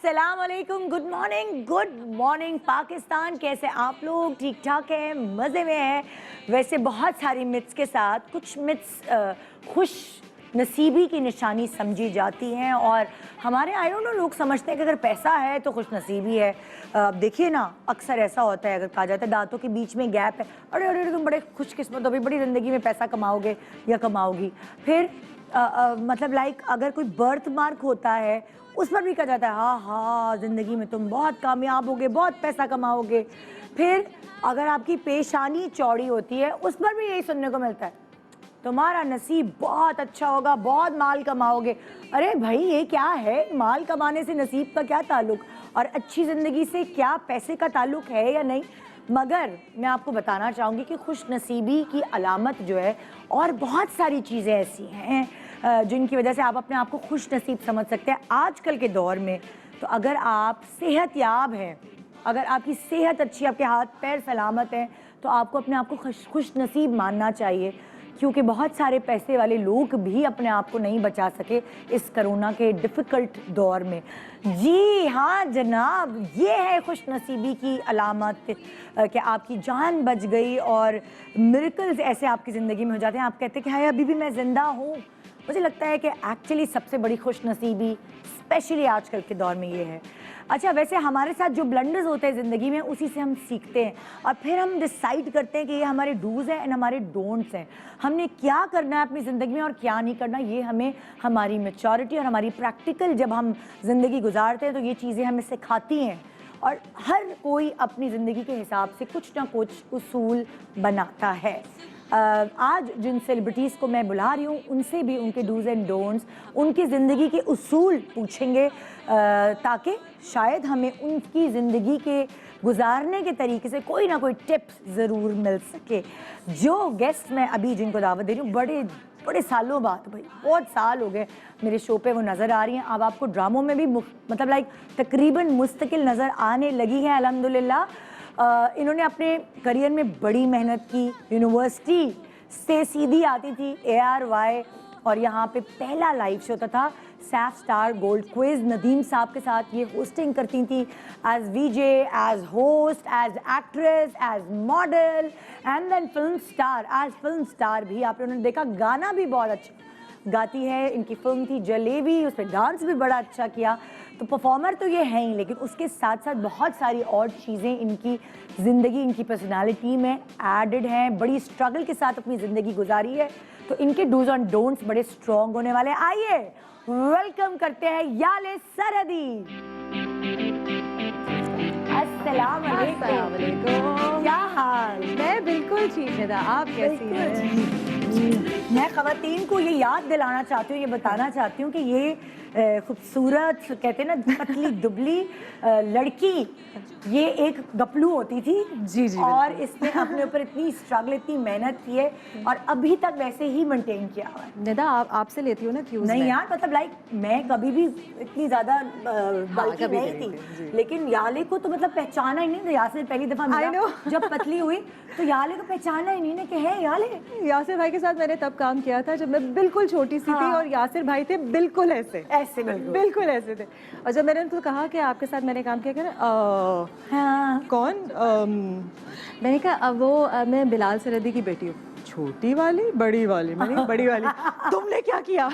अस्सलाम वालेकुम, good morning Pakistan. कैसे आप लोग? ठीक ठाक हैं, मज़े में हैं। वैसे बहुत सारी मिथ्स के साथ कुछ मिथ्स खुश नसीबी की निशानी समझी जाती हैं और हमारे आई डोंट नो लोग समझते हैं कि अगर पैसा है तो खुश नसीबी है। देखिए ना, अक्सर ऐसा होता है, अगर कहा जाता है दांतों के बीच में गैप है, अरे अरे तुम बड़े खुशकिस्मत हो, भाई बड़ी ज़िंदगी में पैसा कमाओगे या कमाओगी। फिर मतलब लाइक अगर कोई बर्थ मार्क होता है उस पर भी कहा जाता है हाँ हाँ ज़िंदगी में तुम बहुत कामयाब होगे, बहुत पैसा कमाओगे। फिर अगर आपकी पेशानी चौड़ी होती है उस पर भी यही सुनने को मिलता है, तुम्हारा नसीब बहुत अच्छा होगा, बहुत माल कमाओगे। अरे भाई ये क्या है, माल कमाने से नसीब का क्या ताल्लुक, और अच्छी ज़िंदगी से क्या पैसे का ताल्लुक है या नहीं। मगर मैं आपको बताना चाहूँगी कि खुश नसीबी की अलामत जो है और बहुत सारी चीज़ें ऐसी हैं जिनकी वजह से आप अपने आप को खुश नसीब समझ सकते हैं आजकल के दौर में। तो अगर आप सेहतयाब हैं, अगर आपकी सेहत अच्छी, आपके हाथ पैर सलामत हैं, तो आपको अपने आप को खुश नसीब मानना चाहिए, क्योंकि बहुत सारे पैसे वाले लोग भी अपने आप को नहीं बचा सके इस कोरोना के डिफ़िकल्ट दौर में। जी हाँ जनाब, ये है खुश नसीबी की अलामत कि आपकी जान बच गई और मिरेकल्स ऐसे आपकी ज़िंदगी में हो जाते हैं, आप कहते हैं कि हाय अभी भी मैं ज़िंदा हूँ। मुझे लगता है कि एक्चुअली सबसे बड़ी खुश नसीबी स्पेशली आजकल के दौर में ये है। अच्छा, वैसे हमारे साथ जो ब्लंडर्स होते हैं ज़िंदगी में उसी से हम सीखते हैं और फिर हम डिसाइड करते हैं कि ये हमारे डूज़ हैं एंड हमारे डोंट्स हैं। हमने क्या करना है अपनी ज़िंदगी में और क्या नहीं करना, ये हमें हमारी मैच्योरिटी और हमारी प्रैक्टिकल जब हम ज़िंदगी गुजारते हैं तो ये चीज़ें हमें सिखाती हैं। और हर कोई अपनी ज़िंदगी के हिसाब से कुछ ना कुछ उसूल बनाता है। आज जिन सेलिब्रिटीज़ को मैं बुला रही हूँ उनसे भी उनके डूज़ एंड डोंट्स, उनकी ज़िंदगी के उसूल पूछेंगे ताकि शायद हमें उनकी ज़िंदगी के गुजारने के तरीके से कोई ना कोई टिप्स ज़रूर मिल सके। जो गेस्ट मैं अभी जिनको दावत दे रही हूँ, बड़े सालों बाद, भाई बहुत साल हो गए मेरे शो पे वो नज़र आ रही हैं। अब आपको ड्रामों में भी मतलब लाइक तकरीबन मुस्तकिल नज़र आने लगी है अल्हम्दुलिल्लाह। इन्होंने अपने करियर में बड़ी मेहनत की, यूनिवर्सिटी से सीधी आती थी ARY और यहाँ पे पहला लाइव शो होता था Saif star gold quiz. Nadeem साहब के साथ ये होस्टिंग करती थी as VJ, as host, as actress, as model and then film star. एज फिल्म स्टार भी आप लोगों ने देखा, गाना भी बहुत अच्छा गाती है। इनकी फिल्म थी जलेबी, उस पर डांस भी बड़ा अच्छा किया। तो परफॉर्मर तो ये हैं ही, लेकिन उसके साथ साथ बहुत सारी और चीज़ें इनकी ज़िंदगी, इनकी पर्सनालिटी में एडेड हैं। बड़ी स्ट्रगल के साथ अपनी ज़िंदगी गुजारी है, तो इनके डूज एंड डोंट्स बड़े स्ट्रॉन्ग होने वाले हैं। आइए वेलकम करते हैं याले सरहदी। अस्सलाम वालेकुम, क्या हाल? मैं बिल्कुल ठीक है, आप कैसी हैं? मैं ख़वातीन को ये याद दिलाना चाहती हूँ, ये बताना चाहती हूँ कि ये खूबसूरत, कहते हैं ना पतली दुबली लड़की, ये एक गपलू होती थी। जी जी, और इसने अपने ऊपर इतनी स्ट्रगल, इतनी मेहनत की है और अभी तक वैसे ही मेंटेन किया हुआ है। निदा आपसे लेती हूँ ना क्यों? नहीं यार, मतलब लाइक मैं कभी भी इतनी ज़्यादा बल्कि नहीं थी, लेकिन याले को तो मतलब पहचाना ही नहीं था। यासिर पहली दफ़ा मिला जब पतली हुई तो याले को पहचाना ही नहीं ना कि है याले। यासिर भाई के साथ मैंने तब काम किया था जब मैं बिल्कुल छोटी सी थी और यासिर भाई थे बिल्कुल ऐसे बिल्कुल ऐसे थे। और जब मैंने उनको कहा कि आपके साथ मैंने काम किया, हाँ कौन? मैंने कहा वो मैं बिलाल सरहदी की बेटी हूँ। छोटी वाली, बड़ी वाली? मैंने बड़ी वाली। तुमने क्या किया?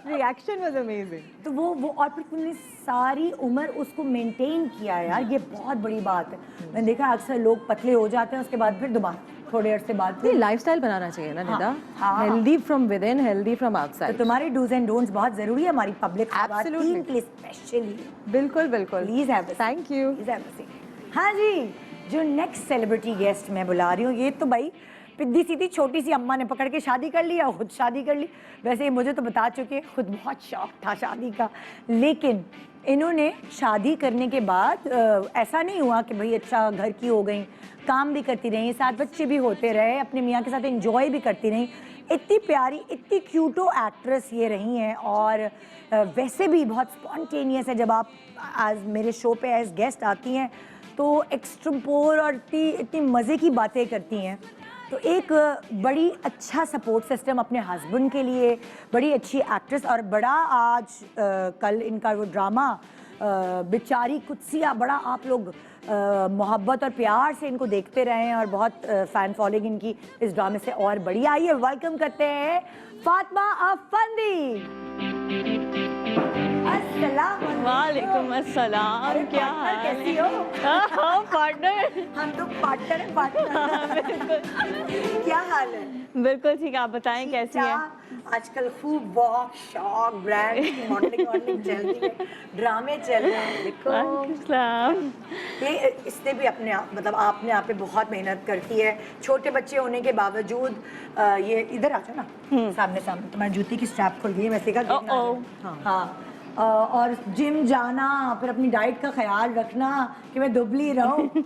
Reaction was amazing. तो वो और फिर तुमने सारी उम्र उसको मेंटेन किया यार, ये बहुत बड़ी बात है। मैंने देखा अक्सर लोग पतले हो जाते हैं उसके बाद फिर दोबारा थोड़े अरसे बाद ये लाइफस्टाइल बनाना चाहिए ना Nida, healthy from with in, healthy from outside. तो तुम्हारे डूज एंड डोंट्स बहुत जरूरी है हमारी पब्लिक टीम के लिए स्पेशली। बिल्कुल बिल्कुल, please have a thank you. हाँ जी, जो नेक्स्ट सेलिब्रिटी गेस्ट मैं बुला रही हूँ, ये तो भाई पिद्दी सीधी छोटी सी अम्मा ने पकड़ के शादी कर लिया, खुद शादी कर ली। वैसे ये मुझे तो बता चुके, खुद बहुत शौक था शादी का, लेकिन इन्होंने शादी करने के बाद ऐसा नहीं हुआ कि भाई अच्छा घर की हो गई, काम भी करती रही, 7 बच्चे भी होते रहे, अपने मियाँ के साथ एंजॉय भी करती रही। इतनी प्यारी, इतनी क्यूटो एक्ट्रेस ये रही हैं और वैसे भी बहुत स्पॉन्टेनियस है। जब आप आज मेरे शो पे एज गेस्ट आती हैं तो एक्सट्रम्पोर और इतनी मज़े की बातें करती हैं। तो एक बड़ी अच्छा सपोर्ट सिस्टम अपने हस्बैंड के लिए, बड़ी अच्छी एक्ट्रेस और बड़ा आज कल इनका वो ड्रामा बेचारी कुत्सिया, बड़ा आप लोग मोहब्बत और प्यार से इनको देखते रहें और बहुत फैन फॉलोइंग इनकी इस ड्रामे से और बड़ी आई है। वेलकम करते हैं फातिमा अफंदी। वालेकुम अस्सलाम, क्या हाल है? कैसी हो? हाँ पार्टनर, हम तो पार्टनर हैं, पार्टनर। क्या हाल है? बिल्कुल ठीक, आप बताएं कैसी है? आजकल खूब वॉक शॉक ब्रांड मॉडलिंग चल रही है, ड्रामे चल रहे हैं। देखो ये इसने भी अपने आप मतलब आपने आप पे बहुत मेहनत करती है, छोटे बच्चे होने के बावजूद। ये इधर आ जाओ ना, सामने सामने तुम्हारी जूती की स्ट्रैप खुल गई है वैसे का। हाँ और जिम जाना, फिर अपनी डाइट का ख्याल रखना कि मैं दुबली रहूं।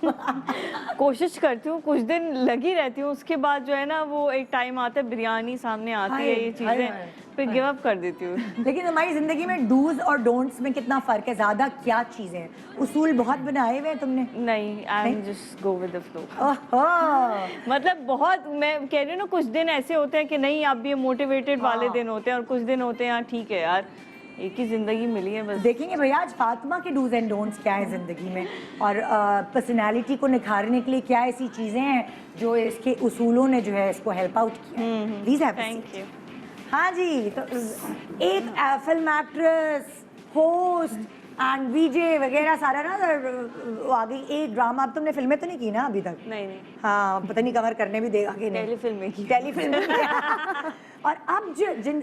कोशिश करती हूँ, कुछ दिन लगी रहती हूँ, उसके बाद जो है ना वो एक टाइम आता है बिरयानी सामने आती है, ये चीजें फिर गिव अप कर देती हूँ। लेकिन हमारी जिंदगी में डूज और डोंट्स में कितना फर्क है, ज्यादा क्या चीजें हैं? उसूल बहुत बनाए हुए हैं तुमने? नहीं, I am just go with the flow. मतलब बहुत, मैं कह रही हूँ ना, कुछ दिन ऐसे होते हैं कि नहीं आप भी मोटिवेटेड वाले दिन होते हैं, और कुछ दिन होते हैं यार ठीक है यार, एक ही जिंदगी मिली है बस। देखेंगे भैया आज फातिमा के डूज एंड डोंट्स क्या है जिंदगी में, और पर्सनालिटी को निखारने के लिए क्या ऐसी चीजें हैं जो इसके उसूलों ने जो है इसको हेल्प आउट किया। Please have thank you. हाँ जी, तो एक फिल्म एक्ट्रेस, होस्ट एंड वीजे वगैरह सारा ना वो आ गई। एक ड्रामा, अब तुमने फिल्में तो नहीं की ना अभी तक? नहीं नहीं, हाँ पता नहीं कवर करने भी देगा कि नहीं। टेलीफिल्म की। टेलीफिल्म। और अब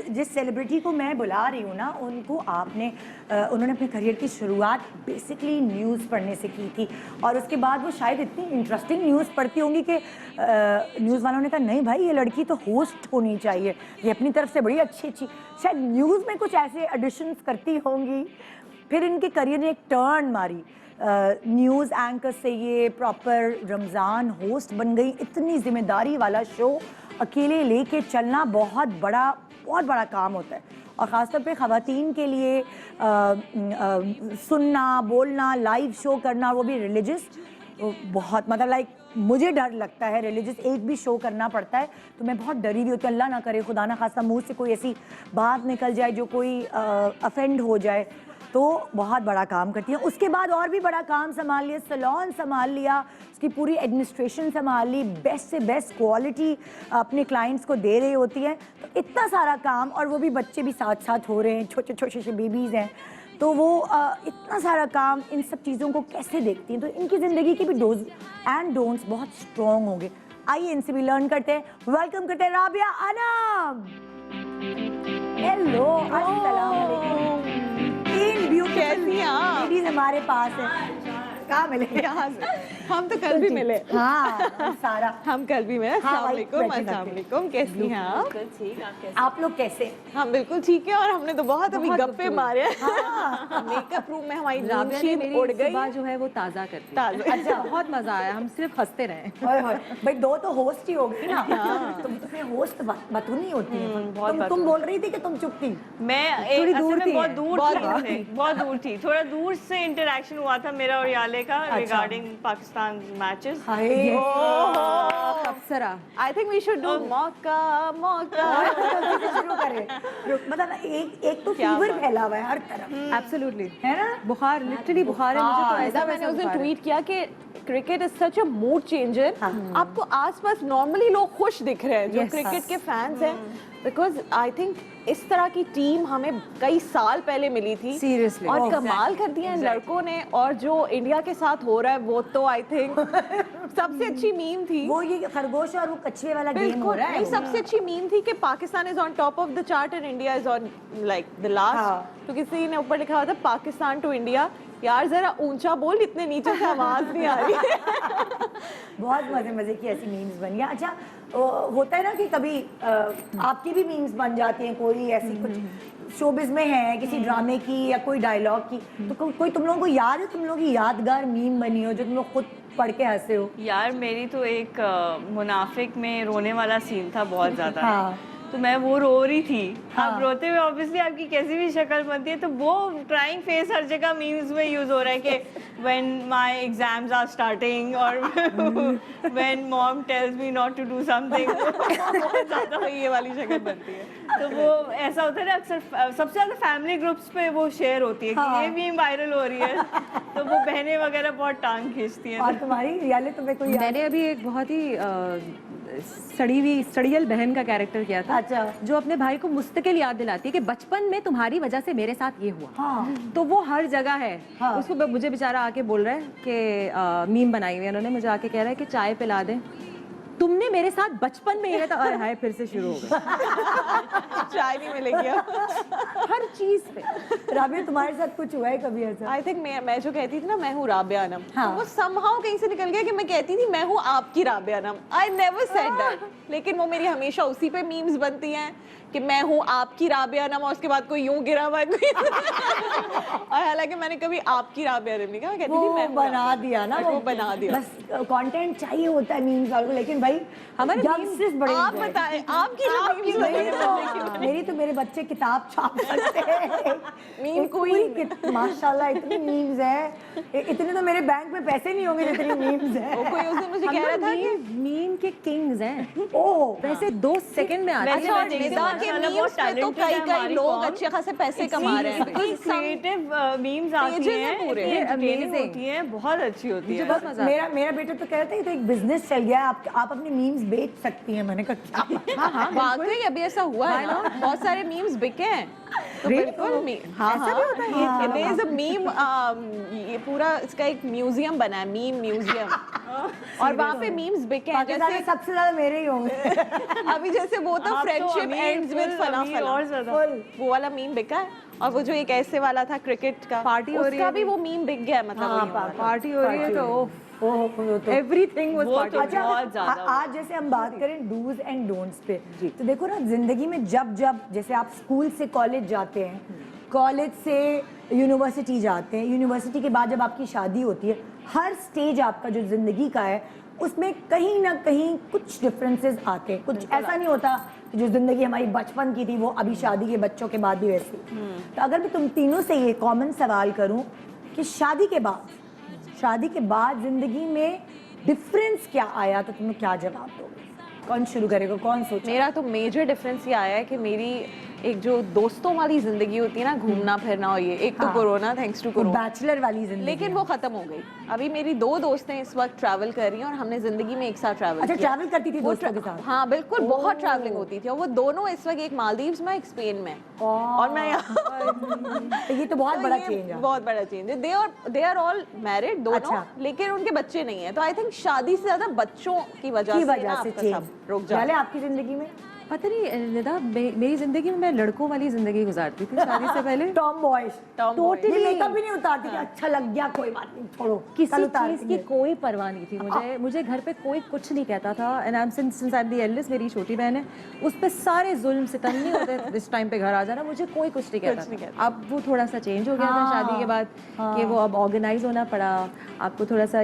जिस सेलिब्रिटी को मैं बुला रही हूँ ना, उनको उन्होंने अपने करियर की शुरुआत बेसिकली न्यूज़ पढ़ने से की थी, और उसके बाद वो शायद इतनी इंटरेस्टिंग न्यूज़ पढ़ती होंगी कि न्यूज़ वालों ने कहा नहीं भाई ये लड़की तो होस्ट होनी चाहिए, ये अपनी तरफ से बड़ी अच्छी शायद न्यूज़ में कुछ ऐसे एडिशंस करती होंगी। फिर इनके करियर ने एक टर्न मारी, न्यूज़ एंकर से ये प्रॉपर रमज़ान होस्ट बन गई। इतनी जिम्मेदारी वाला शो अकेले लेके चलना बहुत बड़ा काम होता है, और ख़ासतौर पे ख़वातीन के लिए सुनना, बोलना, लाइव शो करना, वो भी रिलीजियस, बहुत मतलब लाइक मुझे डर लगता है। रिलीजियस एक भी शो करना पड़ता है तो मैं बहुत डरी हुई होती हूँ, अल्लाह ना करे खुदा ना खास्ता मुँह से कोई ऐसी बात निकल जाए जो कोई अफेंड हो जाए, तो बहुत बड़ा काम करती है। उसके बाद और भी बड़ा काम संभाल लिया, सैलून संभाल लिया, उसकी पूरी एडमिनिस्ट्रेशन संभाल ली, बेस्ट से बेस्ट क्वालिटी अपने क्लाइंट्स को दे रही होती है। तो इतना सारा काम, और वो भी बच्चे भी साथ साथ हो रहे हैं, छोटे छोटे से बेबीज़ हैं, तो वो इतना सारा काम, इन सब चीज़ों को कैसे देखती हैं? तो इनकी ज़िंदगी के भी डोज एंड डोंट्स बहुत स्ट्रॉन्ग होंगे। आइए इनसे भी लर्न करते हैं। वेलकम करते हैं राबिया अनम। हेलो, अस्सलाम वालेकुम। तीन ब्यूटीफुल लेडीज हमारे पास है। कहाँ मिले? यहाँ से हम तो कल भी मिले। हाँ सारा हम कल भी मिले। अस्सलाम वालेकुम, कैसी हैं आप? ठीक, आप कैसे? आप लोग कैसे? हम बिल्कुल ठीक है, और हमने तो बहुत अभी गप्पे मारे। मेकअप रूम में हमारी नींद उड़ गई। सुबह जो है वो ताज़ा करती है। अच्छा, बहुत मजा आया, हम सिर्फ हंसते रहे। भाई दो तो होस्ट ही होगी ना, तुम होस्ट बतूनी होती है। तुम बोल रही थी कि तुम चुप थी? मैं थोड़ी दूर थी, बहुत दूर थी, थोड़ा दूर से इंटरेक्शन हुआ था मेरा और याले का regarding Pakistan matches. Apsara, I think we should do मौका शुरू करें। मतलब एक तो फीवर फैला हुआ है हर तरफ। एब्सोल्युटली, है ना? बुखार, लिटरली बुखार है मुझे तो ऐसा। मैंने उस दिन ट्वीट किया कि cricket is such a mood changer. आपको आसपास नॉर्मली लोग खुश दिख रहे हैं जो क्रिकेट के फैंस हैं, बिकॉज आई थिंक इस तरह की टीम हमें कई साल पहले मिली थी सीरियसली, और कमाल कर दिया इन लड़कों ने। और जो इंडिया के साथ हो रहा है वो तो आई थिंक सबसे अच्छी मीम थी। वो ये खरगोश और वो कछुए वाला गेम हो रहा है। सबसे अच्छी मीम थी कि Pakistan is on top of the chart and India is on like the last. तो किसी ने ऊपर लिखा हुआ था पाकिस्तान टू इंडिया। यार जरा ऊंचा बोल, इतने नीचे से आवाज नहीं आ रही। बहुत मजे की ऐसी मीम्स बन गया। अच्छा होता है ना कि कभी आपकी भी मीम्स बन जाती हैं, कोई ऐसी कुछ शोबिज में है किसी ड्रामे की या कोई डायलॉग की, तो कोई तुम लोगों को याद है, तुम लोगों की यादगार मीम बनी हो जो तुम लोग खुद पढ़ के हंसे हो? यार मेरी तो एक मुनाफिक में रोने वाला सीन था बहुत ज्यादा। तो मैं वो रो रही थी। आप रोते हुए ऑब्वियसली आपकी कैसी भी शक्ल बनती है, तो वो ट्राइंग फेस हर जगह मीम्स में यूज हो रहा है कि when my exams are starting और when mom tells me not to do something बहुत ज़्यादा ये वाली शक्ल बनती है। तो वो ऐसा होता है ना, अक्सर सबसे ज़्यादा फैमिली ग्रुप्स पे वो शेयर होती है कि ये मीम वायरल हो रही है, तो वो बहनें वगैरह बहुत टांग खींचती हैं। और तुम्हारी रियाले तुम्हें कोई मैंने अभी एक बहुत ही सड़ियल बहन का कैरेक्टर किया था। अच्छा। जो अपने भाई को मुस्तकिल याद दिलाती है कि बचपन में तुम्हारी वजह से मेरे साथ ये हुआ। हाँ। तो वो हर जगह है। हाँ। उसको मुझे बेचारा आके बोल रहा है कि मीम बनाई हुई है उन्होंने, मुझे आके कह रहा है कि चाय पिला दे, तुमने मेरे साथ बचपन में ये तो अरे हाय फिर से शुरू हो गया। चाय नहीं मिलेगी अब। हर चीज पे। राबिया तुम्हारे साथ कुछ हुआ है कभी ऐसा? आई थिंक मैं जो कहती थी ना मैं हूँ राबिया अनम, हाँ। तो वो समहाउ कहीं से निकल गया कि मैं कहती थी मैं हूँ आपकी Rabia Anam. I never said that, लेकिन वो मेरी हमेशा उसी पे मीम्स बनती हैं कि मैं हूँ आपकी राबिया अनम और उसके बाद कोई यूं गिरा हुआ है कोई और हालांकि मैंने कभी आपकी राबिया अनम नहीं कहा, कहती थी मैं हूँ बना राबिया। दिया ना, वो बना दिया। बस कंटेंट चाहिए होता है मीम्स वालों को, लेकिन भाई हमारे youngsters बड़े आप enjoy बताएं आपकी जो memes मेरी बनी तो मेरी तो मेरे बच्चे किताब छाप सकते हैं। मीम एक पूरी माशाल्लाह इतनी मीम्स है, इतने तो मेरे बैंक में पैसे नहीं होंगे जितनी मीम्स है। वो कोई उस दिन मुझे कह रहा था कि मीम के किंग्स हैं। ओह वैसे 2 सेकंड में आते वैसे हैं। मैं देखती हूँ, निदा के माशाल्लाह मीम्स बहुत पे तो talented है कई हमारी लोग कौम। अच्छे खासे पैसे कमा रहे हैं। क्रिएटिव मीम्स आती Pages हैं हैं, पूरे। इतनी entertaining Amazing। होती हैं, बहुत अच्छी होती मुझे है। बहुत मजा आता है। मेरा बेटा तो कह रहा था कि तो एक बिजनेस चल गया है, आप अपनी मीम्स बेच सकती हैं। मैंने कहा क्या? हाँ हाँ वाकई अभी ऐसा हुआ है ना, बहुत सारे मीम्स बिके हैं। तो बिल्कुल हाँ ऐसा भी होता है? हाँ, there is a meme, ये पूरा इसका एक म्यूजियम बना है, मीम म्यूजियम, और वहाँ पे मीम्स बिके हैं। पाकिस्तान में जैसे सबसे ज्यादा मेरे ही होंगे। अभी जैसे वो तो आप तो फ्रेंडशिप अमीर, एंड्स विद full फला अमीर फला, और ज्यादा। वो वाला मीम बिका है। और वो जो एक ऐसे वाला था क्रिकेट का, पार्टी हो रही उसका है भी वो मीम बिक गया है, मतलब हाँ, वही वाला। पार्टी हो रही है तो तो एवरीथिंग वाज वो पार्टी। तो अच्छा बहुत ज्यादा आज जैसे हम बात करें डूज एंड डोंट्स पे, तो देखो ना जिंदगी में जब जब जैसे आप स्कूल से कॉलेज जाते हैं, कॉलेज से यूनिवर्सिटी जाते हैं, यूनिवर्सिटी के बाद जब आपकी शादी होती है, हर स्टेज आपका जो जिंदगी का है उसमें कहीं ना कहीं कुछ डिफरेंसेस आते हैं। कुछ ऐसा नहीं होता कि जो जिंदगी हमारी बचपन की थी वो अभी शादी के बच्चों के बाद भी वैसी। तो अगर मैं तुम तीनों से ये कॉमन सवाल करूं कि शादी के बाद जिंदगी में डिफरेंस क्या आया, तो तुम्हें क्या जवाब दोगे? कौन शुरू करेगा, कौन सोचे? मेरा तो मेजर डिफरेंस ये आया है कि मेरी एक जो दोस्तों वाली जिंदगी होती है ना, घूमना फिरना, और ये एक तो हाँ। Corona, thanks to corona, bachelor वाली जिंदगी। लेकिन वो खत्म हो गई। अभी मेरी 2 दोस्तें इस वक्त ट्रैवल कर रही हैं और हमने जिंदगी में एक साथ ट्रैवल अच्छा किया। ट्रैवल करती थी वो दोस्तों के साथ? हाँ बिल्कुल, बहुत ट्रैवलिंग होती थी। और वो दोनों इस वक्त, एक मालदीव्स में, एक स्पेन में, और मैं यहाँ तो ये तो बहुत बड़ा ये चेंज है। बहुत बड़ा चेंज है। दे आर ऑल मैरिड दोनों, अच्छा। लेकिन उनके बच्चे नहीं है। तो आई थिंक शादी से ज्यादा बच्चों की वजह से ना आपका चेंज सब रुक जाता पहले है। आपकी जिंदगी में पता नहीं निदा, मेरी जिंदगी में मैं लड़कों वाली जिंदगी गुजारती थी शादी से पहले। Tom boys Tom boy। Totally makeup भी नहीं उतारती कि अच्छा लग गया कोई बात नहीं छोड़ो, किसी कल उतारती चीज की है। कोई परवाह नहीं थी मुझे घर पे कोई कुछ नहीं कहता था। And I am since I am the eldest, मेरी छोटी बहन है, उस पे सारे जुल्म सितम नहीं होते इस टाइम पे घर आ जाना, मुझे कोई कुछ नहीं कहता था। अब वो थोड़ा सा चेंज हो गया था शादी के बाद, कि वो अब ऑर्गेनाइज होना पड़ा, आपको थोड़ा सा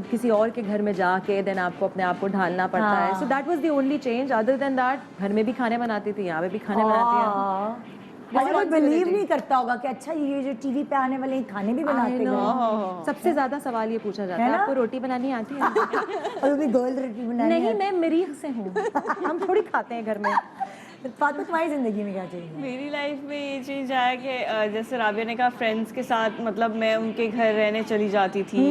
किसी और के घर में जाके देन आपको अपने आप को ढालना पड़ता है। So that was the only change. Other than that घर में भी खाने बनाती थी, यहाँ पे भी खाने बनाती है। अच्छा कोई बिलीव नहीं करता होगा कि अच्छा ये जो टीवी पे आने वाले खाने भी बनाते हैं। सबसे ज्यादा सवाल ये पूछा जाता है है, ना? आपको रोटी बनानी आती है? और वो भी गर्ल रोटी बनानी नहीं, है। मैं मरीज से हूँ, हम थोड़ी खाते हैं घर में। फातिमा तुम्हारी जिंदगी में क्या चेंज है? मेरी लाइफ में ये चीज आया कि जैसे राबिया ने कहा, फ्रेंड्स के साथ मतलब मैं उनके घर रहने चली जाती थी,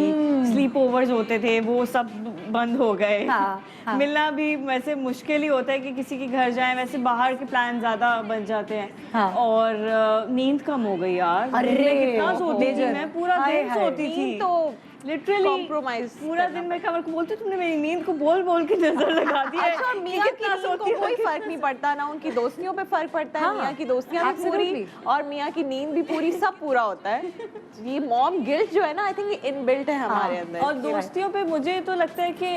स्लीप ओवर्स होते थे, वो सब बंद हो गए। हाँ। मिलना भी वैसे मुश्किल ही होता है कि किसी के घर जाएं, वैसे बाहर के प्लान ज्यादा बन जाते हैं। हाँ। और नींद कम हो गई यार। अरे, दिन में कितना सोती थी major। मैं, पूरा हाय दिन हाय। सोती थी नींद तो लिटरली compromise पूरा दिन। मैं कमर को बोलती, तुमने मेरी नींद को बोल बोल के नजर लगा दी है। अच्छा, और कि मियाँ की कितना नींद को सोती कोई हो। फर्क नहीं पड़ता, ना उनकी दोस्तियों पे फर्क पड़ता है। हाँ, मियाँ की दोस्तियाँ भी पूरी absolutely। और मियाँ की नींद भी पूरी, सब पूरा होता है। ये मॉम गिल्ट जो है ना, आई थिंक ये इनबिल्ट है हमारे अंदर। और दोस्तियों पे मुझे तो लगता है कि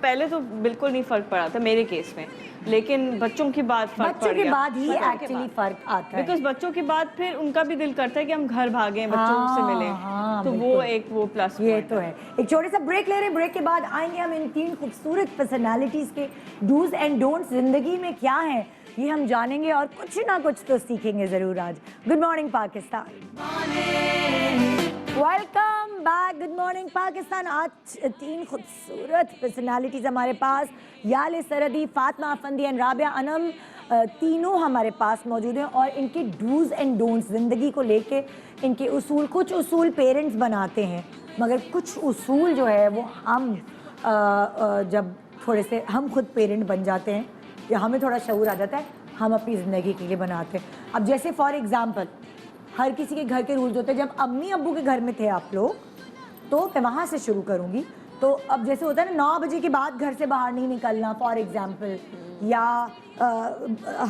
पहले तो बिल्कुल नहीं फर्क पड़ा था मेरे केस में, लेकिन बच्चों के बाद फर्क बच्चों पड़ के गया। बाद ही एक्चुअली फर्क आता है। बिकॉज बच्चों के बाद फिर उनका भी दिल करता है कि हम घर भागें, बच्चों से मिलें। हाँ, तो वो एक वो प्लस ये तो है। एक छोटे सा ब्रेक ले रहे हैं, ब्रेक के बाद आएंगे हम इन 3 खूबसूरत पर्सनालिटीज के डूज एंड डोंट्स जिंदगी में क्या है ये हम जानेंगे और कुछ ना कुछ तो सीखेंगे ज़रूर आज। Good morning Pakistan, welcome back. Good morning Pakistan. आज 3 खूबसूरत पर्सनालिटीज़ हमारे पास, याले सरदी, फातिमा अफंदी एंड राबिया अनम, तीनों हमारे पास मौजूद हैं और इनके डूज एंड डोंट्स ज़िंदगी को लेके, इनके उसूल, कुछ उसूल पेरेंट्स बनाते हैं मगर कुछ उसूल जो है वो हम जब थोड़े से हम खुद पेरेंट बन जाते हैं या हमें थोड़ा शऊर आ जाता है, हम अपनी ज़िंदगी के लिए बनाते हैं। अब जैसे फॉर एग्ज़ाम्पल हर किसी के घर के रूल्स होते हैं। जब अम्मी अब्बू के घर में थे आप लोग, तो मैं वहाँ से शुरू करूँगी। तो अब जैसे होता है ना 9 बजे के बाद घर से बाहर नहीं निकलना फॉर एग्ज़ाम्पल, या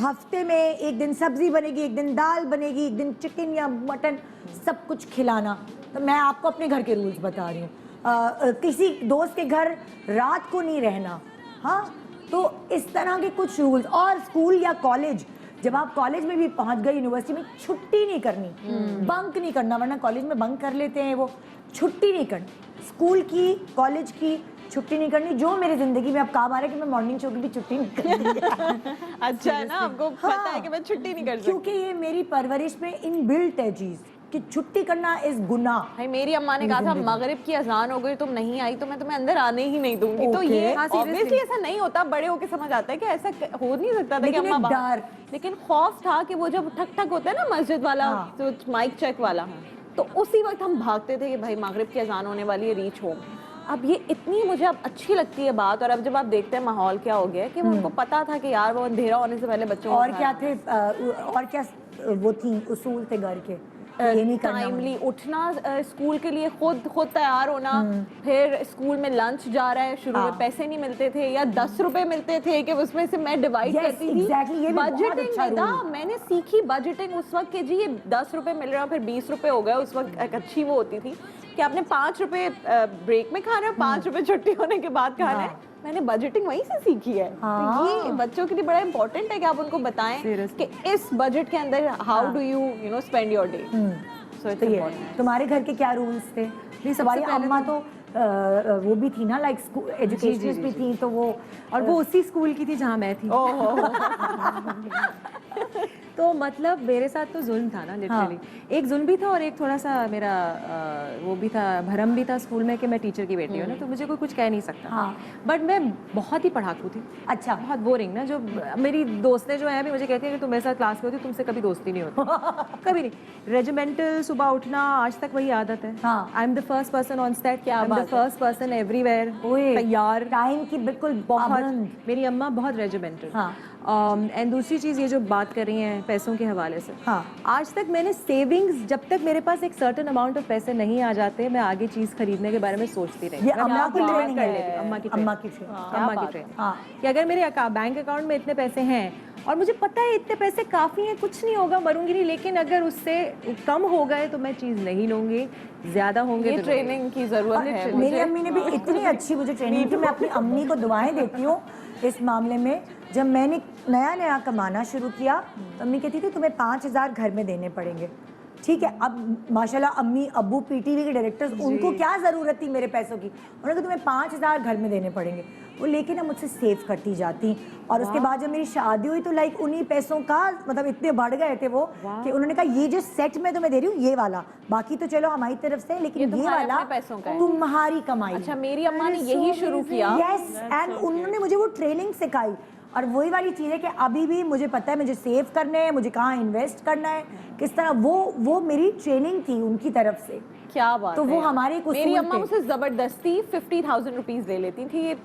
हफ्ते में एक दिन सब्ज़ी बनेगी, एक दिन दाल बनेगी, एक दिन चिकन या मटन, सब कुछ खिलाना। तो मैं आपको अपने घर के रूल्स बता रही हूँ। किसी दोस्त के घर रात को नहीं रहना, हाँ, तो इस तरह के कुछ रूल्स। और स्कूल या कॉलेज, जब आप कॉलेज में भी पहुंच गए, यूनिवर्सिटी में, छुट्टी नहीं करनी, बंक नहीं करना, वरना कॉलेज में बंक कर लेते हैं वो। छुट्टी नहीं करनी, स्कूल की, कॉलेज की छुट्टी नहीं करनी। जो मेरी ज़िंदगी में अब काम आ रहा है कि मैं मॉर्निंग शो की भी छुट्टी नहीं करनी। अच्छा है ना, आपको पता है कि मैं छुट्टी नहीं कर सकती, क्योंकि ये मेरी परवरिश में इनबिल्ट है चीज़ कि छुट्टी करना इस गुनाह। भाई मेरी अम्मा ने कहा था मगरिब की अजान हो गई, तुम नहीं आई तो मैं तुम्हें अंदर आने ही नहीं दूंगी। तो ये ऑब्वियसली ऐसा नहीं होता, बड़े होके समझ आता है कि ऐसा हो नहीं सकता था कि अम्मा बाहर। लेकिन खौफ था कि वो जब ठक ठक होता है ना मस्जिद वाला, तो माइक चेक वाला, तो उसी वक्त हम भागते थे कि भाई मगरिब की अजान होने वाली है, रीच होम। अब ये इतनी मुझे अब अच्छी लगती है बात। और अब जब आप देखते हैं माहौल क्या हो गया है कि उनको पता था कि यार वो अंधेरा होने से पहले बच्चों और क्या थे, और क्या वो थी उसूल थे घर के, ये नहीं करना, टाइमली उठना, स्कूल के लिए खुद तैयार होना। फिर स्कूल में लंच जा रहा है, शुरू में पैसे नहीं मिलते थे या 10 रुपए मिलते थे कि उसमें से मैं डिवाइड करती थी। बजटिंग था, मैंने सीखी बजटिंग उस वक्त के जी ये 10 रुपए मिल रहा, फिर 20 रुपए हो गया। उस वक्त एक अच्छी वो होती थी कि आपने 5 रुपए ब्रेक में खाना है, 5 रुपए छुट्टी होने के बाद खाना है। मैंने बजटिंग वहीं से सीखी है। तो ये बच्चों के लिए बड़ा इंपॉर्टेंट है कि आप उनको बताएं कि इस बजट के अंदर how do you spend your day. So it's important. तुम्हारे घर के क्या रूल्स थे? हमारी अम्मा तो वो भी थी ना, लाइक एजुकेशनिस्ट भी थी, तो वो, और वो उसी स्कूल की थी जहाँ मैं थी। तो मतलब मेरे साथ तो जुल्म था ना, लिटरली। एक जुल्म भी था और एक थोड़ा सा मेरा वो भी था, भरम भी था स्कूल में कि मैं टीचर की बेटी हूँ ना, तो मुझे कोई कुछ कह नहीं सकता। बट मैं बहुत ही पढ़ाकू थी। अच्छा, बहुत बोरिंग ना। जो मेरी दोस्तें जो हैं भी मुझे कहती हैं कि तुम मेरे साथ क्लास में होती, तुमसे कभी दोस्ती नहीं होती। कभी नहीं। रेजिमेंटल सुबह उठना आज तक वही आदत है। I am the first person on set, I am the first person everywhere, तैयार, टाइम की बिल्कुल बहुत। मेरी अम्मा बहुत रेजिमेंटल। एंड दूसरी चीज़, ये जो बात कर रही हैं पैसों के हवाले से, आज तक मैंने सेविंग्स, जब तक मेरे पास एक सर्टेन अमाउंट ऑफ पैसे नहीं आ जाते, मैं आगे चीज़ खरीदने के बारे में सोचती रही। ये अम्मा की ट्रेनिंग कर लेती, अम्मा की ट्रेनिंग कि अगर मेरे बैंक अकाउंट में इतने पैसे हैं और मुझे पता है इतने पैसे काफ़ी हैं, कुछ नहीं होगा, मरूंगी नहीं, लेकिन अगर उससे कम हो गए तो मैं चीज़ नहीं लूँगी, ज़्यादा होंगे तो ट्रेनिंग की ज़रूरत है। मेरी अम्मी ने भी इतनी अच्छी मुझे ट्रेनिंग की। मैं अपनी अम्मी को दुआएं देती हूँ इस मामले में। जब मैंने नया कमाना शुरू किया तो अम्मी कहती थी तुम्हें 5,000 घर में देने पड़ेंगे। ठीक है, अब माशाल्लाह अम्मी अब्बू पीटीवी के डायरेक्टर्स, उनको क्या ज़रूरत थी मेरे पैसों की, उन्होंने कहा तुम्हें 5,000 घर में देने पड़ेंगे। वो लेके ना मुझसे सेव करती जाती। और उसके बाद जब मेरी शादी हुई तो लाइक उन्हीं पैसों का मतलब इतने बढ़ गए थे वो कि उन्होंने कहा ये जो सेट मैं तुम्हें दे रही हूँ ये वाला, बाकी तो चलो हमारी तरफ से, लेकिन ये वाला पैसों का तुम्हारी कमाई। अच्छा, मेरी अम्मा ने यही शुरू किया। यस, एंड उन्होंने मुझे वो ट्रेनिंग सिखाई। और वही वाली चीज़ है कि अभी भी मुझे पता है मुझे सेव करने हैं, मुझे कहाँ इन्वेस्ट करना है, किस तरह, वो मेरी ट्रेनिंग थी उनकी तरफ से। क्या बात तो है। वो हमारे कुछ मेरी अम्मा मुझसे जबरदस्ती 50,000 रुपीज ले लेती थी। ये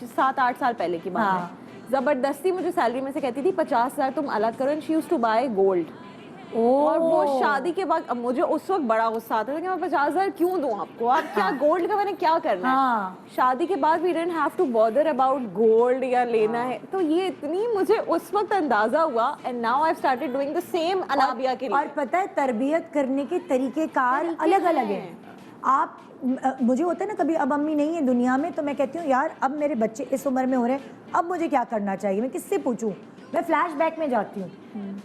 7-8 साल पहले की बात है। जबरदस्ती मुझे सैलरी में से कहती थी 50,000 तुम अलग करो। And she used to buy gold. और वो शादी के बाद मुझे उस वक्त बड़ा गुस्सा आता था कि मैं 50,000 क्यों दूं आपको, आप क्या गोल्ड का मैंने क्या करना है। शादी के बाद we didn't have to bother about gold या लेना है। तो ये इतनी मुझे उस वक्त अंदाजा हुआ। And now I have started doing the same Anabia के लिए। और पता है तरबियत करने के तरीकेकार अलग अलग हैं। आप मुझे होता है ना कभी, अब अम्मी नहीं है दुनिया में तो मैं कहती हूँ यार अब मेरे बच्चे इस उम्र में हो रहे हैं, अब मुझे क्या करना चाहिए, मैं किससे पूछूं। मैं फ्लैशबैक में जाती हूँ,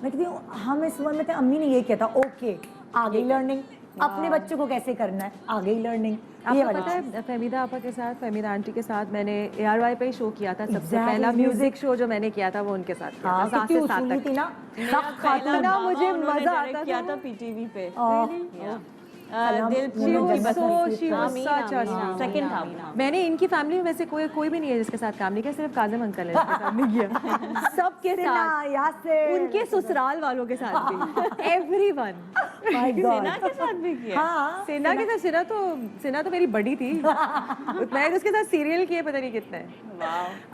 मैं कहती हूँ हम इस उम्र में थे, अम्मी ने ये किया था, ओके आ गई लर्निंग, अपने बच्चों को कैसे करना है, आगे ही लर्निंग। ये आपको पता है फहमीदा आपा के साथ, फहमीदा आंटी के साथ मैंने ARY पे ही शो किया था। सबसे Exactly, पहला म्यूजिक शो जो मैंने किया था वो उनके साथ किया हाँ, था, 7 कितनी से 7 उसूली तक। थी ना, मेरा पहला ना ड्रामा मुझे उन्होंने मजा direct आता किया था था PTV पे। सलाम, दिल उन्होंने की जन्नत बस नसीब she was करे। such a star. सेकंड था। मैंने इनकी फैमिली में वैसे कोई भी नहीं है जिसके साथ काम नहीं किया, सिर्फ काजिम अंकल है जिसके साथ नहीं किया। सबके सिन्हा, साथ, यासिर, उनके ससुराल वालों के साथ भी, एवरीवन। My God। सेना के साथ भी किया। हाँ, सेना के साथ, सेना तो मेरी बड़ी थी। मैंने उसके साथ सीरियल किए पता नहीं कितने।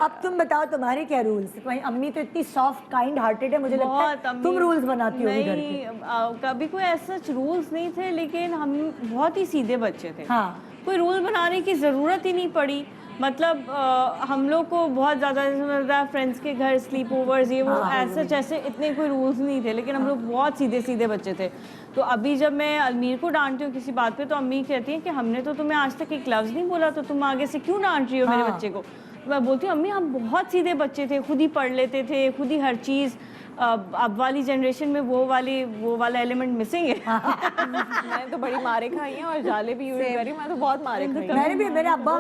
अब तुम बताओ तुम्हारे क्या रूल्स? तुम्हारी अम्मी तो इतनी सॉफ्ट काइंड हार्टेड है, मुझे लगता बहुत है अम्मी- तुम रूल्स बनाती होगी घर नहीं, के। कभी कोई ऐसा रूल्स नहीं थे, लेकिन हम बहुत ही सीधे बच्चे थे। हाँ। कोई रूल बनाने की ज़रूरत ही नहीं पड़ी। मतलब हम लोग को बहुत ज़्यादा फ्रेंड्स के घर स्लीप ओवर्स ये वो ऐसे इतने कोई रूल्स नहीं थे, लेकिन हम लोग बहुत सीधे सीधे बच्चे थे। तो अभी जब मैं अलमीर को डांटती हूँ किसी बात पे, तो अम्मी कहती हैं कि हमने तो तुम्हें आज तक एक लफ्ज़ नहीं बोला, तो तुम आगे से क्यों डांट रही हो मेरे बच्चे को। तो मैं बोलती हूँ अम्मी हम बहुत सीधे बच्चे थे, खुद ही पढ़ लेते थे, खुद ही हर चीज़। अब वाली जनरेशन में वो वाला एलिमेंट मिसिंग है। मैंने तो बड़ी मारे खाई हैं और जाले भी यूज करी, मैं तो बहुत मारे खाई हैं। मैंने भी, मेरे अब्बा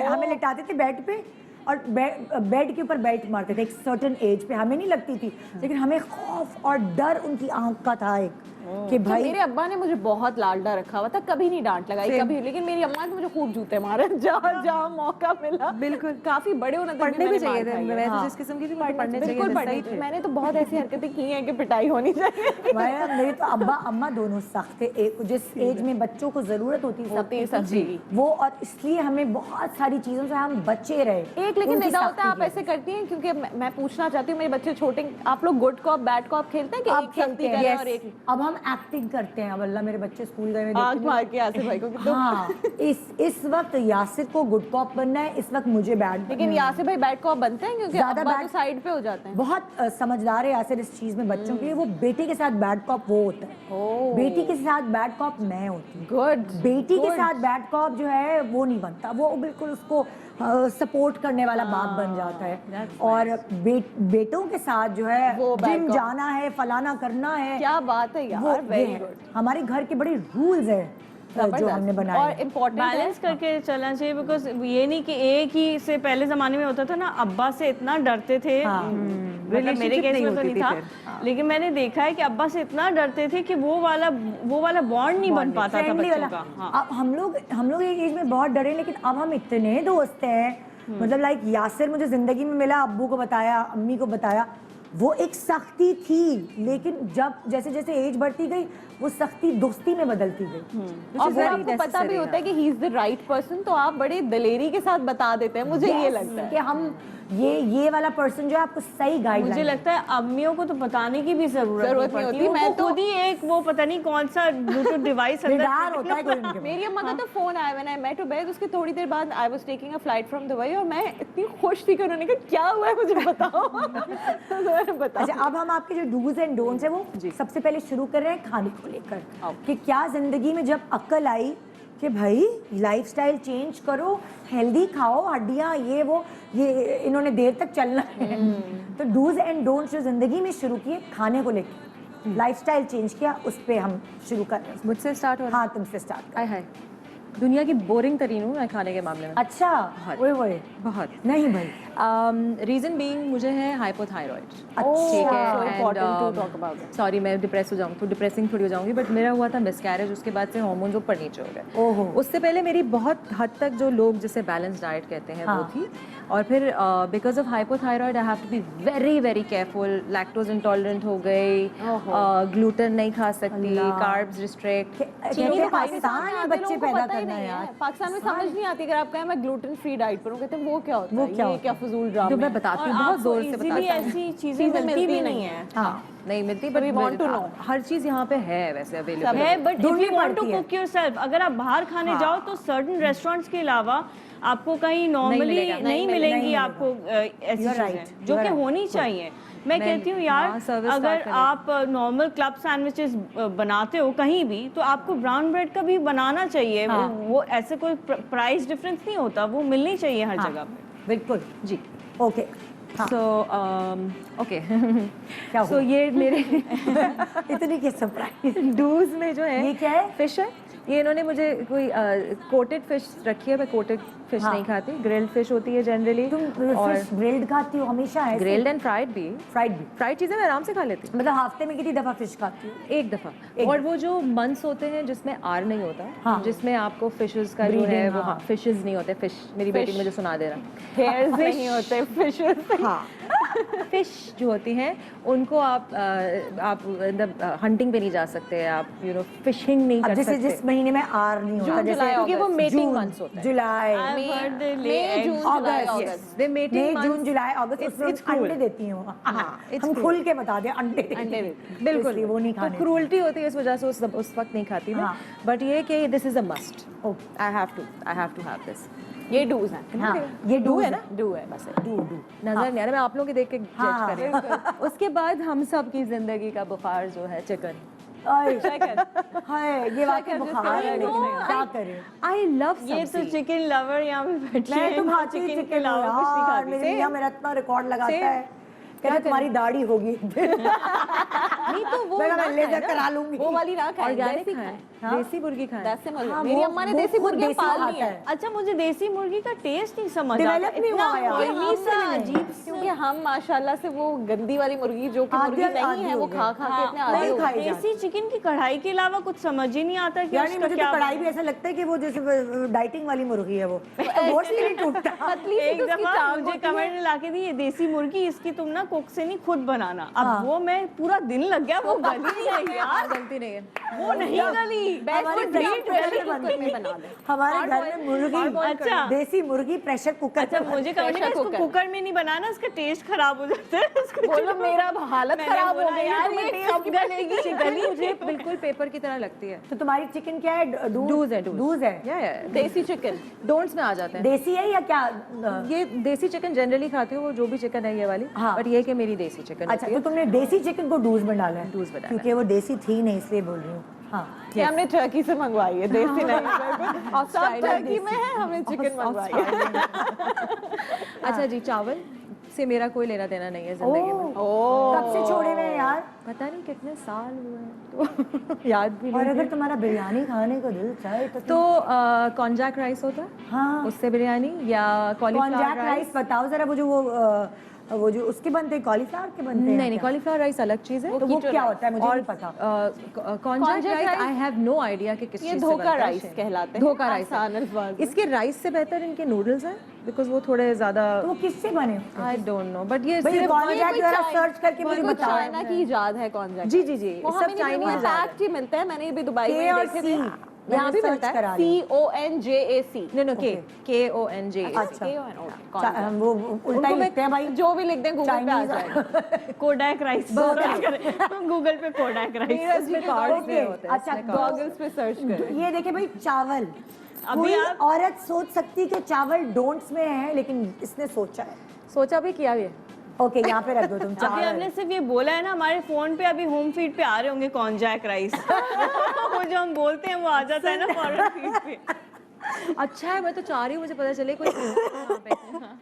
हमें लिटाते थे बेड पे और बेड के ऊपर बेल्ट मारते थे एक सर्टेन एज पे। हमें नहीं लगती थी, लेकिन हमें खौफ और डर उनकी आंख का था एक कि तो भाई मेरे अब्बा ने मुझे बहुत लाडला रखा हुआ था, कभी नहीं डांट लगाई कभी, लेकिन मेरी अम्मा ने मुझे खूब जूते मारे जहाँ मौका मिला। बिल्कुल। काफी बड़े होने तक पढ़ने भी मैंने चाहिए मार थे, खाई है। मैं तो जिस किस्म की थी मुझे पढ़ने चाहिए बिल्कुल थे, पढ़ने सही चाहिए। थे। मैंने तो बहुत ऐसी हरकतें की हैं कि पिटाई होनी चाहिए। मेरे तो अब्बा अम्मा दोनों सख्त थे। जिस एज में बच्चों को जरूरत होती है सख्ती की। वो, और इसलिए हमें बहुत सारी चीजों से हम बचे रहे। एक लेकिन उनकी निदा होता है, आप सख्ती ऐसे करती हैं क्योंकि मैं पूछना चाहती हूँ, मेरे बच्चे छोटे, आप लोग गुड कॉप बैड कॉप खेलते हैं कि अब एक खेलते सख्ती हैं, करें yes। और एक अब हम एक्टिंग करते हैं। अब अल्लाह मेरे बच्चे स्कूल गए, मैं आग देखती मार के आसिफ भाई को कि तुम। हाँ, इस वक्त यासिर को गुड कॉप बनना है, इस वक्त मुझे बैड। लेकिन यासिर भाई बैड कॉप बनते हैं क्योंकि ज्यादा अब्बा bad- तो साइड पे हो जाते हैं। बहुत समझदार है यासिर इस चीज में बच्चों के लिए। वो बेटे के साथ बैड कॉप वो होता है, बेटी के साथ बैड कॉप मैं होती हूँ। गुड। बेटी के साथ बैड कॉप जो है वो नहीं बनता, वो बिल्कुल उसको सपोर्ट करने वाला बाप बन जाता है। और बेटों के साथ जो है वो bad जिम cop। जाना है, फलाना करना है, क्या बात है वो यार, ये वेरी है। गुड। हमारे घर के बड़े रूल्स हैं जो हमने बनाए और हैं। इम्पोर्टेंट बैलेंस करके चलना चाहिए, बिकॉज ये नहीं कि एक ही से, पहले जमाने में होता था ना, अब्बा से इतना डरते थे। मतलब मेरे Relationship केस नहीं में तो होती नहीं थी था, फिर। लेकिन मैंने देखा है कि अब्बा से इतना डरते थे कि वो वाला बॉन्ड नहीं बन पाता था फ्रेंडली बच्चों वाला। का। हाँ। अब हम लोग एक एज में बहुत डरे, लेकिन अब हम इतने दोस्त हैं। मतलब लाइक यासिर मुझे जिंदगी में मिला, अब्बू को बताया, अम्मी को बताया, वो एक सख्ती थी, लेकिन जब जैसे जैसे एज बढ़ती गई वो सख्ती दोस्ती में बदलती गई। और फिर आपको पता भी होता है कि he is the right person, तो आप बड़े दलेरी के साथ बता देते हैं, मुझे ये लगता है कि हम ये वाला पर्सन जो है आपको सही गाइडलाइन। मुझे लगता है अम्मियों को तो बताने की भी जरूरत नहीं नहीं पड़ती। होती। मैं मैं तो खुद ही एक वो पता नहीं कौन सा ब्लूटूथ डिवाइस निडार होता है कोई उनके पास। मेरी अम्मा का तो फोन आया, व्हेन आई मेट उबैद, उसके थोड़ी देर बाद I was taking a flight from Dubai, और मैं इतनी खुश थी कि उन्होंने कहा क्या हुआ है मुझे बताओ। तो मैंने बताया। अच्छा, अब हम आपके जो डूज एंड डोंट्स है वो सबसे पहले शुरू कर रहे हैं खाने को लेकर, कि क्या जिंदगी में जब अक्ल आई कि भाई लाइफस्टाइल चेंज करो, हेल्दी खाओ, हड्डियां ये इन्होंने देर तक चलना है। तो डूज एंड डोंट्स जो जिंदगी में शुरू किए खाने को लेकर, लाइफस्टाइल चेंज किया, उस पे हम शुरू कर रहे हैं। मुझसे स्टार्ट हो रहा हाँ, तुमसे स्टार्ट कर। है। दुनिया की बोरिंग तरीन हूँ मैं खाने के मामले में, अच्छा, ओए बहुत। नहीं भाई, रीजन बीइंग मुझे है हाइपोथायरॉइड। अच्छा, important to talk about it. Sorry मैं डिप्रेस हो जाऊँ तो डिप्रेसिंग थोड़ी हो जाऊंगी, बट मेरा हुआ था मिसकैरेज, उसके बाद से हार्मोन्स ऊपर नीचे हो गए। ओहो। उससे पहले मेरी बहुत हद तक जो लोग जिसे बैलेंस डाइट कहते हैं वो थी, और फिर because of hypothyroid I have to be very very careful. Lactose intolerant हो गई, ग्लूटेन नहीं खा सकती, कार्ब्स रिस्ट्रिक्ट। क्योंकि पाकिस्तान में बच्चे पैदा करना है यार। पाकिस्तान में समझ नहीं आती, अगर आप कहें मैं ग्लूटेन फ्री डाइट पर हूँ, कहते हैं वो क्या होता है, ये क्या फजूल ड्रामा जो मैं है। बताती हूँ, बहुत जोर से इजीली बताती हूँ। ऐसी चीजें मिलती भी नहीं है। हाँ, नहीं मिलती, but we want to know. हर चीज यहाँ पे है वैसे अवेलेबल। है, बट इफ ढूंढनी यू वांट टू पड़ती है। कुक योरसेल्फ, अगर आप बाहर खाने जाओ तो सर्टेन रेस्टोरेंट्स के अलावा आपको कहीं नॉर्मली मिलेगा, नहीं मिलेंगी आपको ऐसी You're right, चीजें जो you're कि right. होनी चाहिए। मैं कहती हूँ यार, हाँ, service अगर start करें। आप नॉर्मल क्लब सैंडविचेस बनाते हो कहीं भी, तो आपको ब्राउन ब्रेड का भी बनाना चाहिए। वो ऐसे कोई प्राइस डिफरेंस नहीं होता, वो मिलनी चाहिए हर जगह पे। बिल्कुल जी। ओके। सो ओके, क्या सो ये मेरे इतनी के सरप्राइज। डूज में जो है ये क्या है? फिश है, ये इन्होंने मुझे कोई कोटेड फिश रखी है, मैं कोटेड फिश नहीं खाती, ग्रिल्ड फिश होती है जनरली। तुम और फिश ग्रिल्ड खाती हो हमेशा है? ग्रिल्ड एंड फ्राइड भी। फ्राइड चीज़ें मैं आराम से खा लेती हूँ। मतलब हफ्ते में कितनी दफा फिश खाती हो? एक दफा। और वो जो मंथ्स होते हैं जिसमें आर नहीं होता, हाँ। जिसमें आपको फिशेस का जो है वो, हाँ फिशेस नहीं होते, फिश, मेरी बेटी मुझे सुना दे रहा, हेयर्स नहीं होते फिशेस। हाँ फिश जो होती हैं उनको आप हंटिंग पे नहीं जा सकते, आप फिशिंग नहीं कर सकते। जिस महीने में आर नहीं होता, जैसे क्योंकि वो मेटिंग मंथ्स होते हैं। जुलाई, मई, जून, जुलाई, अगस्त। दे मेटिंग मई, जून, जुलाई, अगस्त, उसमें अंडे देती हूँ। हम खुल के बता दें, अंडे बिल्कुल वो नहीं तो खाने। क्रूरल्टी होती है, इस वजह से उस वक्त नहीं खाती मैं। बट ये कि this is a must, I have to have this. ये डूज हैं। हाँ, ये डू है ना? डू है बस। डू नजर नहीं आ रहा, मैं आप लोगों के देख के जज कर रही हूँ। उसके बाद हम सब की जिंदगी का बुखार जो है चिकन। हाय, ये वाकई बुखार है, लेकिन क्या करें? आई लव ये तो चिकन लवर यहाँ पे बैठी मैं है, तो खाती चिकन के चिकन अलावा कुछ नहीं खाती। मेरे मियां मेरा इतना रिकॉर्ड लगाता है, कहते तुम्हारी दाढ़ी होगी। नहीं तो वो मैं लेजर करा लूंगी। वो वाली ना खाएं, ऑर्गेनिक देसी खाएं, हाँ? देसी मुर्गी खाएं। देसी मुर्गी। हाँ, मेरी वो- अम्मा ने वो देसी खुद मुर्गी देसी पाल खाता ली है। है। अच्छा, मुझे देसी मुर्गी का टेस्ट नहीं समझ आता, Develop नहीं हुआ है यार। ऑयली सा हम नहीं। अजीब सा। क्योंकि हम माशाल्लाह से वो गंदी वाली मुर्गी जो कि मुर्गी आदी नहीं है, वो हो खा गए। खा के इतने हाँ, आदी हो नहीं खाई गए। जाती। देसी चिकन की कढ़ाई के अलावा कुछ समझ ही नहीं आता कि यानी उसका मुझे क्या तो कढ़ाई भी ऐसा लगता है कि वो जैसे डाइटिंग वाली मुर्गी है, वो गोश्त ही नहीं टूटता। पतली सी एक तो उसकी दफा टांग मुझे होती है। कमेंट में लाके दी, ये देसी मुर्गी, इसकी तुम ना कुक से नहीं खुद बनाना। अब वो मैं पूरा दिन लग गया, वो गली नहीं यार, गलती नहीं है। वो नहीं गली। हमारे घर में प्रेशर बनती है। हमारे घर में मुर्गी, अच्छा। देसी मुर्गी प्रेशर कुकर। अच्छा, मुझे कमेंट में इसको कुकर में नहीं बनाना, इसका टेस्ट खराब हो जाता है। इसको बोलो मेरा हालत मैंने खराब हो बोला, गई यार, यार, ये ये कब गलेगी? चिकन मुझे बिल्कुल पेपर की तरह लगती है। तो तुम्हारी चिकन क्या है? डूज है, डूज है। देसी चिकन। डोंट्स में आ जाते हैं। देसी है या क्या? ये देसी चिकन जनरली खाती हूँ, वो जो भी चिकन है ये वाली। हाँ। बट ये कि मेरी देसी चिकन अच्छा, तो तुमने देसी चिकन को डूज में डाला है? डूज में डाला क्योंकि वो देसी थी नहीं, इसलिए बोल रही हूँ। हाँ, ये हमने टर्की से मंगवाई है, देसी नहीं। सब टर्की में है, हमने चिकन मंगवाई है। अच्छा जी, चावल से मेरा कोई लेना देना नहीं है जिंदगी में। कब से छोड़े हुए हैं यार? पता नहीं कितने साल हुए हैं, तो याद भी और नहीं। अगर तुम्हारा बिरयानी खाने को दिल चाहे तो कॉन्जैक राइस होता है, हाँ, उससे बिरयानी, या कॉलीफ्लावर कॉन्जैक राइस। राइस बताओ जरा। वो जो उसके बनते हैं, कॉलीफ्लावर के बनते हैं? नहीं नहीं, कॉलीफ्लावर राइस अलग चीज है। तो वो क्या होता है? मुझे नहीं पता। Konjac rice I have no idea कि किस ये चीज से धोखा बनता है। राइस कहलाते हैं। धोखा राइस आसान अल्फाज में। इसके राइस से बेहतर इनके नूडल्स हैं, बिकॉज वो थोड़े ज्यादा, तो वो किससे बने होते हैं? आई डोंट नो, बट ये भाई सिर्फ कॉन्जैक जरा सर्च करके मुझे कोई बताओ। चाइना की इजाद है कॉन्जैक। जी जी जी, वो सब हमें चाइनीज नहीं पैक्ड ही मिलता है, मैंने भी दुबई के में और देखे सी थे। यहाँ भी मिलता है। CONJAC। No KONJ। अच्छा, कॉन्जैक। वो उल्टा ही लिखते हैं भाई। जो भी लिख दें गूगल पे आ जाएगा। कोडैक राइस गूगल पे कोडैक राइस। ओके, अच्छा, गॉगल्स पे सर्च करें। ये देखिए भाई, चावल। अभी कोई आप- औरत सोच सकती कि चावल डोंट्स में है, लेकिन इसने सोचा है। सोचा भी किया भी। ओके, यहाँ पे रख दो तुम अभी चावल। हमने सिर्फ ये बोला है ना, हमारे फोन पे अभी होम फीड पे आ रहे होंगे कॉन्जैक राइस। वो जो हम बोलते हैं वो आ जाता है ना फॉरन फीड पे। अच्छा है, मैं तो चाह रही हूँ मुझे पता चले कोई।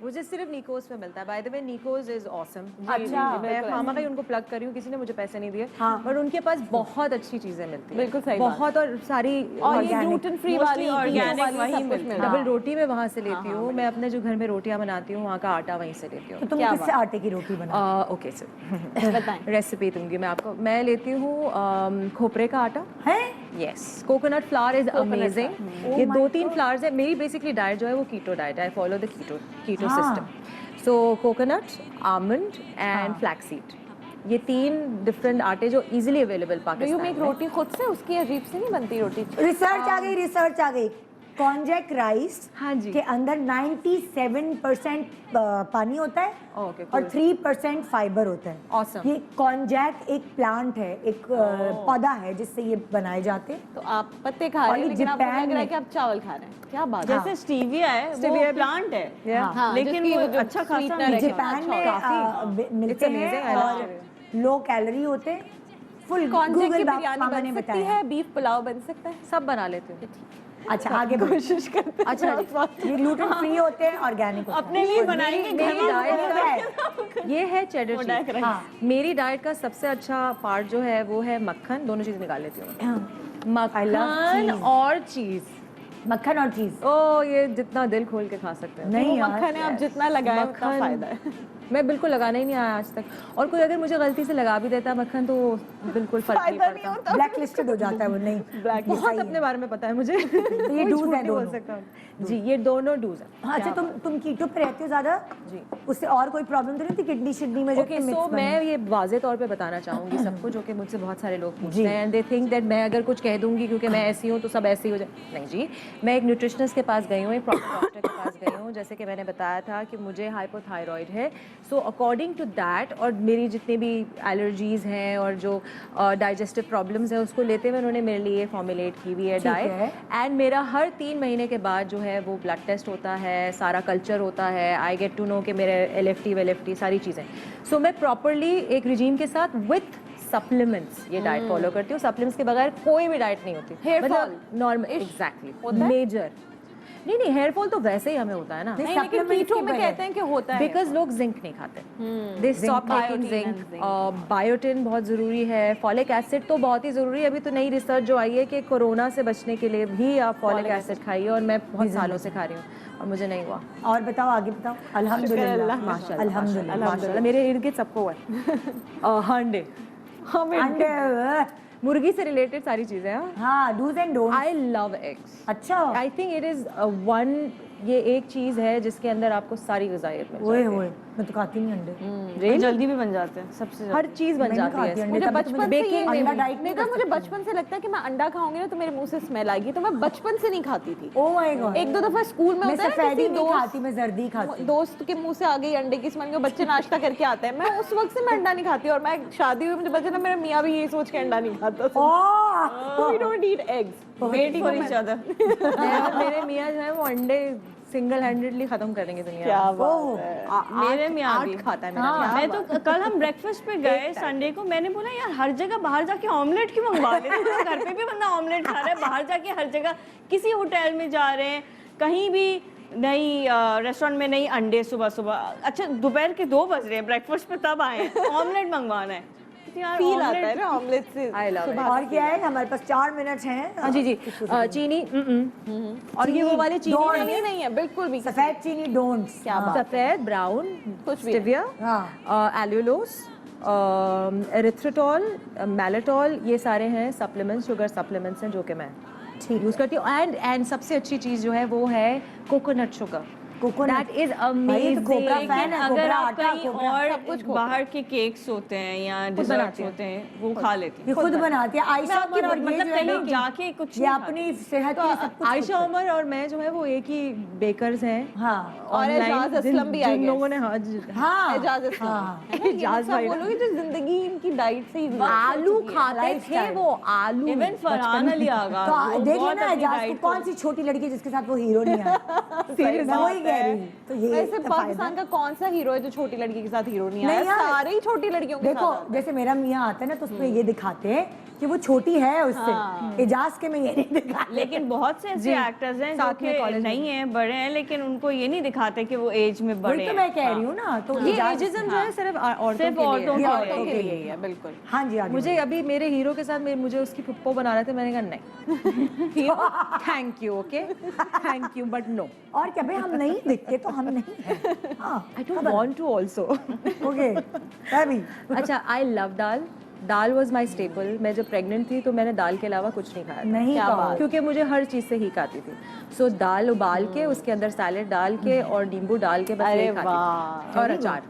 मुझे सिर्फ निकोस में मिलता है। By the way निकोस is awesome. अच्छा, मैं खामा का ही उनको प्लग कर रही हूँ, किसी ने मुझे पैसे नहीं दिए, हाँ। पर उनके पास बहुत अच्छी चीजें मिलती हैं। बिल्कुल सही बात। बहुत, और सारी और ये Organic। ग्लूटेन फ्री Mostly वाली organic वाली वही सब कुछ मिलता है। मिलता है। डबल रोटी मैं वहाँ से लेती हूँ। मैं अपने जो घर में रोटियाँ बनाती हूँ वहाँ का आटा वहीं से लेती हूँ। तो तुम क्या किससे आटे की रोटी बना? ओके सर, बताएं। रेसिपी दूंगी मैं आपको। मैं लेती हूँ खोपरे का आटा। है? Yes, coconut flower is amazing. ये 2-3 फ्लावर्स है। मेरी बेसिकली डाइट जो है वो कीटो डाइट है। आई फॉलो द कीटो हाँ। System. So coconut, almond and flaxseed, ये 3 डिफरेंट आटे जो easily available you Pakistan make में। रोटी खुद से? उसकी अजीब से नहीं बनती रोटी। रिसर्च आ गई, रिसर्च आ गई। कॉन्जैक राइस हाँ जी। के अंदर 97% पानी होता है ओके, और 3% फाइबर होता है। Awesome. ये कॉन्जैक एक प्लांट है, एक पौधा है जिससे ये बनाए जाते हैं। तो आप पत्ते खा और रहे हैं, ये लेकिन आपको जापान लग रहा है में- कि आप चावल खा रहे हैं। क्या बात है? जैसे स्टीविया है, Stevia वो भी- प्लांट है, Yeah. हाँ, लेकिन जिसकी वो वो जो अच्छा खासा sweetener है। जापान में मिलते It's amazing, हैं I love और लो कैलोरी होते हैं। फुल कॉन्जैक की गूगल बिरयानी मामा ने बन सकती बताया। है, बीफ पुलाव बन सकता है। सब बना लेती हूँ। अच्छा, आगे बढ़ो। कोशिश करते हैं। अच्छा जी। ये ग्लूटेन फ्री होते हैं, ऑर्गेनिक होते अपने लिए बनाएंगे घर मेरी में। डाइट ये है चेडर कोडैक चीज। राइस। हाँ। मेरी डाइट का सबसे अच्छा पार्ट जो है वो है मक्खन। दोनों चीज़ निकाल लेती हूँ मैं। मक्खन और चीज, मक्खन और चीज। ओ ये जितना दिल खोल के खा सकते हैं। नहीं यार, मक्खन है, आप जितना लगाए उतना फायदा है। मैं बिल्कुल लगाना ही नहीं आया आज तक, और कोई अगर मुझे गलती से लगा भी देता मक्खन तो बिल्कुल फर्क नहीं फायदा नहीं पड़ता। होता। ब्लैक लिस्टेड हो जाता है वो। नहीं बहुत अपने बारे में पता है मुझे। ये कोई do's झूठ हैं नहीं बोल दोनों। सकता हूँ। जी ये दोनों डूज हैं। हाँ, अच्छा तुम कीटो पे रहते हो ज्यादा जी। उससे और कोई प्रॉब्लम तो नहीं थी किडनी शिडनी में? जो ओके इतने सो myths बने? मैं ये वाजे तौर पे बताना चाहूँगी सबको, जो कि मुझसे बहुत सारे लोग पूछते जी। हैं एंड दे थिंक दैट मैं अगर कुछ कह दूंगी क्योंकि मैं ऐसी हूँ तो सब ऐसे ही हो जाए। नहीं जी, मैं एक न्यूट्रिशनिस्ट के पास गई हूँ, एक प्रॉपर डॉक्टर के पास गई हूँ। जैसे कि मैंने बताया था कि मुझे हाइपोथायरॉइड है, सो अकॉर्डिंग टू दैट और मेरी जितनी भी एलर्जीज हैं और जो डाइजेस्टिव प्रॉब्लम्स हैं उसको लेते हुए उन्होंने मेरे लिए फॉर्मुलेट की हुई है ठीक है। डाइट। एंड मेरा हर 3 महीने के बाद जो है वो ब्लड टेस्ट होता है, सारा कल्चर होता है, आई गेट टू नो कि मेरे LFT सारी चीज़ें। सो मैं प्रॉपरली एक रिजीम के साथ विथ सप्लीमेंट्स ये डाइट फॉलो करती हूँ। सप्लीमेंट्स के बगैर कोई भी डाइट नहीं होती। Hair fall? Normal exactly major नहीं हेयर फॉल तो वैसे ही हमें होता है ना, नहीं, नहीं, लेकिन supplements कीटो के में बगैर। कहते हैं कि होता है। बिकॉज लोग जिंक नहीं खाते, they stop taking biotin and zinc. zinc। Biotin बहुत ज़रूरी है, फॉलिक एसिड तो बहुत ही ज़रूरी है। अभी तो नई रिसर्च जो आई है कि कोरोना से बचने के लिए भी आप फॉलिक एसिड खाइए, और मैं बहुत सालों से खा रही हूँ और मुझे नहीं हुआ। और बताओ, आगे बताओ। अल्हम्दुलिल्लाह माशाल्लाह अल्हम्दुलिल्लाह माशाल्लाह मेरे इर्द गिर्द सबको हुआ है। अंडे, अंडे, मुर्गी से रिलेटेड सारी चीज़ें। हाँ, do's and don'ts. I love eggs. अच्छा, I think it is one, ये एक चीज़ है जिसके अंदर आपको सारी ग़िज़ाइयत मिल ओए जाती है। ओए, मैं तो खाती नहीं अंडे। और जल्दी भी बन जाते हैं सबसे हर चीज़ बन मैं नहीं जाती खाती है। अंडे, मुझे तभी तो बचपन मुझे से ये baking में अंडा डाइट नहीं था, मुझे बचपन से लगता है कि मैं अंडा खाऊंगी ना तो मेरे मुंह से स्मेल आएगी, तो मैं बचपन से नहीं खाती थी। Oh my God. एक दो दफा स्कूल में मैं होता है ना, सफेदी किसी नहीं खाती, मैं जर्दी खाती। दोस्त के मुंह से आ गई अंडे की स्मेल, के बच्चे नाश्ता करके आते हैं, मैं उस वक्त से मैं अंडा नहीं खाती। और मैं शादी हुई, मुझे बच्चे ना, मेरा मियाँ भी यही सोच के अंडा नहीं खाता। ओह, We don't eat eggs. Waiting for each other. मेरे मियाँ जो है वो अंडे सिंगल हैंडेडली खत्म करेंगे दुनिया क्या में। बात है। मेरे मियाँ आठ भी खाता है मेरा हाँ। मियाँ। मैं तो कल हम ब्रेकफास्ट पे गए संडे को, मैंने बोला यार हर जगह बाहर जाके ऑमलेट क्यों मंगवा लेते हैं, घर पे भी बंदा ऑमलेट खा रहा है, बाहर जाके हर जगह किसी होटल में जा रहे हैं, कहीं भी नहीं रेस्टोरेंट में नहीं अंडे सुबह सुबह। अच्छा दोपहर के 2 बज रहे हैं, ब्रेकफास्ट पे तब आए हैं, ऑमलेट मंगवाना है यार। फील आता omelette- है ना ऑमलेट से। I love it। सुबह और क्या है, हमारे पास 4 मिनट हैं। हाँ जी जी, चीनी और ये वो वाले चीनी don't। नहीं है, नहीं है बिल्कुल भी। सफेद चीनी डोंट्स। क्या बात। सफेद, ब्राउन, कुछ भी स्टिविया, हाँ। एल्यूलोस, एरिथ्रिटॉल, मैलेटॉल, ये सारे हैं सप्लीमेंट्स, शुगर सप्लीमेंट्स हैं जो कि मैं यूज़ करती हूँ। एंड सबसे अच्छी चीज़ जो है वो है coconut sugar. Coconut that is भाई, ये तो कोबरा अमेजिंग। फैन है। अगर कोबरा आप आटा, कहीं कोबरा और सब कुछ बाहर के केक्स होते हैं या डिजर्ट्स बनाती हैं। होते हैं वो खा लेती ये हूँ। खुद बनाती है आयशा आपकी उमर, और ये मतलब जो है ना, कहीं जाके कुछ ये नहीं अपनी सेहत के लिए सब कुछ आयशा उमर और मैं जो है वो एक ही बेकर्स हैं। हाँ और online, एजाज असलम भी जिन आई लोगों ने हाँ एजाज असलम हाँ। है ना, ये एजाज सब भाई। बोलोगे जो जिंदगी इनकी डाइट से ही आलू खाते थे lifestyle। वो, आलू। इवन फरहान अली आगा तो वो देखिए बहुत ना, अपनी एजाज diet को कौन सी छोटी लड़की है जिसके साथ वो हीरो नहीं है। मैं वही कह रही हूँ। तो ये वैसे तो पाकिस्तान फायदा। का कौन सा हीरो है जो छोटी लड़की के साथ हीरो नहीं नहीं आया? यार। सारे ही छोटी लड़कियों के देखो, साथ जैसे मेरा मियाँ आता है ना तो उसमें ये दिखाते हैं कि वो छोटी है उससे। एजाज के में ये नहीं दिखाते। लेकिन बहुत से ऐसे एक्टर्स हैं जो साथ में कि college में। नहीं हैं, बड़े हैं, लेकिन उनको ये नहीं दिखाते कि वो एज में बड़े वही तो हैं। मैं कह रही हूँ ना। तो ये एजाज एजिज्म जो है सिर्फ औरतों सिर्फ के लिए औरतों है। ये के औरतों लिए। के के लिए लिए है बिल्कुल। हाँ जी, आगे मुझे अभी मेरे हीरो के साथ मुझे उसकी पुप्पो बना रहे थे, मैंने कहा नहीं thank you, okay thank you but no. और क्या भाई, हम नहीं दिखते तो हम नहीं हैं। हाँ, I don't want to also. Okay, मैं भी। अच्छा, I love dal. Dal was my staple. मैं जब प्रेग्नेंट थी तो मैंने दाल के अलावा कुछ नहीं खाया था। नहीं क्या कहा। बात। क्योंकि मुझे हर चीज़ से ही खाती थी। सो दाल उबाल के उसके अंदर सैलेड डाल के और नींबू डाल के बस अरे यही खाती वाह। थी। और अचार,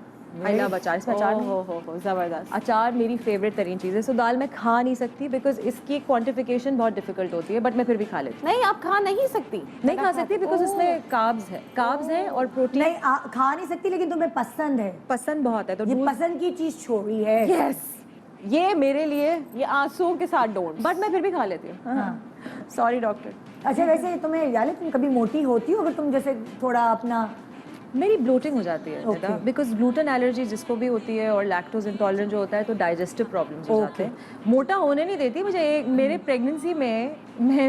आई लव अचार। इसमें अचार नहीं, हो जबरदस्त। अचार मेरी फेवरेट तरीन चीज़ है। सो दाल मैं खा नहीं सकती बिकॉज इसकी क्वांटिफिकेशन बहुत डिफिकल्ट होती है, बट मैं फिर भी खा लेती हूँ। नहीं आप खा नहीं सकती। नहीं खा सकती बिकॉज इसमें कार्ब्स है और प्रोटीन। नहीं खा नहीं सकती, लेकिन तुम्हें पसंद है। पसंद बहुत है तो ये पसंद की चीज छोड़ी है। यस, ये मेरे लिए, ये आंसुओं के साथ डोंट। बट मैं फिर भी खा लेती हूँ। Sorry doctor. अच्छा, वैसे तुम्हें याद है, तुम कभी मोटी होती हो अगर तुम जैसे थोड़ा अपना? मेरी ब्लोटिंग हो जाती है Okay. बिकॉज ग्लूटेन एलर्जी जिसको भी होती है और लैक्टोज इंटॉलरेंट जो होता है तो डाइजेस्टिव प्रॉब्लम्स हो जाते हैं। मोटा होने नहीं देती मुझे। मेरे प्रेगनेंसी में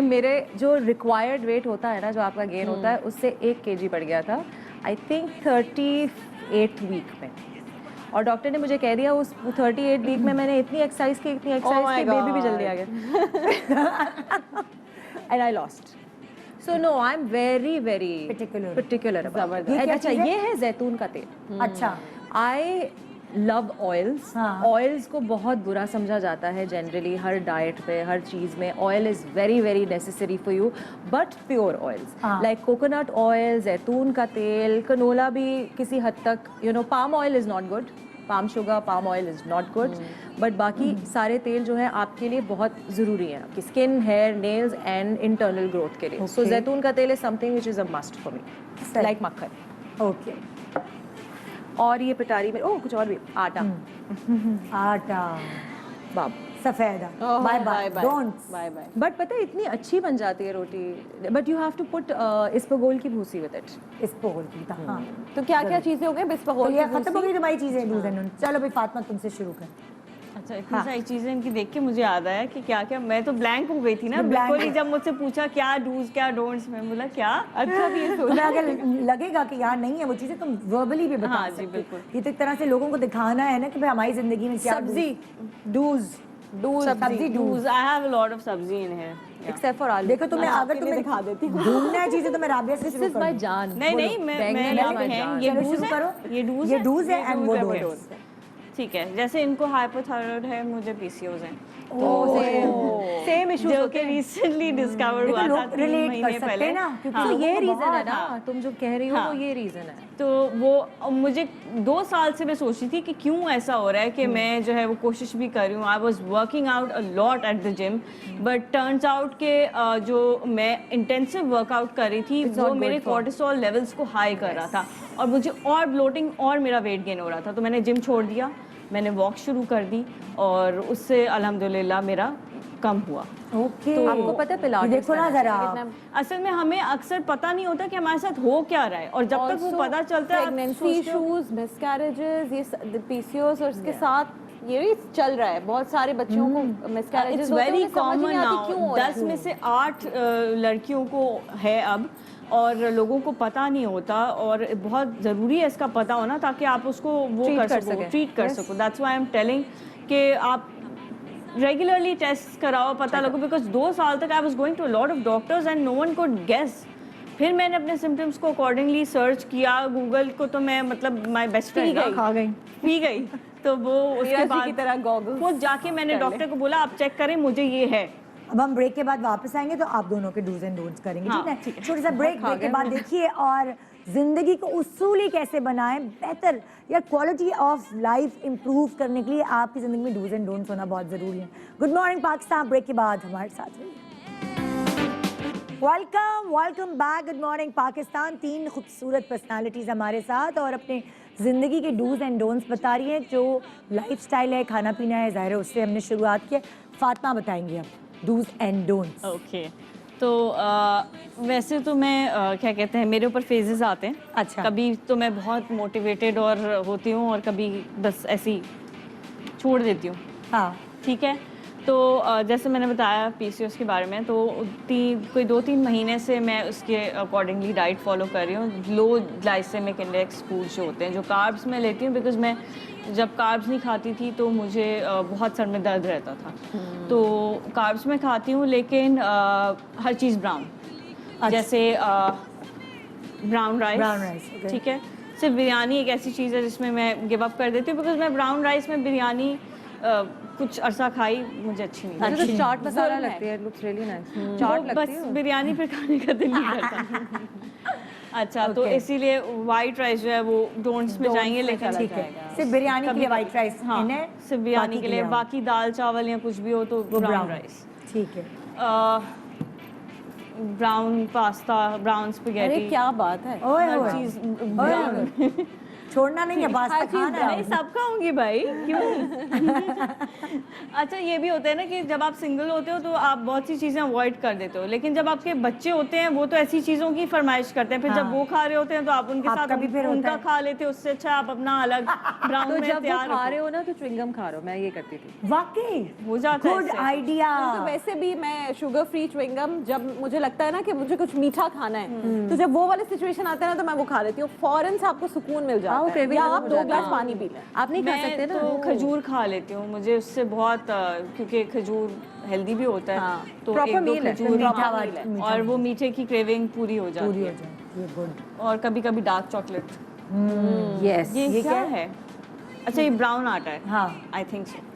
मेरे जो रिक्वायर्ड वेट होता है ना, जो आपका गेन होता है, उससे 1 kg बढ़ गया था, आई थिंक 38 वीक में। और डॉक्टर ने मुझे कह दिया उस 38 वीक में मैंने इतनी एक्सरसाइज की बेबी भी जल्दी आ गया and I lost so no I am very very particular अच्छा ये है जैतून का तेल अच्छा आई लव ऑयल्स ऑयल्स को बहुत बुरा समझा जाता है जनरली हर डाइट पे हर चीज़ में oil is very very necessary for you but pure oils like coconut oil जैतून का तेल कनोला भी किसी हद तक you know palm oil is not good palm sugar palm oil is not good but बाकी सारे तेल जो है आपके लिए बहुत ज़रूरी है आपकी skin hair nails and internal growth के लिए सो जैतून का तेल is something which is a must for me like makhan okay और ये पिटारी में ओह कुछ और भी आटा आटा बाप सफेद bye bye don't buy buy but पता है इतनी अच्छी बन जाती है रोटी but you have to put इसबगोल की भूसी विद इट इस पोल की हाँ तो क्या क्या चीजें हो गई तो बिस्बगोल ये खत्म हो गई तुम्हारी चीजें डूज एंड चलो भाई फातिमा तुमसे शुरू कर अच्छा इतनी सारी चीजें इनकी देख के मुझे याद आया कि क्या क्या मैं तो ब्लैंक हो गई थी ना तो blank बिल्कुल ही जब मुझसे पूछा क्या डूज क्या डोंट्स मैं बोला क्या अच्छा भी ये सोच तुम्हें अगर लगेगा कि यार नहीं है वो चीजें तुम वर्बली भी बता हाँ जी, सकते हो। बिल्कुल। ये तो एक तरह से लोगों को दिखाना है ना कि भाई हमारी जिंदगी में क्या सब्जी dos sabzi dos dos I have a lot of sabzi in here except for आलू देखो तुम्हें अगर तुम्हें दिखा देती हूँ ढूंढना है चीजें तो मैं राबिया से दिस शुरू इज कर माय दूं। जान नहीं नहीं मैं यहाँ पे हैं ये चलो डूज शुरू है करो ये डूज ये डूज है एंड वो डूज है, डोंट्स ठीक है जैसे इनको हाइपोथायराइड है मुझे पीसीओज हैं सेम इशू जो कि रिसेंटली डिस्कवर हुआ था लोग 3 relate कर महीने सकते पहले हैं ना, क्योंकि हाँ, तो ये लोगों को रीजन है बहुत- ना तुम जो कह रही हो हाँ। वो ये रीजन है तो वो मुझे 2 साल से मैं सोच रही थी कि क्यों ऐसा हो रहा है कि मैं जो है वो कोशिश भी कर रही हूँ I was working out a lot at the gym but turns out के जो मैं इंटेंसिव वर्कआउट कर रही थी वो मेरे कोर्टिसोल लेवल्स को हाई कर रहा था और मुझे और ब्लोटिंग और मेरा वेट गेन हो रहा था तो मैंने जिम छोड़ दिया मैंने वॉक शुरू कर दी और उससे अल्हम्दुलिल्लाह मेरा कम हुआ ओके तो आपको पता है पिलाटेस देखो ना जरा असल में हमें अक्सर पता नहीं होता कि हमारे साथ हो क्या रहा है और जब तक वो पता चलता है आप प्रेगनेंसी सोचते हो- इश्यूज मिसकैरेजेस ये पीसीओएस और इसके साथ ये भी चल रहा है बहुत सारे बच्चों को miscarriages it's very common now 10 में से 8 लड़कियों को है अब और लोगों को पता नहीं होता और बहुत ज़रूरी है इसका पता होना ताकि आप उसको वो Treat कर कर सको सकें। ट्रीट कर सको that's why I am telling कि आप रेगुलरली टेस्ट कराओ पता लगो बिकॉज 2 साल तक I was going to a lot of doctors and no one could guess फिर मैंने अपने सिम्टम्स को अकॉर्डिंगली सर्च किया गूगल को तो मैं मतलब माय बेस्ट फ्रेंड खा गई पी गई तो वो उसके की बाद तरह गॉगल्स खुद जाके मैंने डॉक्टर को बोला आप चेक करें मुझे ये है अब हम ब्रेक के बाद वापस आएंगे तो आप दोनों के डूज एंड डोंट्स करेंगे हाँ, ठीक है छोटा सा ब्रेक के बाद देखिए और जिंदगी को उसूली कैसे बनाएं बेहतर या क्वालिटी ऑफ लाइफ इंप्रूव करने के लिए आपकी जिंदगी में डूज एंड डोंट्स होना बहुत जरूरी है गुड मॉर्निंग पाकिस्तान ब्रेक के बाद हमारे साथ welcome back good morning Pakistan 3 खूबसूरत पर्सनालिटीज़ हमारे साथ और अपने ज़िंदगी के डूज एंड डोंट्स बता रही हैं जो लाइफस्टाइल है खाना पीना है ज़ाहिर है उससे हमने शुरुआत की है फातिमा बताएंगी अब डूज एंड डोंट्स ओके तो वैसे तो मैं क्या कहते हैं मेरे ऊपर फेजेस आते हैं अच्छा। कभी तो मैं बहुत मोटिवेटेड और होती हूँ और कभी बस ऐसी छोड़ देती हूँ हाँ ठीक है तो जैसे मैंने बताया पीसीओएस के बारे में तो कोई 2-3 महीने से मैं उसके अकॉर्डिंगली डाइट फॉलो कर रही हूँ लो ग्लाइसेमिक इंडेक्स फूड जो होते हैं जो कार्ब्स मैं लेती हूँ बिकॉज मैं जब कार्ब्स नहीं खाती थी तो मुझे बहुत सर में दर्द रहता था तो कार्ब्स मैं खाती हूँ लेकिन हर चीज़ ब्राउन जैसे brown Brown rice, rice okay. ठीक है सिर्फ बिरयानी एक ऐसी चीज़ है जिसमें मैं गिव अप कर देती हूँ बिकॉज मैं ब्राउन राइस में बिरयानी कुछ अरसा खाई मुझे अच्छी नहीं मुझे लगी तो चाट मसाला जुल्म है। लगती है इट लुक्स रियली नाइस वो चाट लगती बस है बिरयानी फिर खाने का दिल नहीं करता अच्छा तो Okay. इसीलिए वाइट राइस जो है वो डोंट्स में जाएंगे लेकिन ठीक है सिर्फ बिरयानी के लिए वाइट राइस हाँ इन है सिर्फ बिरयानी बाकी के लिए brown। बाकी दाल चावल या कुछ भी हो तो वो ब्राउन राइस ठीक है ब्राउन पास्ता ब्राउन अरे स्पैगेटी क्या बात है ओए हर ओए चीज ओए, ब्राउन ओए। छोड़ना नहीं है पास्ता खाना नहीं है सब खाऊंगी भाई क्यों अच्छा ये भी होता है ना कि जब आप सिंगल होते हो तो आप बहुत सी चीज़ें अवॉइड कर देते हो लेकिन जब आपके बच्चे होते हैं वो तो ऐसी चीज़ों की फरमाइश करते हैं फिर जब हाँ। वो खा रहे होते हैं तो आप उनके आपका साथ भी फिर होता उनका है। खा लेते हो उससे अच्छा आप अपना अलग ब्राउन तो में जब वो तैयार खा रहे रखो हो ना तो च्युइंगम खा रहे हो मैं ये करती थी वाकई हो जाता है गुड इससे। आइडिया तो वैसे भी मैं शुगर फ्री च्युइंगम जब मुझे लगता है ना कि मुझे कुछ मीठा खाना है तो जब वो वाले सिचुएशन आता है ना तो मैं वो खा लेती हूँ फौरन से आपको सुकून मिल जाता आपको craving या खत्म आप हो 2 जाता ग्लास है। पानी पी लें। आप नहीं खा सकते मैं ना। तो खजूर खा लेती हूँ, मुझे उससे बहुत क्योंकि खजूर हेल्दी भी होता है। हाँ, तो proper एक दो meal है, खजूर मीठा हाँ, वाला- मीठा और वो मीठे की क्रेविंग पूरी हो पूरी जाती हो है। जाए, ये गुड। और कभी कभी डार्क चॉकलेट। यस ये क्या क्या है? अच्छा ये ब्राउन आटा है। हाँ। I think so.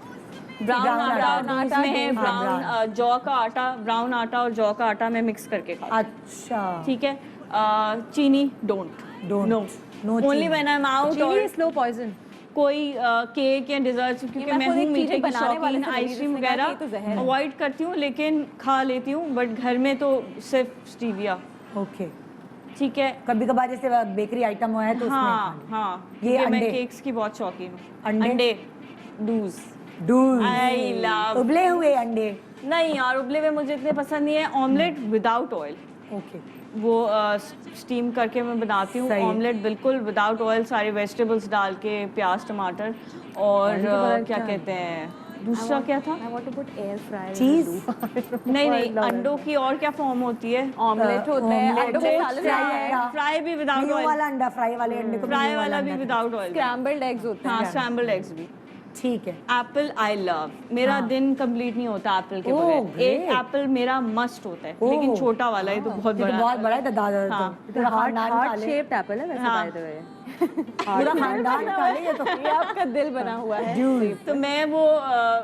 Brown brown आटा आटा, दूध में है, हाँ, ब्राउन जौ का आटा, ब्राउन आटा और जौ का आटा मैं मिक्स करके खाती हूँ। अच्छा ठीक है। Chini don't Don't. No No only chini. When I am out chini और इज स्लो पॉइजन। कोई केक या डिजर्ट, क्योंकि मैं मैं खुद हूँ एक मीठे चीनी की बनाने वाले शौकीन, से मिली आइसक्रीम जिसने कहा कि वगैरह ये तो जहर है। अवॉइड करती हूँ, लेकिन खा लेती हूँ, बट घर में तो सिर्फ स्टीविया। ओके। ठीक है। कभी कभार जैसे बेकरी आइटम हुआ है तो उसमें हाँ खा लिया। हाँ, ये क्योंकि मैं अंडे? केक्स की बहुत शौकीन हूँ। अंडे? अंडे डूज दूध, आई लव। उबले हुए अंडे। नहीं यार, उबले हुए मुझे इतने पसंद नहीं है। Omelette without oil, okay. वो स्टीम करके मैं बनाती हूँ। सही है। ऑमलेट बिल्कुल विदाउट ऑयल, सारे वेजिटेबल्स डाल के, प्याज टमाटर और तो बड़ा क्या अच्छा है। कहते हैं दूसरा क्या था? I want to put air fryer. चीज। नहीं नहीं, अंडों की और क्या फॉर्म होती है? ऑमलेट होता है, अंडों के सालन है, फ्राई भी विदाउट न्यू ऑयल, वाला अंडा, फ्राई वाले अंडे को फ्राई न्यू वाला भी अंडा विदाउट ऑयल। स्क्रैम्बल्ड एग्स होते हैं। हाँ, स्क्रैम्बल्ड एग्स भी। ठीक है। एप्पल आई लव, मेरा हाँ। दिन कंप्लीट नहीं होता एप्पल के ओह, बगैर। एक great। एप्पल मेरा मस्ट होता है, ओह। लेकिन छोटा वाला है तो बहुत ये तो बड़ा बहुत बड़ा है दादा। हाँ। पूरा खानदान खा हार्ट ले, शेप्ड एप्पल है वैसे हाँ। By the way. पूरा खानदान खा ले ये तो। ये आपका दिल बना हुआ है। तो मैं वो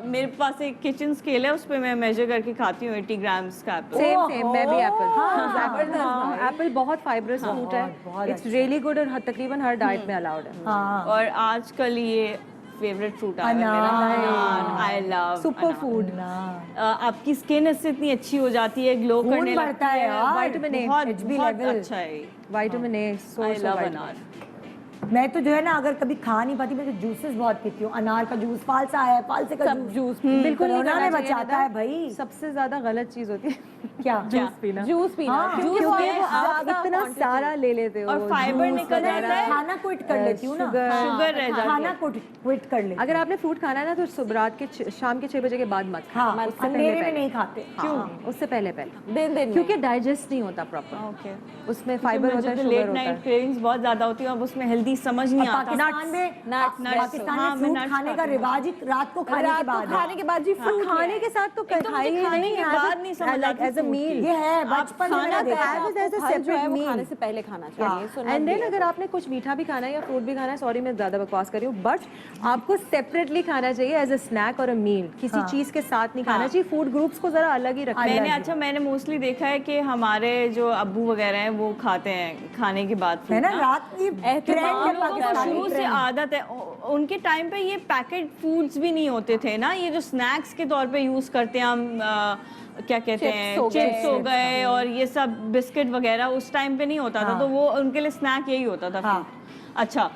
मेरे पास एक किचन स्केल है, उस पे मैं मेजर करके खाती हूँ 80 ग्राम्स का एप्पल। सेम सेम, मैं भी एप्पल। हाँ, एप्पल बहुत फाइबरस फ्रूट है, बहुत इट्स रियली गुड और तकरीबन हर डाइट में अलाउड है। हाँ। और आजकल ये फेवरेट फ्रूट आ रहा है अनार। मेरा, आई लव सुपर फूड। आपकी स्किन इससे इतनी अच्छी हो जाती है, ग्लो खून करने बढ़ता लगती है है। यार। Vitamin A, बहुत HB बहुत level। अच्छा है। Vitamin A, so I love vitamin. अनार। मैं तो जो है ना, अगर कभी खा नहीं पाती, मैं तो जूसेस बहुत पीती हूँ। अनार का जूस, फालसा है, फालसे का सब जूस बिल्कुल नहीं कोरोना करना में चाहिए बचाता ना। है भाई। सबसे ज्यादा गलत चीज होती है क्या? जूस पीना। जूस पीना, हाँ, क्योंकि वो क्योंकि है वो आप ज्यादा इतना quantity। सारा ले लेते हो और फाइबर जूस निकल वगैरह। जाता है। खाना क्विट कर लेती हूँ ना। शुगर। हाँ, शुगर रह जाती खाना है। क्विट कर लेती अगर आपने फ्रूट खाना है ना तो सुबह रात के शाम के 6 बजे के बाद मत खाओ। हाँ, उससे अंधेरे में पहले नहीं खाते। क्यों? उससे पहले दिन में। क्योंकि डाइजेस्ट नहीं होता प्रॉपर, ओके। उसमें फाइबर होता है, शुगर लेट होता नाइट है। क्रेविंग्स बहुत ज्यादा होती है, अब उसमें हेल्दी समझ नहीं आता। पाकिस्तान में पाकिस्तान हाँ, में मैं फ्रूट nuts खाने का खाती हूँ। रिवाज ही रात को खाने के बाद है। खाने के बाद जी फ्रूट खाने के साथ तो एकदम खाई मुझे खाने के बाद नहीं समझ आती एज अ fruit मील। ये है बचपन में खाना देखा है। है। as a फल जो है separate वो meal। खाने से पहले खाना चाहिए। सुना एंड भी देन है। अगर आपने कुछ मीठा भी खाना है या फ्रूट भी खाना है, सॉरी मैं ज्यादा बकवास कर रही हूँ, बट आपको सेपरेटली खाना चाहिए एज अ स्नैक और अ मील, किसी चीज के साथ नहीं खाना चाहिए। फूड ग्रुप्स को जरा अलग ही रखना मैंने मोस्टली देखा है कि हमारे जो अब्बू वगैरह हैं वो खाते हैं खाने के बाद है fruit ना, रात की ट्रेंड है हम लोगों को पाकिस्तानी शुरू से trend। आदत है। उनके टाइम पे ये पैकेट फूड्स भी नहीं होते थे ना, ये जो स्नैक्स के तौर पे यूज करते हैं हम क्या कहते हैं, चिप्स हो गए और ये सब बिस्किट वगैरह, उस टाइम पे नहीं होता था, हाँ। तो वो उनके लिए स्नैक यही होता था। हाँ। अच्छा,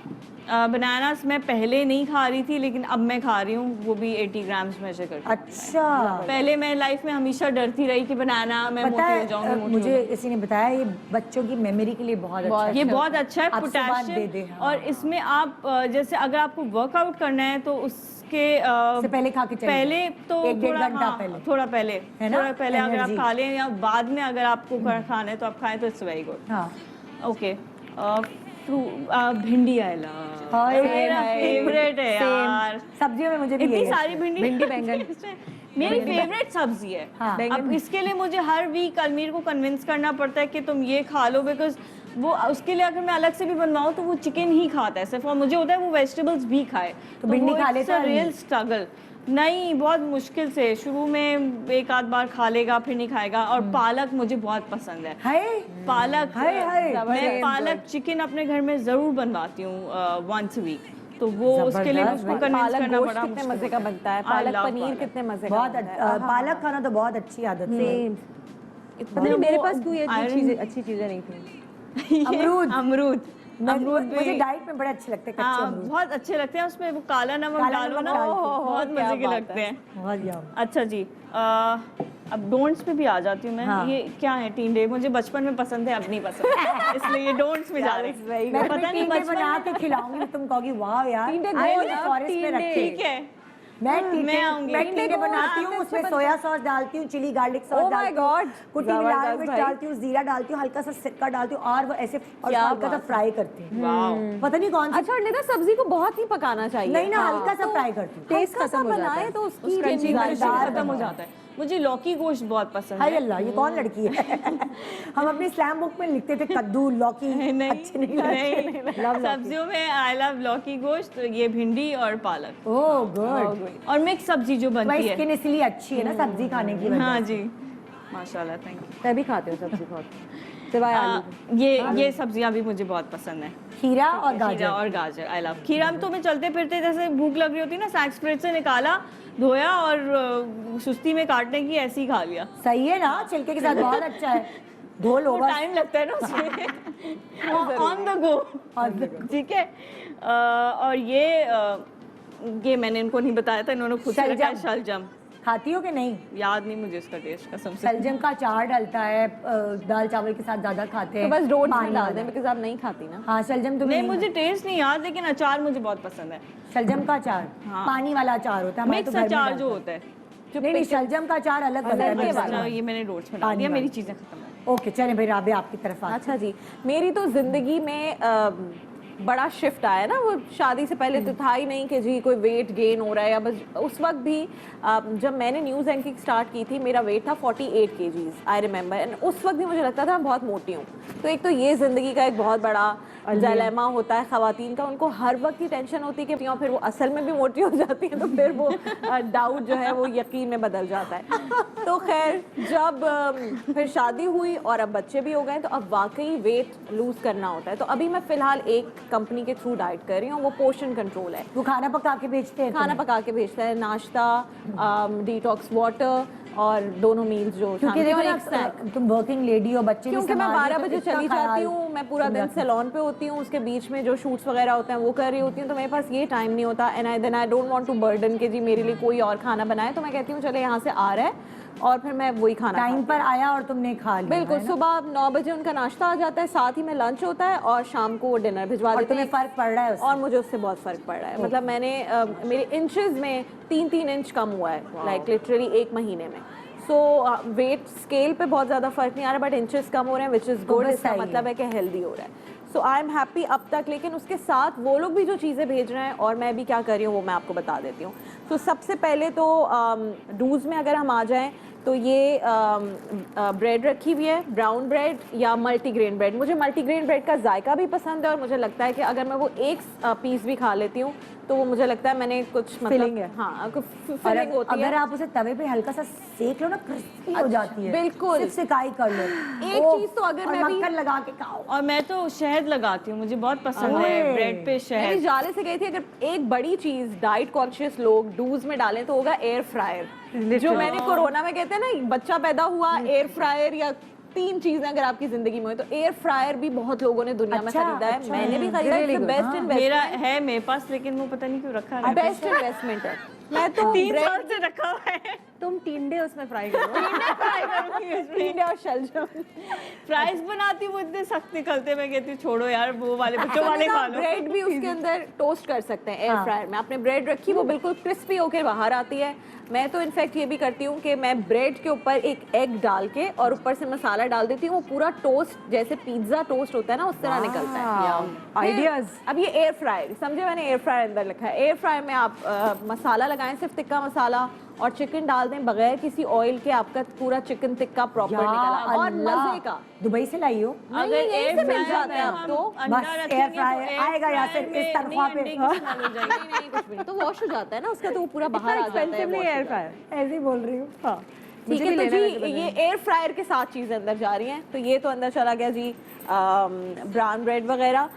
बनानास मैं पहले नहीं खा रही थी, लेकिन अब मैं खा रही हूँ, वो भी 80 ग्राम्स मेजर करके। अच्छा, पहले मैं लाइफ में हमेशा डरती रही कि बनाना मैं पता मोटी हो जाऊंगी, है मोटी हो मुझे किसी ने बताया ये बच्चों की मेमोरी के लिए बहुत अच्छा है। ये बहुत अच्छा है, आप सुबह दे दे, पोटेशियम। हाँ। और इसमें आप जैसे अगर आपको वर्कआउट करना है तो उसके से पहले खा के चले पहले तो 1-1.5 थोड़ा घंटा हाँ, पहले। थोड़ा पहले है ना? थोड़ा पहले अगर आप Energy। खा लें या बाद में अगर आपको खाना है तो आप खाएं तो इट्स वेरी गुड। हाँ। ओके, भिंडी आई लव, हाय, मेरा हाय। फेवरेट है यार। सब्जियों में मुझे भी इतनी यही है। सारी भिंडी बैंगन। मेरी फेवरेट सब्जी है। हाँ। अब इसके लिए मुझे हर वीक अलमीर को कन्विंस करना पड़ता है कि तुम ये खा लो, बिकॉज वो उसके लिए अगर मैं अलग से भी बनवाऊँ तो वो चिकन ही खाता है सिर्फ, और मुझे होता है वो वेजिटेबल्स भी खाए। तो भिंडी खा लेता है रियल स्ट्रगल। नहीं, बहुत मुश्किल से, शुरू में एक आध बार खा लेगा फिर नहीं खाएगा। और पालक मुझे बहुत पसंद है। हाय, पालक हाय, हाय। मैं पालक चिकन अपने घर में जरूर बनवाती हूँ वंस वीक, तो वो उसके लिए जबरदस्त उसको भाई। कन्विंस पालक करना गोश्त बड़ा कितने मुश्किल मजे का होता है। बनता है, I पालक love पनीर पालक। कितने मजे का बहुत बनता है। पालक खाना तो बहुत अच्छी आदत है। सेम। पता नहीं मेरे पास क्यों ये चीजें अच्छी चीजें नहीं थी। अमरूद। अमरूद मुझे डाइट में बड़े अच्छे लगते हैं कच्चे हाँ, अमरूद। बहुत अच्छे लगते हैं। उसमें वो काला नमक काला डालो नमक ना, डाल के। बहुत क्या मजे के बात लगते हैं। बहुत यम। अच्छा जी, अब डोंट्स पे भी आ जाती हूँ मैं। हाँ। ये क्या है? टींडे मुझे बचपन में पसंद है, अब नहीं पसंद इसलिए ये डोंट्स में जा रहे हैं। मैं पता नहीं टिंडे बचपन बना में के खिलाऊंगी, तुम कहोगी वाह यार। टिंडे I गोल will ना, forest में टिंडे। रखे। ठीक है, मैं आऊंगी। मैं टिंडे बनाती हूँ, उसमें सोया सॉस डालती हूँ, chilli garlic sauce Oh my डालती हूँ, God! कुटी लाल जबरदस्त मिर्च भाई। डालती हूँ, जीरा डालती हूँ, हल्का सा सिरका डालती हूँ और वो ऐसे और क्या हल्का सा बात फ्राई करती हूँ। वाओ। पता नहीं कौन सी अच्छा, और निदा सब्जी को बहुत ही पकाना चाहिए। नहीं ना, हाँ, हल्का सा तो फ्राई करती हूँ। टेस्ट हल्का सा खत्म हो जाता बनाए है। तो उसकी क्रंची मजेदार खत्म हो बनता जाता है। मुझे लौकी गोश्त बहुत पसंद हाय है। अल्लाह, ये कौन लड़की है? हम अपनी स्लैम बुक में लिखते थे कद्दू लौकी अच्छे नहीं लगते। सब्जियों में आई लव लौकी गोश्त, ये भिंडी और पालक ओह गुड। और मिक्स सब्जी जो बनती भाई है। स्किन इसलिए अच्छी है ना सब्जी खाने की वजह हाँ से। जी, माशाल्लाह, थैंक यू। मैं भी खाती हूँ सब्जी बहुत, सिवाय आलू। ये सब्जियां भी मुझे बहुत पसंद है। खीरा और खीरा गाजर। और गाजर आई लव। खीरा तो मैं चलते फिरते जैसे भूख लग रही होती ना, सैक्स फ्रिज से निकाला, धोया और सुस्ती में काटने की ऐसे ही खा लिया। सही है ना, छिलके के साथ बहुत अच्छा है। धो लो वो बस। टाइम लगता है ना उसमें, ऑन द गो। ठीक है। और ये मैंने इनको नहीं बताया था, इन्होंने खुद से रखा है, शलजम। खाती हो कि नहीं? याद नहीं मुझे इसका टेस्ट कसम से। शलजम का अचार डलता है, दाल चावल के साथ ज्यादा खाते तो हैं। बस रोड में पानी डाल वाला। दें, बिकॉज आप नहीं खाती ना। हाँ शलजम तो नहीं, मुझे टेस्ट नहीं याद, लेकिन अचार मुझे बहुत पसंद है। शलजम का अचार हाँ। पानी वाला अचार होता है हमारे मिक्स तो घर में अचार बनता जो है। होता है। नहीं नहीं, शलजम का अचार अलग बनता है अलग मिक्स वाला। वाला। ये मैंने रोट्स में डाल पानी दिया, मेरी वाला। चीजें खत्म हो गई। ओके चलें भाई, राबे आपकी तरफ आते अच्छा जी, मेरी तो जिंदगी में बड़ा शिफ्ट आया ना। वो शादी से पहले तो था ही नहीं कि जी कोई वेट गेन हो रहा है, या बस उस वक्त भी जब मैंने न्यूज़ एंकिंग स्टार्ट की थी, मेरा वेट था 48 kgs, आई रिमेंबर। एंड उस वक्त भी मुझे लगता था मैं बहुत मोटी हूँ। तो एक तो ये ज़िंदगी का एक बहुत बड़ा डिलेमा होता है ख़वातीन का, उनको हर वक्त की टेंशन होती है कि फिर वो असल में भी मोटी हो जाती है, तो फिर वो डाउट जो है वो यकीन में बदल जाता है। तो खैर, जब फिर शादी हुई और अब बच्चे भी हो गए, तो अब वाकई वेट लूज़ करना होता है। तो अभी मैं फ़िलहाल एक कंपनी के थ्रू डाइट कर रही हूँ, वो पोर्शन कंट्रोल है। वो खाना पका के बेचते हैं? खाना पका के भेजता है, नाश्ता, डिटॉक्स वाटर और दोनों मील्स जो शाम क्योंकि के, देखो और ना, एक स्नैक। तुम वर्किंग लेडी हो, बच्चे भी क्योंकि मैं संभाल रही 12 हो, तो बजे इसका चली जाती ख्याल हूँ, मैं पूरा तुम दिन रखती हो। सैलून पे होती हूँ, उसके बीच में जो शूट्स वगैरह होते हैं वो कर रही होती हूँ, तो मेरे पास ये टाइम नहीं होता। And I don't want to burden के जी मेरे लिए कोई और खाना बनाए, तो मैं कहती हूँ चले यहाँ से आ रहा है और फिर मैं वही खाना टाइम पर आया और तुमने खा लिया। बिल्कुल। है ना? सुबह 9 बजे उनका नाश्ता आ जाता है, साथ ही में लंच होता है और शाम को वो डिनर भिजवा और देते तुम्हें हैं। फर्क पड़ रहा है उससे? और मुझे उससे बहुत फर्क पड़ रहा है। मतलब मैंने मेरे इंचेस में 3-3 इंच कम हुआ है, लाइक लिटरली 1 महीने में। सो वेट स्केल पे बहुत ज़्यादा फर्क नहीं आ रहा, बट इंचेस कम हो रहे हैं, विच इज़ गुड। बस इसका सही है। मतलब है कि हेल्दी हो रहा है। सो आई एम हैप्पी अब तक। लेकिन उसके साथ वो लोग भी जो चीज़ें भेज रहे हैं और मैं भी क्या कर रही हूँ वो मैं आपको बता देती हूँ। तो सबसे पहले तो डूज में अगर हम आ जाएं तो ये ब्रेड रखी हुई है, ब्राउन ब्रेड या मल्टीग्रेन ब्रेड। मुझे मल्टीग्रेन ब्रेड का जायका भी पसंद है और मुझे लगता है कि अगर मैं वो एक पीस भी खा लेती हूँ तो वो मुझे लगता है मैंने कुछ Filling है। हाँ, और फिलिंग होती है। अगर आप उसे तवे पे हल्का सा सेक लो ना, क्रिस्पी हो जाती है। बिल्कुल। सिर्फ सिकाई कर लो। एक ओह, चीज़ तो अगर और मैं भी- मक्खन लगा के खाओ। और मैं तो शहद लगाती हूँ, मुझे बहुत पसंद ओए। है ब्रेड पे मैं भी शहद। जाले से गई थी। अगर एक बड़ी चीज डाइट कॉन्शियस लोग डूज में डालें तो होगा एयर फ्रायर। जो मैंने कोरोना में कहते हैं ना, बच्चा पैदा हुआ, एयर फ्रायर या 3 चीजें अगर आपकी जिंदगी में हो तो एयर फ्रायर भी बहुत लोगों ने दुनिया में अच्छा, खरीदा है। अच्छा। मैंने भी खरीदा है। बेस्ट मेरा इन्वेस्टमेंट, है मेरे पास, लेकिन वो पता नहीं क्यों रखा है। बेस्ट इन्वेस्टमेंट है। मैं तो 3 bread- साल से रखा हुआ है। तुम टिंडे उसमें फ्राई करो। फ्राई करूंगी उसमें। टिंडे और शलजम। फ्राइज बनाती हूँ, वो इतने सख्त निकलते, मैं कहती हूँ छोड़ो यार, वो वाले बच्चों वाले खा लो। ब्रेड भी उसके अंदर टोस्ट कर सकते हैं एयर फ्रायर में। आपने ब्रेड रखी, वो बिल्कुल क्रिस्पी होकर बाहर आती है। मैं तो इनफैक्ट ये भी करती हूँ कि मैं ब्रेड के ऊपर एक एग डाल के और ऊपर से मसाला डाल देती हूँ, वो पूरा टोस्ट जैसे पिज्जा टोस्ट होता है ना, उस तरह निकलता है। आइडियाज। अब ये एयर फ्रायर, समझे, मैंने एयर फ्रायर अंदर लिखा है। एयर फ्रायर में आप मसाला लगाएं, सिर्फ टिक्का मसाला, और चिकन डाल दें बगैर किसी ऑयल के, आपका पूरा चिकन टिक्का प्रॉपर निकला और मजे का। दुबई से लाई हो? अगर यहीं से मिल जाता है अब तो। बस एयर फ्रायर आएगा या सिर्फ इस तनख्वाह पे? नहीं, कुछ भी नहीं, तो वॉश हो जाता है ना उसका, तो वो पूरा बाहर आ जाता है। एक्सपेंसिव नहीं wash हो एयर जाता है। फ्रायर। ऐसे ही बोल रही हूँ। हाँ, ठीक मुझे है। भी तो लेना है जी वैसे ये एयर फ्रायर के साथ चीज़ें अंदर जा रही हैं। तो ये तो अंदर चला गया जी ब्राउन ब्रेड वगैरह।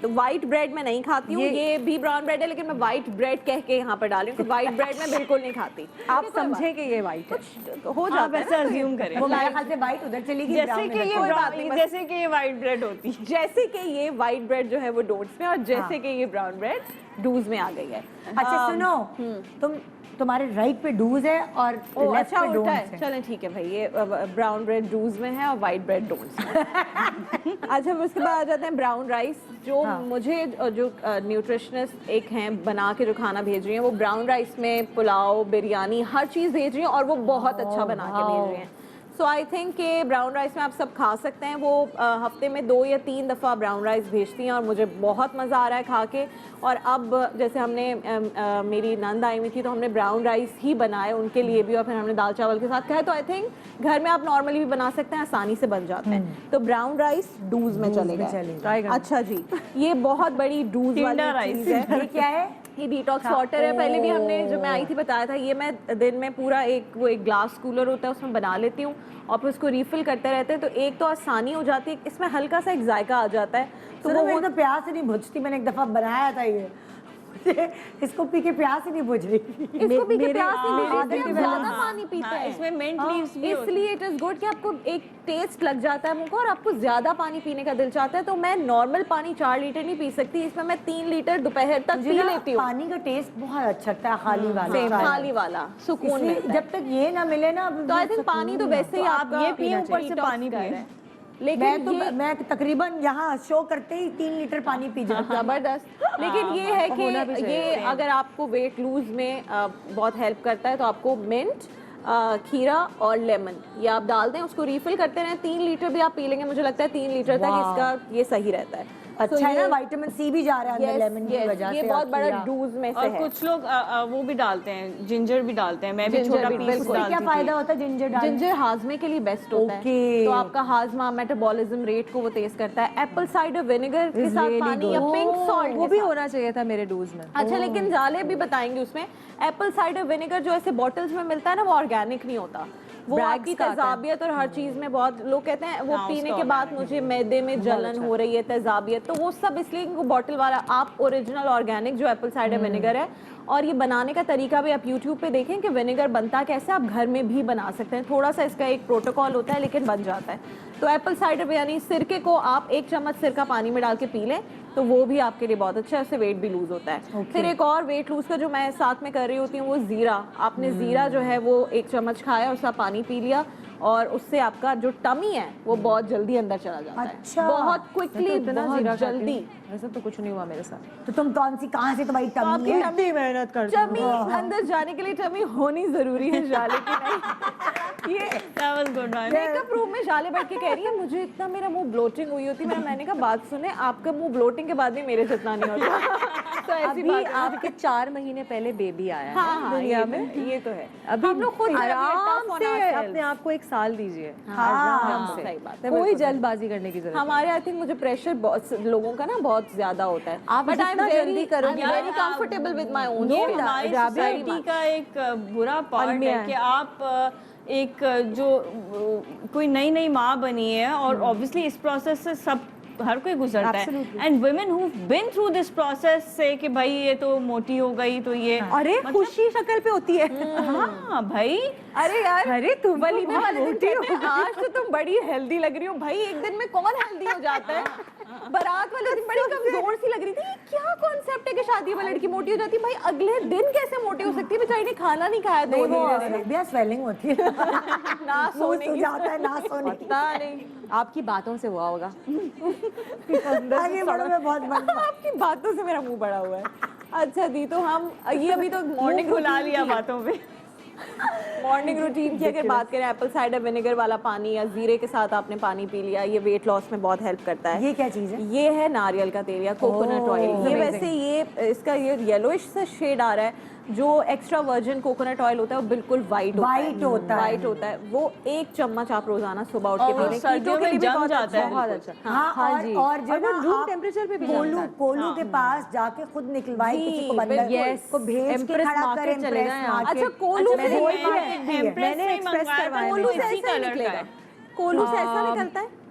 तो वाइट ब्रेड मैं नहीं खाती हूँ, ये भी ब्राउन ब्रेड है, लेकिन मैं वाइट ब्रेड कह के यहाँ पर डाली हूँ कि वाइट ब्रेड मैं बिल्कुल नहीं खाती। आप समझे कि ये वाइट है। कुछ हो आप जाता है ऐसा ना। अज्यूम करें, वो मेरे ख्याल से वाइट उधर चली गई, जैसे ब्राउन कि इधर ये चली कोई गई। बात नहीं, बस- जैसे कि ये वाइट ब्रेड होती है। जैसे कि ये वाइट ब्रेड जो है वो डोट्स में और जैसे कि ये ब्राउन ब्रेड डूज में आ गई है। अच्छा सुनो, तुम्हारे राइट पे डूज है और ओह लेफ्ट अच्छा, पे उल्टा डोन्ट्स है। है। चलें ठीक है भाई, ये ब्राउन ब्रेड डूज में है और वाइट ब्रेड डोन्ट्स में। अच्छा, फिर उसके बाद आ जाते हैं ब्राउन राइस। राइस जो मुझे जो न्यूट्रिशनिस्ट एक हैं बना के जो खाना भेज रही हैं, वो ब्राउन राइस में पुलाव, बिरयानी, हर चीज़ भेज रही हैं और वो बहुत अच्छा बना के भेज रही हैं। सो आई थिंक कि ब्राउन राइस में आप सब खा सकते हैं। वो हफ्ते में 2 या 3 दफ़ा ब्राउन राइस भेजती हैं और मुझे बहुत मज़ा आ रहा है खा के। और अब जैसे हमने मेरी नंद आई हुई थी तो हमने ब्राउन राइस ही बनाए उनके लिए भी, और फिर हमने दाल चावल के साथ खाए। तो आई थिंक घर में आप नॉर्मली भी बना सकते हैं, आसानी से बन जाते हैं। तो ब्राउन राइस डूज में चलेगा। अच्छा जी, ये बहुत बड़ी डूज वाली चीज़ है। ये क्या है? ये डिटॉक्स वाटर है। पहले भी हमने जब मैं आई थी बताया था, ये मैं दिन में पूरा एक ग्लास कूलर होता है उसमें बना लेती हूँ और फिर उसको रिफिल करते रहते हैं। तो एक तो आसानी हो जाती है, इसमें हल्का सा एक जायका आ जाता है। तो वो तो प्यास ही नहीं बुझती। मैंने एक दफा बनाया था ये इसको पी के प्यास ही नहीं बुझ रही। इसको पी के प्यास नहीं बुझती, आप ज़्यादा पानी पीते हैं। इसमें मिंट लीव्स भी इसलिए इट इज गुड कि आपको एक टेस्ट लग जाता है मुंह को और आपको ज्यादा पानी पीने का दिल चाहता है। तो मैं नॉर्मल पानी 4 लीटर नहीं पी सकती, इसमें मैं 3 लीटर दोपहर तक पी लेती हूँ। पानी का टेस्ट बहुत अच्छा लगता है, खाली वाला खाली वाला सुकून मिलता है। जब तक ये ना मिले ना तो आई थिंक पानी तो वैसे ही आप ये पिए, ऊपर से पानी पिए। लेकिन मैं तकरीबन यहाँ शो करते ही 3 लीटर पानी पी जाती हूँ। जबरदस्त। लेकिन ये है कि ये अगर आपको वेट लूज में बहुत हेल्प करता है तो आपको मिंट, खीरा और लेमन ये आप डाल दें, उसको रिफिल करते रहें। 3 लीटर भी आप पी लेंगे, मुझे लगता है 3 लीटर तक इसका ये सही रहता है। अच्छा है ना, विटामिन सी भी जा रहा है अंदर लेमन की वजह से। ये बहुत बड़ा डूज में से और है। कुछ लोग वो भी डालते हैं, जिंजर भी डालते हैं। मैं भी छोटा पीस इससे क्या फायदा होता है जिंजर डालने? जिंजर हाजमे के लिए बेस्ट होता है। तो आपका हाजमा, मेटाबॉलिज्म रेट को वो तेज करता है। एप्पल साइडर विनेगर के साथ पानी या पिंक सॉल्ट वो भी होना चाहिए था मेरे डोज में। अच्छा, लेकिन जाले भी बताएंगे उसमें। एप्पल साइडर विनेगर जो ऐसे बॉटल्स में मिलता है ना, वो ऑर्गेनिक नहीं होता। वो आपकी तेजाबियत और हर चीज में बहुत लोग कहते हैं वो पीने के बाद मुझे मैदे में जलन हो रही है, तेजाबियत। तो वो सब इसलिए बॉटल वाला, आप ओरिजिनल ऑर्गेनिक जो एप्पल साइडर विनेगर है, और ये बनाने का तरीका भी आप यूट्यूब पे देखें कि विनेगर बनता कैसे, आप घर में भी बना सकते हैं। थोड़ा सा इसका एक प्रोटोकॉल होता है लेकिन बन जाता है। तो एप्पल साइडर यानी सिरके को आप 1 चम्मच सिरका पानी में डाल के पी लें तो वो भी आपके लिए बहुत अच्छा है, उससे वेट भी लूज होता है। फिर एक और वेट लूज का जो मैं साथ में कर रही होती हूँ वो जीरा। आपने जीरा जो है वो 1 चम्मच खाया और उसका पानी पी लिया और उससे आपका जो टमी है वो बहुत जल्दी अंदर चला जाता है। अच्छा। बहुत क्विकली, बहुत जल्दी। ऐसा तो कुछ नहीं हुआ मेरे साथ। तो तुम कहाँ से तुम्हारी टमी है? कितनी मेहनत कर टमी अंदर जाने के लिए टमी होनी जरूरी है, जाले की नहीं। ये मेकअप रूम में जाले बैठ के कह रही है मुझे इतना, मेरा मुंह ब्लोटिंग हुई होती है। मैंने कहा बात सुने, आपका मुंह ब्लोटिंग के बाद भी मेरे जितना नहीं होता। तो ऐसी बात आपके 4 महीने पहले बेबी आया है हाँ, दुनिया में। ये तो है। अभी हम लोग खुद आराम से अपने आप को 1 साल दीजिए। हाँ, सही बात है। कोई जल्दबाजी करने की जरूरत हमारे आई थिंक मुझे प्रेशर बहुत लोगों का ना बहुत ज्यादा होता है। आप बट आई एम जितना जल्दी वेरी करोगे, very comfortable with my own. ये हमारी सोसाइटी का एक बुरा पार्ट है कि आप एक जो कोई नई माँ बनी है और ऑब्वियसली इस प्रोसेस से सब हर कोई गुजरता है। And women who been through this process से कि भाई ये तो मोटी हो गई तो ये अरे खुशी शक्ल पे होती है। हाँ भाई, अरे यार, अरे तुम वलीमे वाले दिन कहते हैं आज तो तुम बड़ी हेल्दी लग रही हो। भाई एक दिन में कौन हेल्दी हो जाता है? बारात वाले दिन बड़ी कमजोर सी लग रही थी। ये क्या कॉन्सेप्ट है कि शादी में लड़की मोटी हो जाती है? भाई अगले दिन कैसे मोटी हो सकती है? बेचारी ने खाना नहीं खाया 2 दिन। स्वेलिंग होती है ना सोने की जाता है ना सोने की। पता नहीं, आपकी बातों से हुआ होगा। आगे बढ़ो, मैं बहुत बड़ा। आपकी बातों से मेरा मुंह बड़ा हुआ है। अच्छा दी, तो हम ये अभी तो मॉर्निंग बुला लिया बातों पे। मॉर्निंग रूटीन की अगर बात करें, एप्पल साइडर विनेगर वाला पानी या जीरे के साथ आपने पानी पी लिया, ये वेट लॉस में बहुत हेल्प करता है। ये क्या चीज है? ये है नारियल का तेल या कोकोनट ऑयल। ये वैसे ये इसका ये येलोइश सा शेड आ रहा है। जो एक्स्ट्रा वर्जिन कोकोनट ऑयल होता है वो बिल्कुल वाइट होता है। वो 1 चम्मच आप रोजाना सुबह उठ के पी लें। सर्दियों में जम जाता है। बहुत अच्छा। हाँ, और जो ना रूम टेम्परेचर पे भी कोलू के पास जाके खुद निकलवाए किसी को बंदर को भेज के खड़ा करें चले जाएं आप। अच्छा, कोलू मैंने एक्सप्रेस करवाया। कोलू से ऐसा निकलेगा? कोलू से ऐसा निकलता है?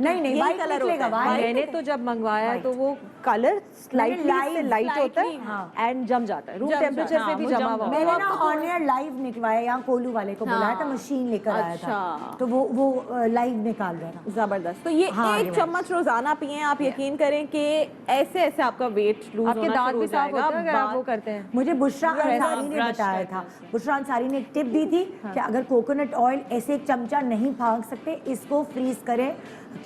नहीं यही वाइट कलर निकलेगा। होता है। मैंने तो जब मंगवाया तो वो कलर स्लाइटली लाइट होता slightly, है एंड जम जाता है, रूम जम टेम्परेचर जाता से है, भी वो जमा जम हुआ जाता है। मैंने ना ऑनियर लाइव निकलवाया, यहाँ कोलू वाले को बुलाया था, मशीन लेकर आया था, अच्छा। तो वो लाइव निकाल रहा था। जबरदस्त। तो ये हाँ, एक ये चम्मच रोजाना पिए, आप यकीन करें कि ऐसे ऐसे आपका वेट लूज आपके होना दांत शुरू भी हो साफ जाएगा। होते हैं अगर आप वो करते हैं। मुझे बुशरा अंसारी ने brush बताया करते था, हैं बुशरा अंसारी ने एक टिप दी थी कि अगर कोकोनट ऑयल ऐसे एक चमचा नहीं फाँक सकते, इसको फ्रीज करें,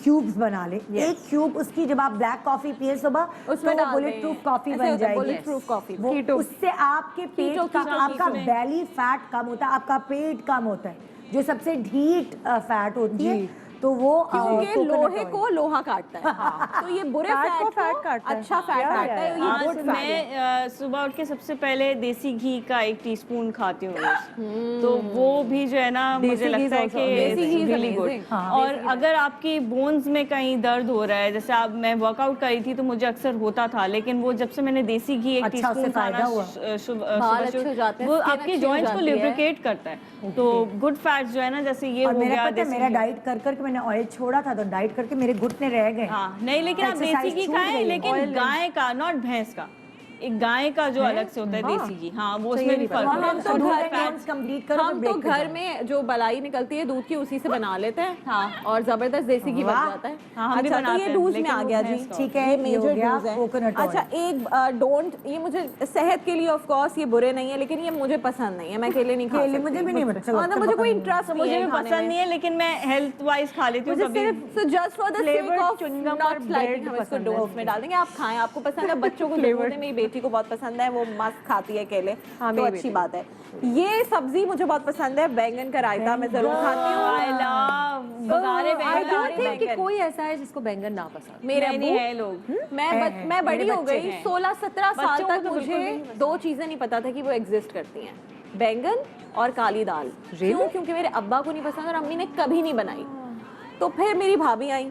क्यूब्स बना ले। एक क्यूब उसकी जब आप ब्लैक कॉफी पिए सुबह, उसमें तो डाल बुलेट दें। प्रूफ कॉफी ऐसे बन होता है, जाएगी। bullet proof coffee। वो कीटो। उससे आपके पेट का, कीटो आपका में। बैली फैट कम होता है, आपका पेट कम होता है, जो सबसे ढीठ फैट होती है, तो वो क्योंकि coconut लोहे oil। को लोहा काटता है, तो ये बुरे फैट को फैट फैट को काटता है। अच्छा फैट काटता है, ये हाँ, गुड फैट है। मैं सुबह उठ के सबसे पहले देसी घी का 1 टीस्पून खाती हूँ रोज, तो वो भी जो है ना मुझे देसी घी लगता है also- कि देसी घी is really good। amazing। हाँ। और अगर आपकी बोन्स में कहीं दर्द हो रहा है, जैसे आप मैं वर्कआउट करी थी तो मुझे अक्सर होता था, लेकिन वो जब से मैंने देसी घी 1 अच्छा, टीस्पून उससे फायदा खाना हुआ। बाल अच्छे हो जाते हैं, वो skin आपके अच्छी हो जॉइंट्स को जाती है। लुब्रिकेट करता है, तो गुड फैट्स जो है ना, जैसे ये और हो मेरा गया पता है, देसी मेरा घी। डाइट कर करके मैंने ऑयल छोड़ा था, तो डाइट करके मेरे घुटने रह गए। हाँ, नहीं लेकिन आप Exercise देसी घी छूट खाएं, गई है। लेकिन गाय का, नॉट भैंस का, एक गाय का जो अलग से होता है देसी घी, हाँ वो उसमें भी फर्क और होता हम है। तो तो घर घर में कंप्लीट करो, हम तो घर में जो मलाई निकलती है दूध की, उसी से बना लेते हैं। हाँ, और जबरदस्त देसी घी बन वाह। जाता है। हाँ, हम भी अच्छा, तो बनाते ये हैं, डूज में लेकिन आ वो गया जी। भैंस का ठीक है, ये ये हो मेजर गया डूज है। coconut oil। अच्छा, एक डोंट, ये मुझे सेहत के लिए ऑफ कोर्स ये बुरे नहीं है, लेकिन ये मुझे पसंद नहीं है, मैं केले नहीं खा केले सकती। मुझे भी नहीं अच्छा हाँ, लगता, तो मुझे कोई पसंद इंटरेस्ट नहीं मुझे है भी खाने पसंद में। नहीं है, लेकिन मैं हेल्थ वाइज खा लेती हूँ मुझे कभी। सिर्फ so just for the sake Flavored of chewing gum not और लाइकिंग bread हम इसको पसंद है। डोज में डाल देंगे। आप खाएं, आपको पसंद है, बच्चों को जरूर दें। मेरी बेटी को बहुत पसंद है, वो मस्त खाती है केले, हाँ, तो मेरी अच्छी बेटी। बात है। ये सब्जी मुझे बहुत पसंद है, बैंगन का रायता मैं जरूर खाती हूँ। I love बघारे आई बैंगन। डोंट थिंक कि बैंगन। कोई ऐसा है जिसको बैंगन ना पसंद। मेरे नहीं अब्बू है लोग। मैं बड़ी हो गई, हैं। 16-17 साल बच्चों को तक तो बिल्कुल मुझे भी नहीं दो चीजें नहीं पता था कि वो एग्जिस्ट करती हैं, बैंगन और काली दाल। क्यों? क्योंकि मेरे अब्बा को नहीं पसंद और अम्मी ने कभी नहीं बनाई। तो फिर मेरी भाभी आई,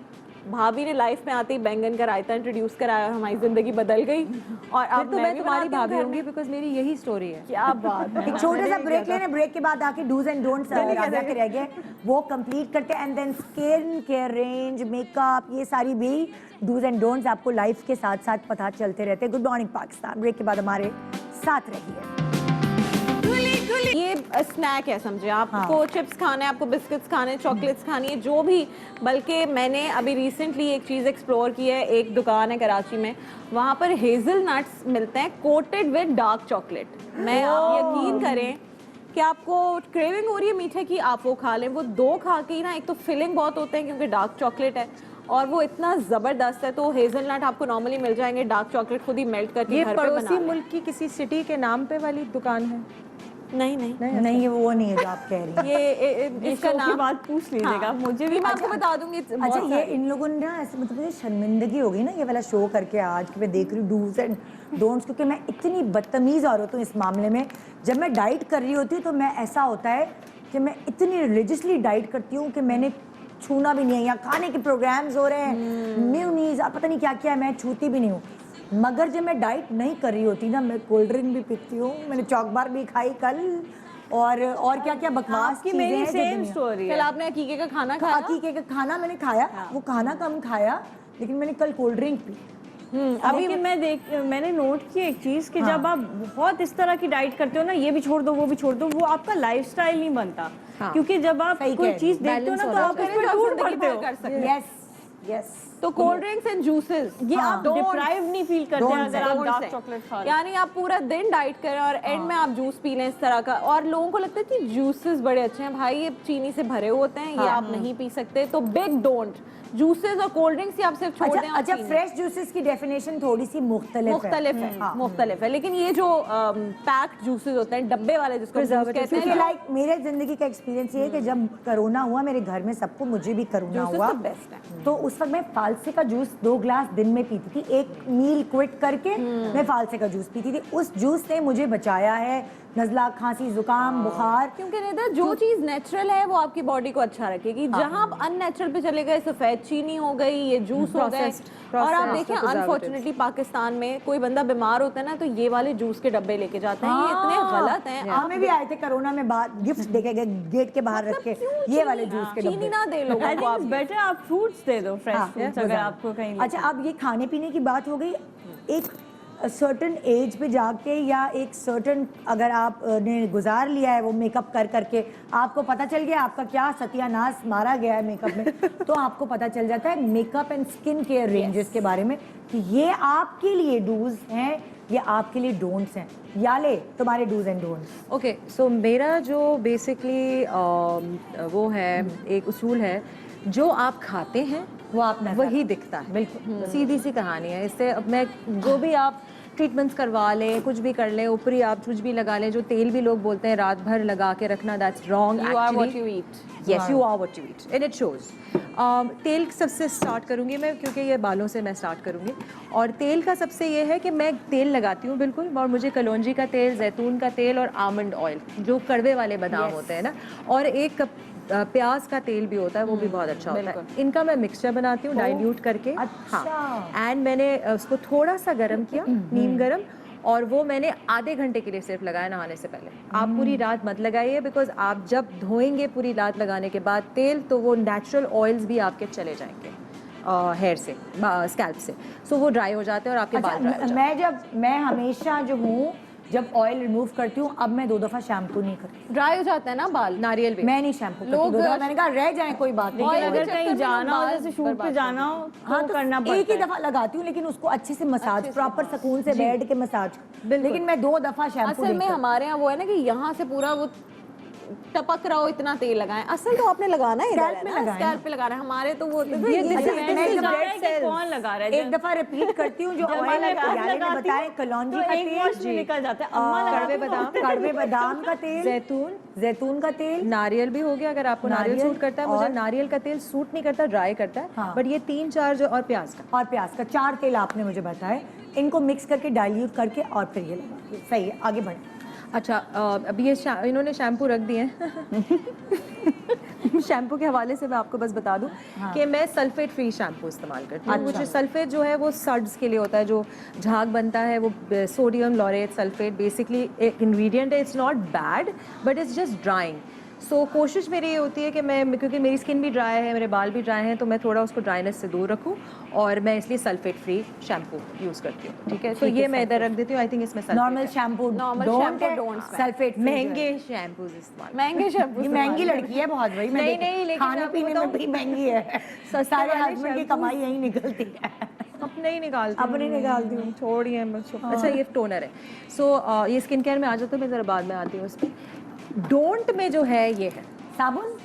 भाभी ने लाइफ में आते ही बैंगन का रायता इंट्रोड्यूस कराया और हमारी जिंदगी बदल गई। और अब तो मैं भी तुम्हारी बनाती हूँ भाभी घर होंगी में। बिकॉज मेरी यही स्टोरी है। क्या बात है। एक छोटे सा ब्रेक लेने, ब्रेक के बाद आके डूज एंड डोंट्स राजा के रह गए, वो कंप्लीट करके and then skin care range, makeup, ये सारी भी डूज एंड डोंट्स आपको लाइफ के साथ साथ पता चलते रहते हैं। गुड मॉर्निंग पाकिस्तान, ब्रेक के बाद हमारे साथ रहिए। ये स्नैक है, समझे, आपको चिप्स खाने, आपको बिस्किट्स खाने, चॉकलेट्स खानी है, जो भी। बल्कि मैंने अभी रिसेंटली एक चीज़ एक्सप्लोर की है, एक दुकान है कराची में, वहाँ पर हेजल नट्स मिलते हैं कोटेड विद डार्क चॉकलेट। मैं, आप यकीन करें कि आपको क्रेविंग हो रही है मीठे की, आप वो खा लें। वो दो खा के ही ना, एक तो फिलिंग बहुत होते हैं क्योंकि डार्क चॉकलेट है, और वो इतना ज़बरदस्त है। तो हेजलनट आपको नॉर्मली मिल जाएंगे, डार्क चॉकलेट खुद ही मेल्ट करके ये घर पे पड़ोसी बना लें। मुल्क की किसी सिटी के नाम पे वाली दुकान है? नहीं नहीं, नहीं, ये वो नहीं है जो आप कह रही हैं। ये इसका की नाम बात पूछ लीजिएगा, मुझे भी मैं आपको बता दूंगी। अच्छा, ये इन लोगों ने ना ऐसे, मतलब मुझे शर्मिंदगी हो गई ना ये वाला शो करके आज, कि मैं देख रही हूँ डूज एंड डोंट्स, क्योंकि मैं इतनी बदतमीज़ औरत हूँ इस मामले में। जब मैं डाइट कर रही होती हूँ तो मैं, ऐसा होता है कि मैं इतनी रिलीजियसली डाइट करती हूँ कि मैंने छूना भी नहीं है। यहाँ खाने के प्रोग्राम्स हो रहे हैं, मेयोनीज और पता नहीं क्या क्या है, मैं छूती भी नहीं हूँ। मगर जब मैं डाइट नहीं कर रही होती ना, मैं कोल्ड ड्रिंक भी पीती हूँ, मैंने चॉकबार भी खाई कल, और क्या क्या बकवास आपकी चीजें मेरी हैं जो सेम दुनिया- स्टोरी कल है। आपने हकीके का खाना खाया? हकीके का खाना मैंने खाया, वो खाना कम खाया, लेकिन मैंने कल कोल्ड ड्रिंक पी। अभी मैंने नोट की एक चीज कि जब आप बहुत इस तरह की डाइट करते हो ना, ये भी छोड़ दो वो भी छोड़ दो, वो आपका लाइफस्टाइल नहीं बनता। क्योंकि जब आप सही कोई कह चीज देखते हो ना, तो आप उस पर टूट पड़ते हो। कर सकते हैं। Yes yes. तो कोल्ड ड्रिंक्स एंड जूसेस, ये आप डिप्राइव नहीं फील करते हैं अगर आप डार्क से। चॉकलेट खा लो। यानी आप पूरा दिन डाइट करें और एंड में आप जूस पी लें इस तरह का। और लोगों को लगता है कि जूसेस बड़े अच्छे हैं, भाई ये चीनी से भरे होते हैं, ये आप नहीं पी सकते। तो बिग डोंट, जूसेस और कोल्ड ड्रिंक्स ही आप सिर्फ छोड़ दें। अच्छा, फ्रेश जूसेस की डेफिनेशन थोड़ी सी मुख्तलिफ है, लेकिन ये जो पैक्ड जूसेस होते हैं, डब्बे वाले जिसको juice कहते हैं, क्योंकि लाइक मेरे जिंदगी का एक्सपीरियंस ये है कि जब कोरोना हुआ मेरे घर में सबको, मुझे भी कोरोना Juices हुआ, तो best है। तो उस वक्त मैं फालसे का जूस 2 ग्लास दिन में पीती थी। एक मील क्विट करके मैं फालसे का जूस पीती थी। उस जूस ने मुझे बचाया है नज़ला, खांसी, जुकाम, बुखार। क्योंकि निदा जो चीज नेचुरल है वो आपकी बॉडी को अच्छा रखेगी। जहां आप अननेचुरल पे चले गए, सफेद चीनी हो गई, ये जूस हो गए, और आप देखिए अनफॉर्चुनेटली पाकिस्तान में कोई बंदा बीमार होता है ना, तो ये वाले जूस के डब्बे लेके जाते हैं। ये इतने गलत हैं। हमें भी आए थे कोरोना में, बाद गिफ्ट देके गए गेट के बाहर रख के, ये वाले जूस के चीनी डब्बे। ना दे लोगों को आप। बेटर आप फ्रूट्स दे दो, फ्रेश हाँ, फ्रूट्स, अगर आपको कहीं अच्छा, अब ये खाने पीने की बात हो गई, एक सर्टन एज पे जाके या एक सर्टन अगर आप ने गुजार लिया है वो मेकअप कर करके, आपको पता चल गया आपका क्या सत्यानाश मारा गया है मेकअप में, तो आपको पता चल जाता है makeup and skin care ranges के बारे में कि ये आपके लिए डूज हैं, ये आपके लिए डोंट्स हैं। याले तुम्हारे डूज एंड डोंट्स। ओके, सो मेरा जो बेसिकली वो है, एक उसूल है, जो आप खाते हैं वो आप वही दिखता है। बिल्कुल सीधी सी कहानी है। इससे अब मैं जो भी आप ट्रीटमेंट्स करवा लें, कुछ भी कर लें, ऊपरी आप कुछ भी लगा लें, जो तेल भी लोग बोलते हैं रात भर लगा के रखना, that's wrong. You are what you eat. Yes, you are what you eat and it shows. तेल सबसे स्टार्ट करूंगी मैं, क्योंकि ये बालों से मैं स्टार्ट करूंगी। और तेल का सबसे ये है कि मैं तेल लगाती हूँ बिल्कुल, और मुझे कलौंजी का तेल, जैतून का तेल और आमंड ऑयल, जो कड़वे वाले बादाम होते हैं ना, और एक कप प्याज का तेल भी होता है, वो भी बहुत अच्छा होता है। इनका मैं मिक्सचर बनाती हूँ डाइल्यूट करके। अच्छा। हाँ, एंड मैंने उसको थोड़ा सा गर्म किया, नीम गर्म, और वो मैंने आधे घंटे के लिए सिर्फ लगाया नहाने से पहले। आप पूरी रात मत लगाइए, बिकॉज आप जब धोएंगे पूरी रात लगाने के बाद तेल, तो वो नेचुरल ऑयल्स भी आपके चले जाएंगे हेयर से, स्कैल्प से, सो वो ड्राई हो जाते हैं और आपके बाल ड्राई हो जाते हैं। मैं हमेशा जो हूँ जब ऑयल रिमूव करती हूँ, अब मैं 2 दफा शैम्पू नहीं करती। ड्राई हो जाता है ना बाल। नारियल भी मैं नहीं शैम्पू करती 2 दफा। मैंने कहा रह जाए कोई बात नहीं। लेकिन अगर कहीं जाना हो, जैसे शूट पे जाना हो, हाँ तो तो करना पड़ता है। एक ही दफा लगाती हूँ, लेकिन उसको अच्छे से मसाज, प्रॉपर सुकून से बैठ के मसाज। लेकिन मैं 2 दफा शैम्पू असल में हमारे यहाँ वो है ना कि यहाँ से पूरा वो टपक रहा हो इतना तेल लगाएं। असल तो आपने लगाना है Scalp में लगाएं। स्कैल्प पे लगाना है। हमारे तो वो मैं कौन लगा रहा है? एक दफा रिपीट करती हूँ जो ऑयल ने बताया, कलौंजी का तेल निकल जाता है। अम्मा कड़वे बादाम का तेल, जैतून का तेल, नारियल भी हो गया, अगर आपको नारियल सूट करता है। मुझे नारियल का तेल सूट नहीं करता, ड्राई करता है। हाँ। बट ये 3-4 जो, और प्याज का 4 तेल आपने मुझे बताए, इनको मिक्स करके डाइल्यूट करके और फिर ये लगा। सही है, आगे बढ़े। अच्छा, अभी ये इन्होंने शैम्पू रख दिए हैं। शैम्पू के हवाले से मैं आपको बस बता दूं कि मैं सल्फेट फ्री शैम्पू इस्तेमाल करती हूँ। कुछ सल्फेट जो है वो सड्स के लिए होता है, जो झाग बनता है, वो सोडियम लॉरेट सल्फेट बेसिकली एक इंग्रेडिएंट है। It's not bad but it's just drying. So कोशिश मेरी ये होती है कि मैं, क्योंकि मेरी स्किन भी ड्राई है, मेरे बाल भी ड्राई हैं, तो मैं थोड़ा उसको ड्राइनेस से दूर रखूं, और मैं इसलिए सल्फेट फ्री शैम्पू यूज़ करती हूँ। ठीक है, तो ये मैं इधर रख देती हूँ। आई थिंक इसमें नॉर्मल शैम्पू don't सल्फेट महंगे शैम्पूज इस्तेमाल। महंगे शैम्पू। ये महंगी लड़की है बहुत भाई। नहीं, लेकिन खाने पीने में भी महंगी है। सारे हस्बैंड की कमाई यही निकलती है। अपने ही निकालती हूँ। अपने निकालती हूँ। छोड़िए मुझको। अच्छा, ये टोनर है। सो ये स्किन केयर में आ जाता है, मैं ज़रा बाद में आती हूँ उस पर। डोंट में जो है ये है साबुन,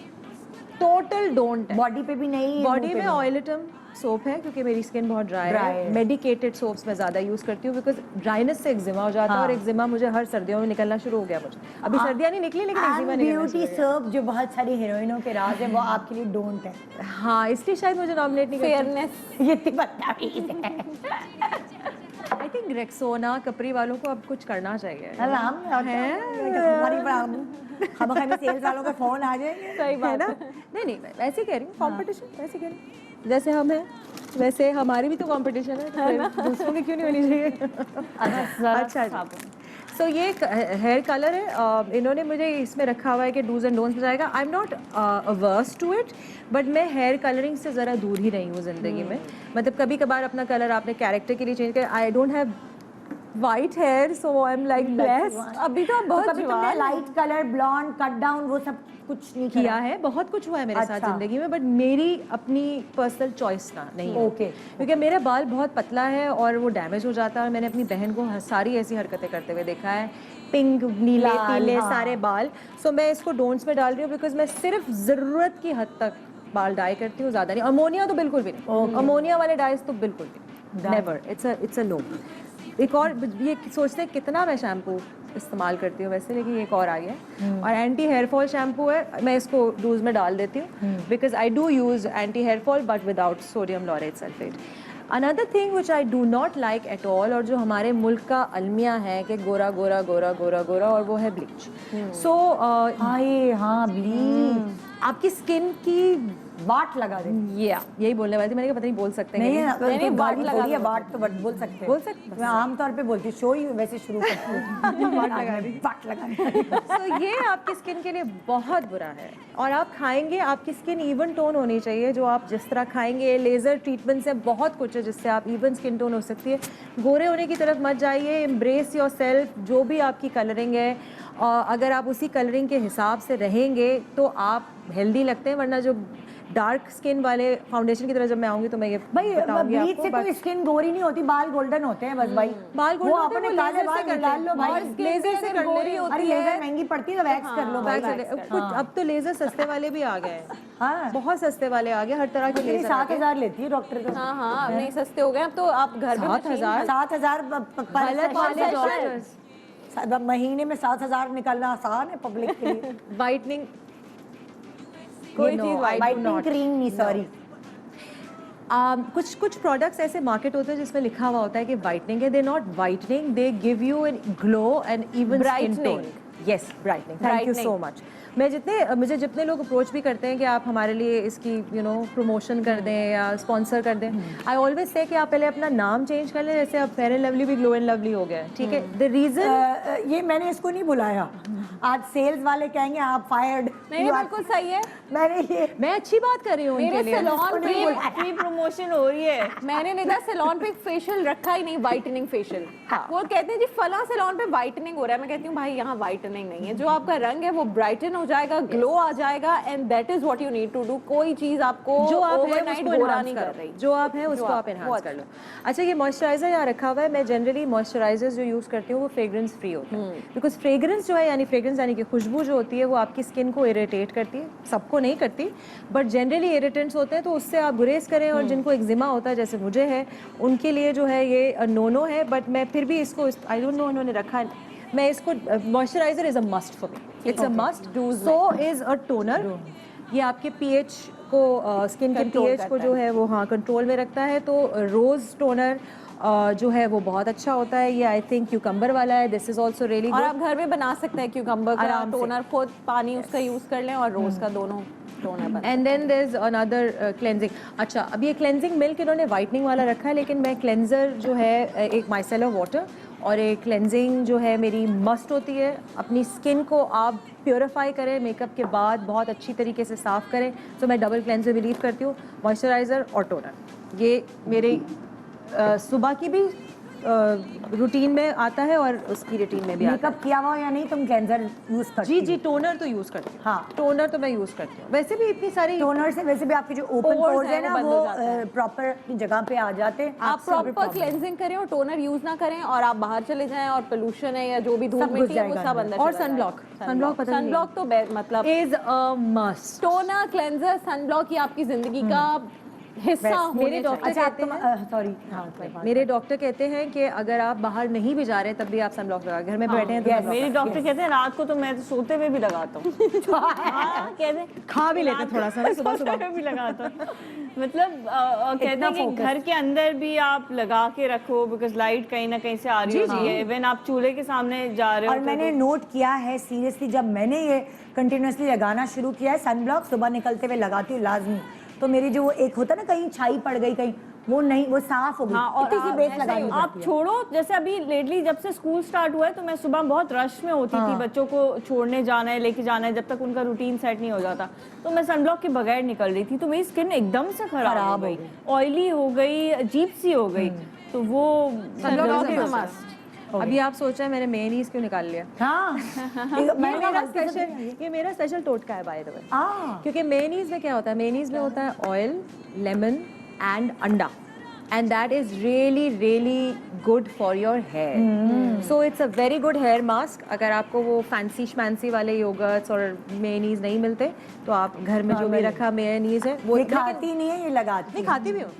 टोटल डोंट। बॉडी पे भी नहीं, बॉडी में ऑयलिटम सोप है, क्योंकि मेरी स्किन बहुत ड्राई है। मेडिकेटेड सोप्स मैं ज़्यादा यूज़ करती हूँ, बिकॉज ड्राइनेस से एक्जिमा हो जाता है। और एक्जिमा मुझे हर सर्दियों में निकलना शुरू हो गया। मुझे अभी सर्दियाँ नहीं निकली, लेकिन एक्जिमा ब्यूटी सोप जो बहुत सारी हीरोइनों के राज है, वो आपके लिए डोंट है। हाँ, इसलिए शायद मुझे नॉमिनेट नहीं करती। फेयरनेस ये इतनी बदतमीज है। आई थिंक रेक्सोना कपरी वालों को अब कुछ करना चाहिए। हमारे सेल्स वालों का फोन आ जाएंगे। सही बात है ना। नहीं, मैं वैसे कह रही हूँ, कंपटीशन वैसे कह रही हूँ। जैसे हम हैं वैसे हमारी भी तो कंपटीशन है, तो दूसरों की क्यों नहीं होनी चाहिए। अच्छा, सो ये हेयर कलर है। इन्होंने मुझे इसमें रखा हुआ है कि डूज एंड डोंट्स में जाएगा। I am not averse to it, but मैं हेयर कलरिंग से ज़रा दूर ही रही हूँ ज़िंदगी में। मतलब कभी कभार अपना कलर आपने कैरेक्टर के लिए चेंज किया। I don't have white hair, so I am like blessed. अभी तो बहुत तुमने light colour, blonde, cut down, वो सब कुछ नहीं किया है। बहुत कुछ हुआ है मेरे साथ जिंदगी में, बट मेरी अपनी पर्सनल चॉइस ना नहीं है। क्योंकि मेरा बाल बहुत पतला है और वो डैमेज हो जाता है। और मैंने अपनी बहन को सारी ऐसी हरकतें करते हुए देखा है, पिंक, नीले, पीले सारे बाल। सो मैं इसको डोंट्स में डाल रही हूँ, बिकॉज मैं सिर्फ ज़रूरत की हद तक बाल डाई करती हूँ, ज़्यादा नहीं। अमोनिया तो बिल्कुल भी नहीं। अमोनिया वाले डाइज तो बिल्कुल भी नेवर। It's a no. एक और ये सोचते हैं कितना मैं शैम्पू इस्तेमाल करती हूँ वैसे, लेकिन एक और आ गया और एंटी हेयर फॉल शैम्पू है। मैं इसको डूज में डाल देती हूँ, because I do use anti hair fall but without sodium laureth sulphate. Another thing which I do not like at all, और जो हमारे मुल्क का अलमिया है कि गोरा गोरा गोरा गोरा गोरा, और वो है ब्लीच। सो हाँ ब्लीच आपकी स्किन की वाट लगा दे। यही बोलने वाली थी मैंने कहा पता नहीं बोल सकते हैं नहीं कि है, नहीं, वाट वाट लगा लगा दी, वाट तो बोल सकते हैं। बोल सकते मैं आमतौर पे बोलती हूँ, शो ही वैसे शुरू करती हूँ। वाट लगा दी, वाट लगा दी। तो ये आपकी स्किन के लिए बहुत बुरा है। और आप खाएंगे, आपकी स्किन इवन टोन होनी चाहिए, जो आप जिस तरह खाएंगे। लेज़र ट्रीटमेंट से बहुत कुछ है जिससे आप इवन स्किन टोन हो सकती है। गोरे होने की तरफ मत जाइए, एम्ब्रेस योर सेल्फ। जो भी आपकी कलरिंग है, अगर आप उसी कलरिंग के हिसाब से रहेंगे तो आप हेल्दी लगते हैं। वरना जो डार्क स्किन वाले फाउंडेशन की तरह जब मैं आऊंगी तो मैं ये भाई बताऊंगी ब्लीच आपको। से तो स्किन गोरी नहीं होती, बाल गोल्डन होते हैं बस भाई। बाल वो golden होते अपने हैं, वो काले लेजर बाल से निकाल लो भाई। और skin लेजर भी से अगर कर गोरी ले। होती अरे है, लेजर महंगी पड़ती है तो वैक्स कर लो भाई। कुछ अब तो लेजर सस्ते वाले भी आ गए हैं। हाँ, बहुत सस्ते वाले आ गए, हर तरह के लेजर आ गए। 7,000 लेती है डॉक्टर तो। हाँ हाँ, अब नहीं सस्ते हो गए, अब तो आप घर पे 7,000 7,000 गलत वाले डॉक्टर्स। महीने में 7,000 निकलना आसान है पब्लिक के लिए। वाइटनिंग कोई चीज वाइटनिंग क्रीम नहीं, सॉरी। कुछ प्रोडक्ट्स ऐसे मार्केट होते हैं जिसमें लिखा हुआ होता है कि वाइटनिंग है। They not whitening, they give you an glow and even skin tone. Brightening. Yes, brightening. Thank you so much. मुझे जितने लोग अप्रोच भी करते हैं कि आप हमारे लिए इसकी प्रमोशन कर दें या स्पॉन्सर कर दें, आई ऑलवेज से कि आप पहले अपना नाम चेंज कर लें। जैसे अब फेयर एंड लवली भी ग्लो एंड लवली हो गया है, ठीक है। द रीजन ये मैंने इसको नहीं बुलाया, आज सेल्स वाले कहेंगे आप फायर्ड। नहीं, बिल्कुल सही है। मैंने ये मैं अच्छी बात कर रही हूँ उनके मेरे लिए। सैलून पे फ्री प्रमोशन हो रही है। मैंने निदा सैलून पे एक फेशियल रखा ही नहीं, वाइटनिंग फेशियल। वो कहते हैं जी फला सैलून पे वाइटनिंग हो रहा है। मैं कहती हूँ भाई यहाँ वाइटनिंग नहीं है, जो आपका रंग है वो ब्राइटन हो जाएगा, ग्लो आ जाएगा, and that is what you need to do. कोई चीज आपको जो आप है ओवरनाइट उसको गोरा enhance नहीं करो। कर रही। जो आप हैं उसको आप एनहांस कर लो। अच्छा, ये मॉइस्चराइजर यहाँ रखा हुआ है। मैं जनरली मॉइस्चराइजर्स जो यूज़ करती हूँ वो फ्रेग्रेंस फ्री होता है, बिकॉज फ्रेग्रेंस जो है यानी फ्रेग्रेंस यानी कि खुशबू जो होती है वो आपकी स्किन को इरिटेट करती है। सबको नहीं करती, बट जनरली इरिटेंट्स होते हैं, तो उससे आप गुरेज करें। और जिनको एक्जिमा होता है जैसे मुझे है, उनके लिए जो है ये नो है। बट मैं फिर भी इसको, आई डोंट नो उन्होंने रखा है, मैं इसको, moisturiser is a must for me, it's a must. So is a toner. ये आपके पीएच को, स्किन के पीएच को जो है वो कंट्रोल में रखता है। तो रोज टोनर जो है वो बहुत अच्छा होता है। ये आई थिंक क्यूकम्बर वाला है। दिस इज ऑल्सो रियली और गुड। आप घर में बना सकते हैं क्यूकम्बर का आराम से। टोनर, खुद पानी उसका यूज कर लें और रोज का दोनों टोनर बना। And then there is another cleansing. अच्छा, अब ये क्लेंजिंग मिल्क इन्होंने वाइटनिंग वाला रखा है, लेकिन मैं क्लेंजर जो है एक माइसेलर वाटर और एक क्लेंजिंग जो है मेरी मस्ट होती है। अपनी स्किन को आप प्योरीफाई करें, मेकअप के बाद बहुत अच्छी तरीके से साफ़ करें। तो मैं डबल क्लेंजर बिलीव करती हूँ, मॉइस्चराइज़र और टोनर। ये मेरे सुबह की भी रूटीन में आता है और उसकी रूटीन में भी आता है। मेकअप किया हुआ हो या नहीं, तुम क्लेंजर यूज करती जी, टोनर तो यूज़ करती हूँ। हाँ। टोनर तो मैं यूज़ करती हूँ। वैसे भी इतनी सारी टोनर से वैसे भी आपके जो ओपन Pores पोर्स है हैं, ना वो बंद वो हो जाते हैं। प्रॉपर अपनी जगह पे आ जाते हैं। आप प्रॉपर क्लेंजिंग करें और टोनर यूज ना करें, और आप बाहर चले जाएं और पोल्यूशन है या जो भी धूल सब घुस मिट्टी है वो जाएगा सब अंदर और चला सनब्लॉक। जाएगा। सनब्लॉक पता नहीं सनब्लॉक तो मतलब is a must. Toner, cleanser, sunblock ये आपकी जिंदगी का हिस्सा होने मेरे डॉक्टर अच्छा कहते हैं, सॉरी, हाँ कोई बात मेरे डॉक्टर कहते हैं कि अगर आप बाहर नहीं भी जा रहे तब भी आप सनब्लॉक लगा, घर में बैठे हैं तो sunblock मेरी लगा। डॉक्टर कहते हैं रात को तो मैं तो सोते हुए भी लगाता हूँ। हाँ, कहते हैं खा भी लेते हैं थोड़ा सा सुबह सोते सुबह। हुए भी लगाता हूँ। मतलब कहते इतना हैं कि focus। घर के अंदर भी आप लगा के रखो, बिकॉज लाइट कहीं ना कहीं से आ रही होती है। इवन आप चूल्हे के सामने जा रहे हो और मैंने नोट किया है सीरियसली, जब मैंने ये कंटिन्यूअसली लगाना शुरू किया है, सनब्लॉक सुबह निकलते हुए लगाती हूँ लाजमी। तो मेरी जो वो एक होता है ना, कहीं छाई पड़ गई कहीं, वो नहीं, वो साफ हो गई। हाँ, और इतनी सी बेस लगानी आप पड़ती है। छोड़ो। जैसे अभी लेटली जब से स्कूल स्टार्ट हुआ है तो मैं सुबह बहुत रश में होती थी, बच्चों को छोड़ने जाना है, लेके जाना है, जब तक उनका रूटीन सेट नहीं हो जाता तो मैं सनब्लॉक के बगैर निकल रही थी। तो मेरी स्किन एकदम से खराब हो गई, ऑयली हो गई, अजीब सी हो गई। तो वो सनब्लॉक जरूरी is a है। must। अभी आप सोच रहे हैं मैंने मेयोनीज क्यों निकाल लिया? हाँ ये मेरा स्पेशल टोटका है बाय द वे। हाँ, क्योंकि मेयोनीज में क्या होता है? मेयोनीज में होता है oil, lemon and anda, and that is really really good for your hair. So it's a very good hair mask. अगर आपको वो फैंसी श्मैंसी वाले योगर्ट्स और मेयोनीज नहीं मिलते तो आप घर में जो भी रखा मेयोनीज है वो ये खाती नहीं है, ये लगाती नहीं, है। खाती भी हूँ।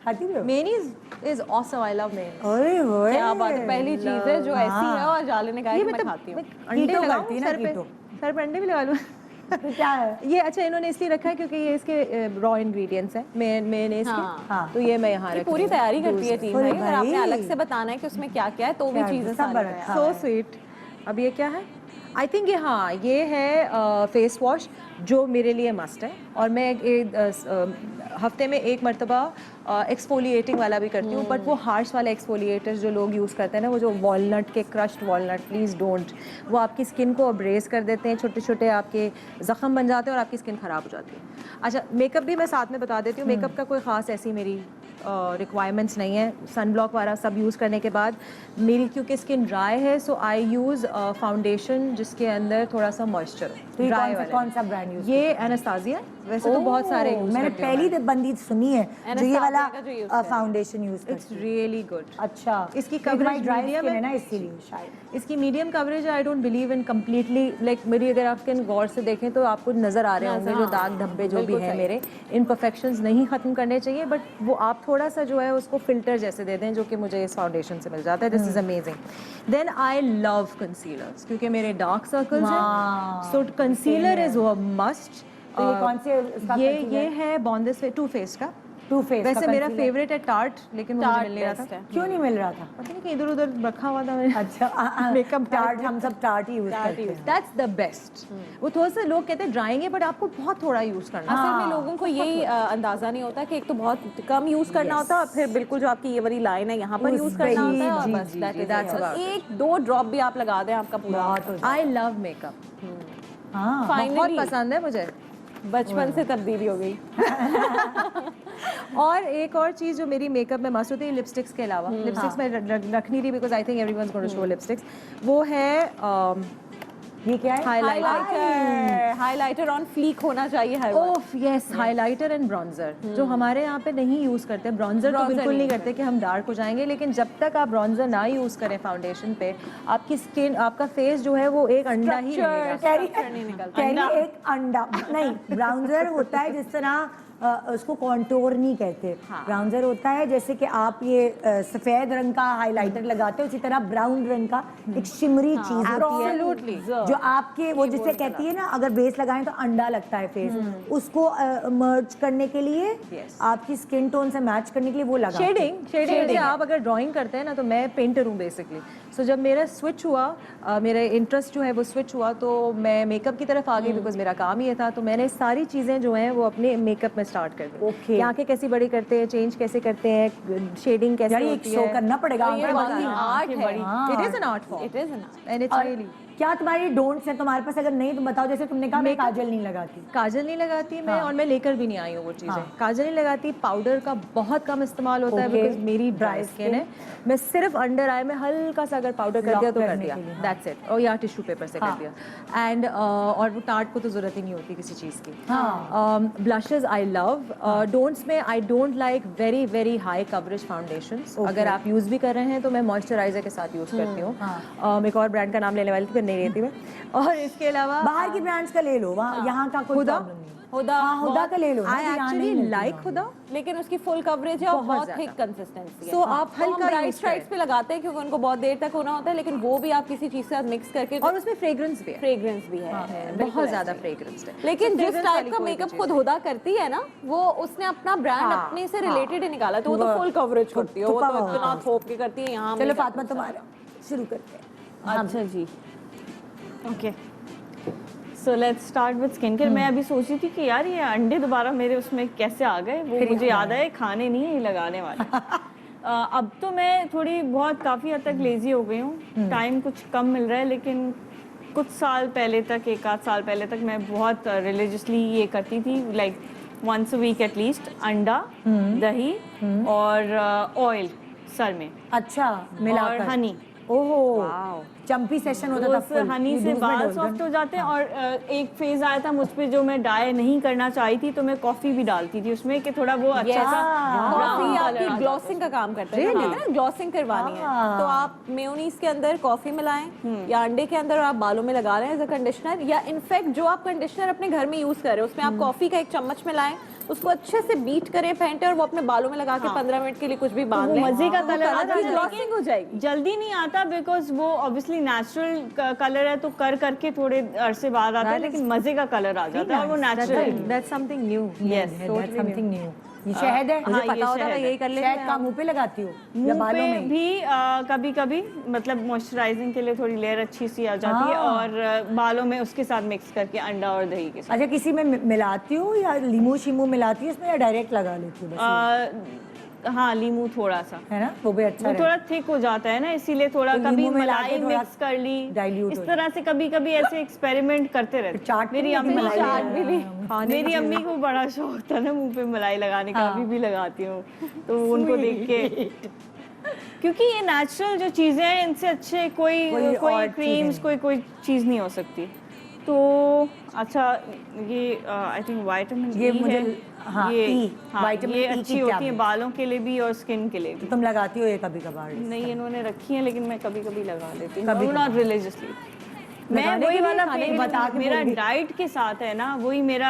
खाती भी हो? Mayonnaise is awesome, I love mayonnaise. ओए होए, क्या बात है, पहली चीज है जो ऐसी है और जाले ने कहा ये कि मैं मतलब खाती हूँ। अंडे कीटो लगाऊं करती है ना, सर पे? कीटो। सर पे अंडे भी लगा लूं? तो क्या है? ये अच्छा इन्होंने इसलिए रखा है क्योंकि ये इसके रॉ इंग्रेडिएंट्स हैं मेयोनीज के। हाँ। तो ये मैं यहाँ ये रख पूरी तैयारी करती है टीम अरे भाई, अगर आपने भाई। अलग से बताना है कि उसमें क्या क्या है तो भी क्या चीजें सब सारी रखा हैं। So sweet. अब ये क्या है? आई थिंक ये है फेस वॉश जो मेरे लिए मस्ट है, और मैं हफ्ते में एक मरतबा एक्सफोलिएटिंग वाला भी करती हूँ, बट वो हार्श वाले एक्सफोलिएटर्स जो लोग यूज़ करते हैं ना, वो जो वॉलनट के क्रश्ड वॉलनट, प्लीज़ डोंट, वो आपकी स्किन को अब्रेज कर देते हैं, छोटे छोटे आपके ज़ख्म बन जाते हैं और आपकी स्किन ख़राब हो जाती है। अच्छा, मेकअप भी मैं साथ में बता देती हूँ, मेकअप का कोई ख़ास ऐसी मेरी रिक्वायरमेंट्स नहीं है। सन ब्लॉक वाला सब यूज़ करने के बाद मेरी क्योंकि स्किन ड्राई है, सो आई यूज़ फाउंडेशन जिसके अंदर थोड़ा सा मॉइस्चर हो। तो ये ड्राई कौन सा ब्रांड यूज? ये एनास्तासिया, वैसे तो बहुत सारे यूज़ मैंने करती हूँ पहली बंदी सुनी है जो ये वाला का जो use करती है। फाउंडेशन यूज इट्स करती है। Really good. अच्छा, इसकी तो तुम्हारी coverage ड्राई medium स्किन है। है ना, इसीलिए शायद। इसकी मीडियम कवरेज है। I don't believe in completely, like मेरी अगर आप स्किन गौर से देखें तो आपको नज़र आ रहे होंगे जो दाग धब्बे जो भी हैं मेरे, इम्परफेक्शंस नहीं ख़त्म करने चाहिए, बट वो आप थोड़ा सा जो है उसको फिल्टर जैसे दे दें, जो कि मुझे इस फाउंडेशन से मिल जाता है। This is amazing. Then I love concealers क्योंकि मेरे डार्क सर्कल्स हैं, so concealer is a must. तो ये कौन से इसका ये है बॉन्ड दिस टू फेस का। टू फेस वैसे मेरा फेवरेट है टार्ट, लेकिन मुझे मिल नहीं रहा था। क्यों नहीं मिल रहा था? पता नहीं कि इधर उधर रखा हुआ था मैंने। अच्छा, मेकअप टार्ट, हम सब टार्ट ही यूज करते हैं। That's the best. वो थोड़ा सा लोग कहते हैं ड्राइंग है, बट आपको बहुत थोड़ा यूज करना है। असल में लोगों को यही अंदाजा नहीं होता कि एक तो बहुत कम यूज करना होता है, और फिर बिल्कुल जो आपकी ये वाली लाइन है यहाँ पर उस यूज करना पे ही, होता है, और जी, बस जी, that ji, is that's it। about it। एक दो ड्रॉप भी आप लगा दें आपका पूरा बहुत हो जाता आई लव मेकअप, है। हाँ, बहुत फाइनली पसंद है मुझे। बचपन से तब्दीली हो गई। और एक और चीज़ जो मेरी मेकअप में मस्त होती है लिपस्टिक्स के अलावा, लिपस्टिक्स में रख नहीं रही because I think everyone's going to show lipsticks, वो है ये क्या है? हाइलाइटर ऑन फ्लीक होना चाहिए हर वक्त। ओफ यस, हाइलाइटर एंड ब्रॉन्जर जो हमारे यहाँ पे नहीं यूज़ करते। ब्रॉन्जर तो बिल्कुल नहीं करते कि हम डार्क हो जाएंगे, लेकिन जब तक आप ब्रॉन्जर ना यूज़ करें फाउंडेशन पे, आपकी स्किन, आपका फेस जो है वो एक अंडा ही रहेगा। कैरी एक अंडा नहीं, ब्राउन्जर होता है जिस तरह उसको कॉन्टोर नहीं कहते। ब्राउन्जर होता है जैसे कि आप ये सफेद रंग का हाइलाइटर लगाते हो, उसी तरह ब्राउन रंग का एक शिमरी चीज होती absolutely। है जो आपके वो जिसे कहती है ना, अगर बेस लगाएं तो अंडा लगता है फेस, उसको मर्ज करने के लिए, आपकी स्किन टोन से मैच करने के लिए वो लगा। शेडिंग जैसे आप अगर ड्राइंग करते हैं ना, तो मैं पेंटर हूँ बेसिकली, सो जब मेरा स्विच हुआ, मेरा इंटरेस्ट जो है वो स्विच हुआ, तो मैं मेकअप की तरफ आ गई बिकॉज मेरा काम ये था। तो मैंने सारी चीज़ें जो हैं वो अपने मेकअप में स्टार्ट कर दी। Okay। आंखें कैसी बड़ी करते हैं, चेंज कैसे करते हैं, शेडिंग कैसे यानी एक होती शो है। करना पड़ेगा। ये वाकई आर्ट है। It is an art form it is an art. And it's और रियली। क्या तुम्हारी डोंट्स हैं तुम्हारे पास? अगर नहीं तो बताओ। जैसे तुमने कहा मैं काजल नहीं लगाती। काजल नहीं लगाती मैं, और मैं लेकर भी नहीं आई हूँ वो चीज़ें। काजल नहीं लगाती, पाउडर का बहुत कम इस्तेमाल होता है बिकॉज मेरी ड्राई स्किन है। मैं सिर्फ अंडर आई में हल्का सा अगर पाउडर कर दिया तो कर दिया, दैट्स इट, और या टिश्यू पेपर से कर दिया। एंड और वो टार्ट को तो जरूरत ही नहीं होती किसी चीज़ की। Blushes I love. डोंट्स में I don't like very very high coverage foundations. अगर आप यूज़ भी कर रहे हैं तो मैं मॉइस्चराइजर के साथ यूज़ करती हूँ। एक और ब्रांड का नाम लेने वाली थी पर नहीं लेती मैं। और इसके अलावा बाहर की ब्रांड्स का ले लो, वहाँ यहाँ का कोई हुदा? प्रॉब्लम नहीं। हुदा हुदा का ले लो। आई एक्चुअली लाइक हुदा, लेकिन उसकी फुल कवरेज है और बहुत बहुत ज्यादा। थिक कंसिस्टेंसी है। So, आप हल्का ब्राइट use स्ट्राइप्स पे लगाते हैं क्योंकि उनको बहुत देर तक होना होता है, लेकिन वो भी आप किसी चीज के साथ मिक्स करके, और उसमें फ्रेग्रेंस भी है, फ्रेग्रेंस भी है, बहुत ज्यादा फ्रेग्रेंस है। लेकिन जिस fragrance टाइप वाली का कोई भी मेकअप चीज़ खुद हुदा करती है ना, वो उसने अपना ब्रांड अपने से रिलेटेड ही निकाला, तो वो तो फुल कवरेज करती है, वो तो इतना थोप के करती है। यहाँ चलो फातिमा तुम्हारा शुरू करते हैं। अच्छा जी, okay, so let's start with skin care. मैं अभी सोच रही थी कि यार ये अंडे दोबारा मेरे उसमें कैसे आ गए, वो मुझे याद है खाने नहीं है लगाने वाले। अब तो मैं थोड़ी बहुत काफ़ी हद तक लेज़ी हो गई हूँ, टाइम कुछ कम मिल रहा है, लेकिन कुछ साल पहले तक, एक आध साल पहले तक मैं बहुत रिलीजियसली ये करती थी, like once a week at least अंडा, दही और ऑयल सर में, अच्छा, मिलाकर और हनी। ओहो, चंपी सेशन होता था उस full। हनी ये से दूध में बाल डोल सॉफ्ट दो। हो जाते हैं। और एक फेज आया था मुझ पे जो मैं डाई नहीं करना चाहती थी, तो मैं कॉफी भी डालती थी उसमें कि थोड़ा वो अच्छा सा कॉफी brown आपकी colour आ ग्लॉसिंग का काम करता है, कहते हैं ना ग्लॉसिंग करवानी है, तो आप मेयोनीज के अंदर कॉफी मिलाएं या अंडे के अंदर आप बालों में लगा रहे हैं एज अ कंडीशनर, या इनफैक्ट जो आप कंडीशनर अपने घर में यूज कर रहे हैं उसमें आप कॉफी का एक चम्मच मिलाएं, उसको अच्छे से बीट करें, फेंटे, और वो अपने बालों में लगा के 15 मिनट के लिए कुछ भी बांध लें, मजे का कलर आता है, ग्लॉसिंग हो जाएगी। जल्दी नहीं आता बिकॉज वो ऑब्वियसली नेचुरल कलर है, तो कर करके थोड़े अरसे बाद आता है, लेकिन मजे का कलर आ जाता है और वो natural. That's something new. Yes, That's something new. ये शहद है? मुझे हाँ, पता ये होता मैं शहद यही कर लेती शहद का मुंह पे लगाती हो या मुंह बालों पे में? भी कभी कभी मतलब मॉइस्चराइजिंग के लिए थोड़ी लेयर अच्छी सी आ जाती है, हाँ। और बालों में उसके साथ मिक्स करके अंडा और दही के साथ। अच्छा, किसी में मिलाती हो या लीमू शीमू मिलाती है इसमें, या डायरेक्ट लगा लेती हो बस? हाँ, लीमू थोड़ा सा, है ना, वो भी अच्छा वो रहता थोड़ा थिक हो जाता है ना, इसीलिए थोड़ा तो कभी लीमू मिला के मलाई थोड़ा मिक्स कर ली, dilute इस हो तरह से कभी कभी ऐसे एक्सपेरिमेंट करते रहते। चाट मेरी नहीं अम्मी मलाई चाट है। भी ली, मेरी अम्मी को बड़ा शौक था ना मुंह पे मलाई लगाने का, अभी भी लगाती हूँ, तो उनको देख के, क्योंकि ये नेचुरल जो चीजें हैं इनसे अच्छे कोई कोई और कोई चीज़ क्रीम्स नहीं। कोई चीज नहीं हो सकती। तो अच्छा, ये आई थिंक विटामिन ये ई मुझे- है, हाँ, ये E, हाँ, विटामिन ये E की अच्छी होती है tablet। बालों के लिए भी और स्किन के लिए भी। तुम लगाती हो ये कभी कभार? नहीं, इन्होंने रखी है, लेकिन मैं कभी कभी लगा लेती हूँ, कभी नॉट रिलीजियसली। मैं लगाने वही के लिए, वाला खाने के पेज बता के मेरा बोल दी। डाइट के साथ है ना, वही मेरा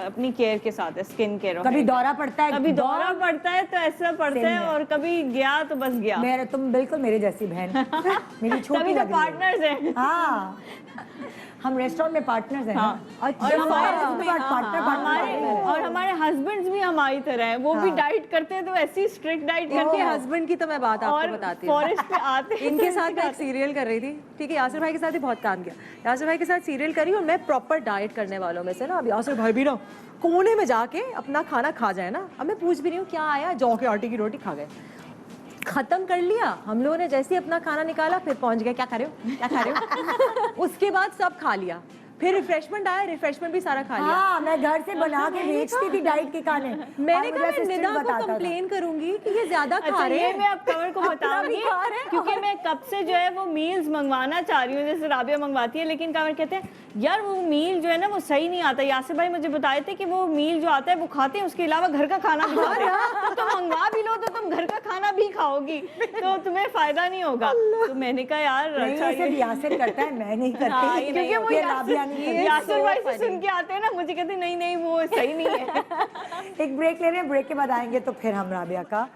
अपनी केयर के साथ है, स्किन केयर। कभी दौरा पड़ता है? कभी दौरा पड़ता है तो ऐसा पड़ता Same है, है। और कभी गया तो बस गया। मेरे, तुम बिल्कुल मेरी जैसी बहन, मेरी छोटी तभी तो लग रही है। पार्टनर्स हैं। हाँ, हम रेस्टोरेंट में पार्टनर्स हैं ना। हाँ। अच्छा, और हमारे पार्टनर हमारे हस्बैंड्स भी हमारी तरह हैं, वो भी हाँ। डाइट करते हैं, तो ऐसी स्ट्रिक्ट डाइट इनके करके हस्बैंड की तो मैं बात आपको और बताती हूँ। फॉरेस्ट पे आते हैं। इनके साथ मैं एक सीरियल कर रही थी, ठीक है, यासिर भाई के साथ ही बहुत काम किया, यासिर भाई के साथ सीरियल करी, और मैं प्रॉपर डाइट करने वालों में से ना, अब यासिर भाई भी ना कोने में जाके अपना खाना खा जाए ना, अब मैं पूछ भी रही हूँ क्या आया, जौ के आटे की रोटी खा गए, खत्म कर लिया हम लोगों ने, जैसे ही अपना खाना निकाला फिर पहुंच गए, क्या खा रहे हो, क्या खा रहे हो। उसके बाद सब खा लिया, फिर रिफ्रेशमेंट आया, रिफ्रेशमेंट भी सारा खा लिया। हाँ, मैं घर से बना के बेचती थी डाइट के खाने। मैंने और कहा मुझे मैं assistant निदा को बताता था। कंप्लेन करूंगी कि ये ज्यादा खा अच्छा, रहे ये हैं। मैं अब कवर को अपना बताऊंगी, भी खा रहे हैं। क्योंकि मैं कब से जो है वो मील्स मंगवाना चाह रही हूँ, जैसे राबिया मंगवाती है, लेकिन कवर कहते हैं यार वो मील जो है ना वो सही नहीं आता। यासिर भाई मुझे बताए थे कि वो मील जो आता है वो खाते हैं, उसके अलावा घर का खाना भी खाते हैं, तो तुम मंगवा भी लो तो तुम घर का खाना भी खाओगी, तो तुम्हें फायदा नहीं होगा। तो मैंने कहा यार नहीं, अच्छा, ये सिर्फ यासिर करता है, मैं नहीं हाँ, करती, ये नहीं क्योंकि वो होती। राबिया नहीं करती। यासिर भाई से सुन के आते हैं ना, मुझे कहते हैं नहीं नहीं वो सही नहीं है। एक ब्रेक ले रहे हैं, ब्रेक के बाद आएंगे तो फिर हम राबिया का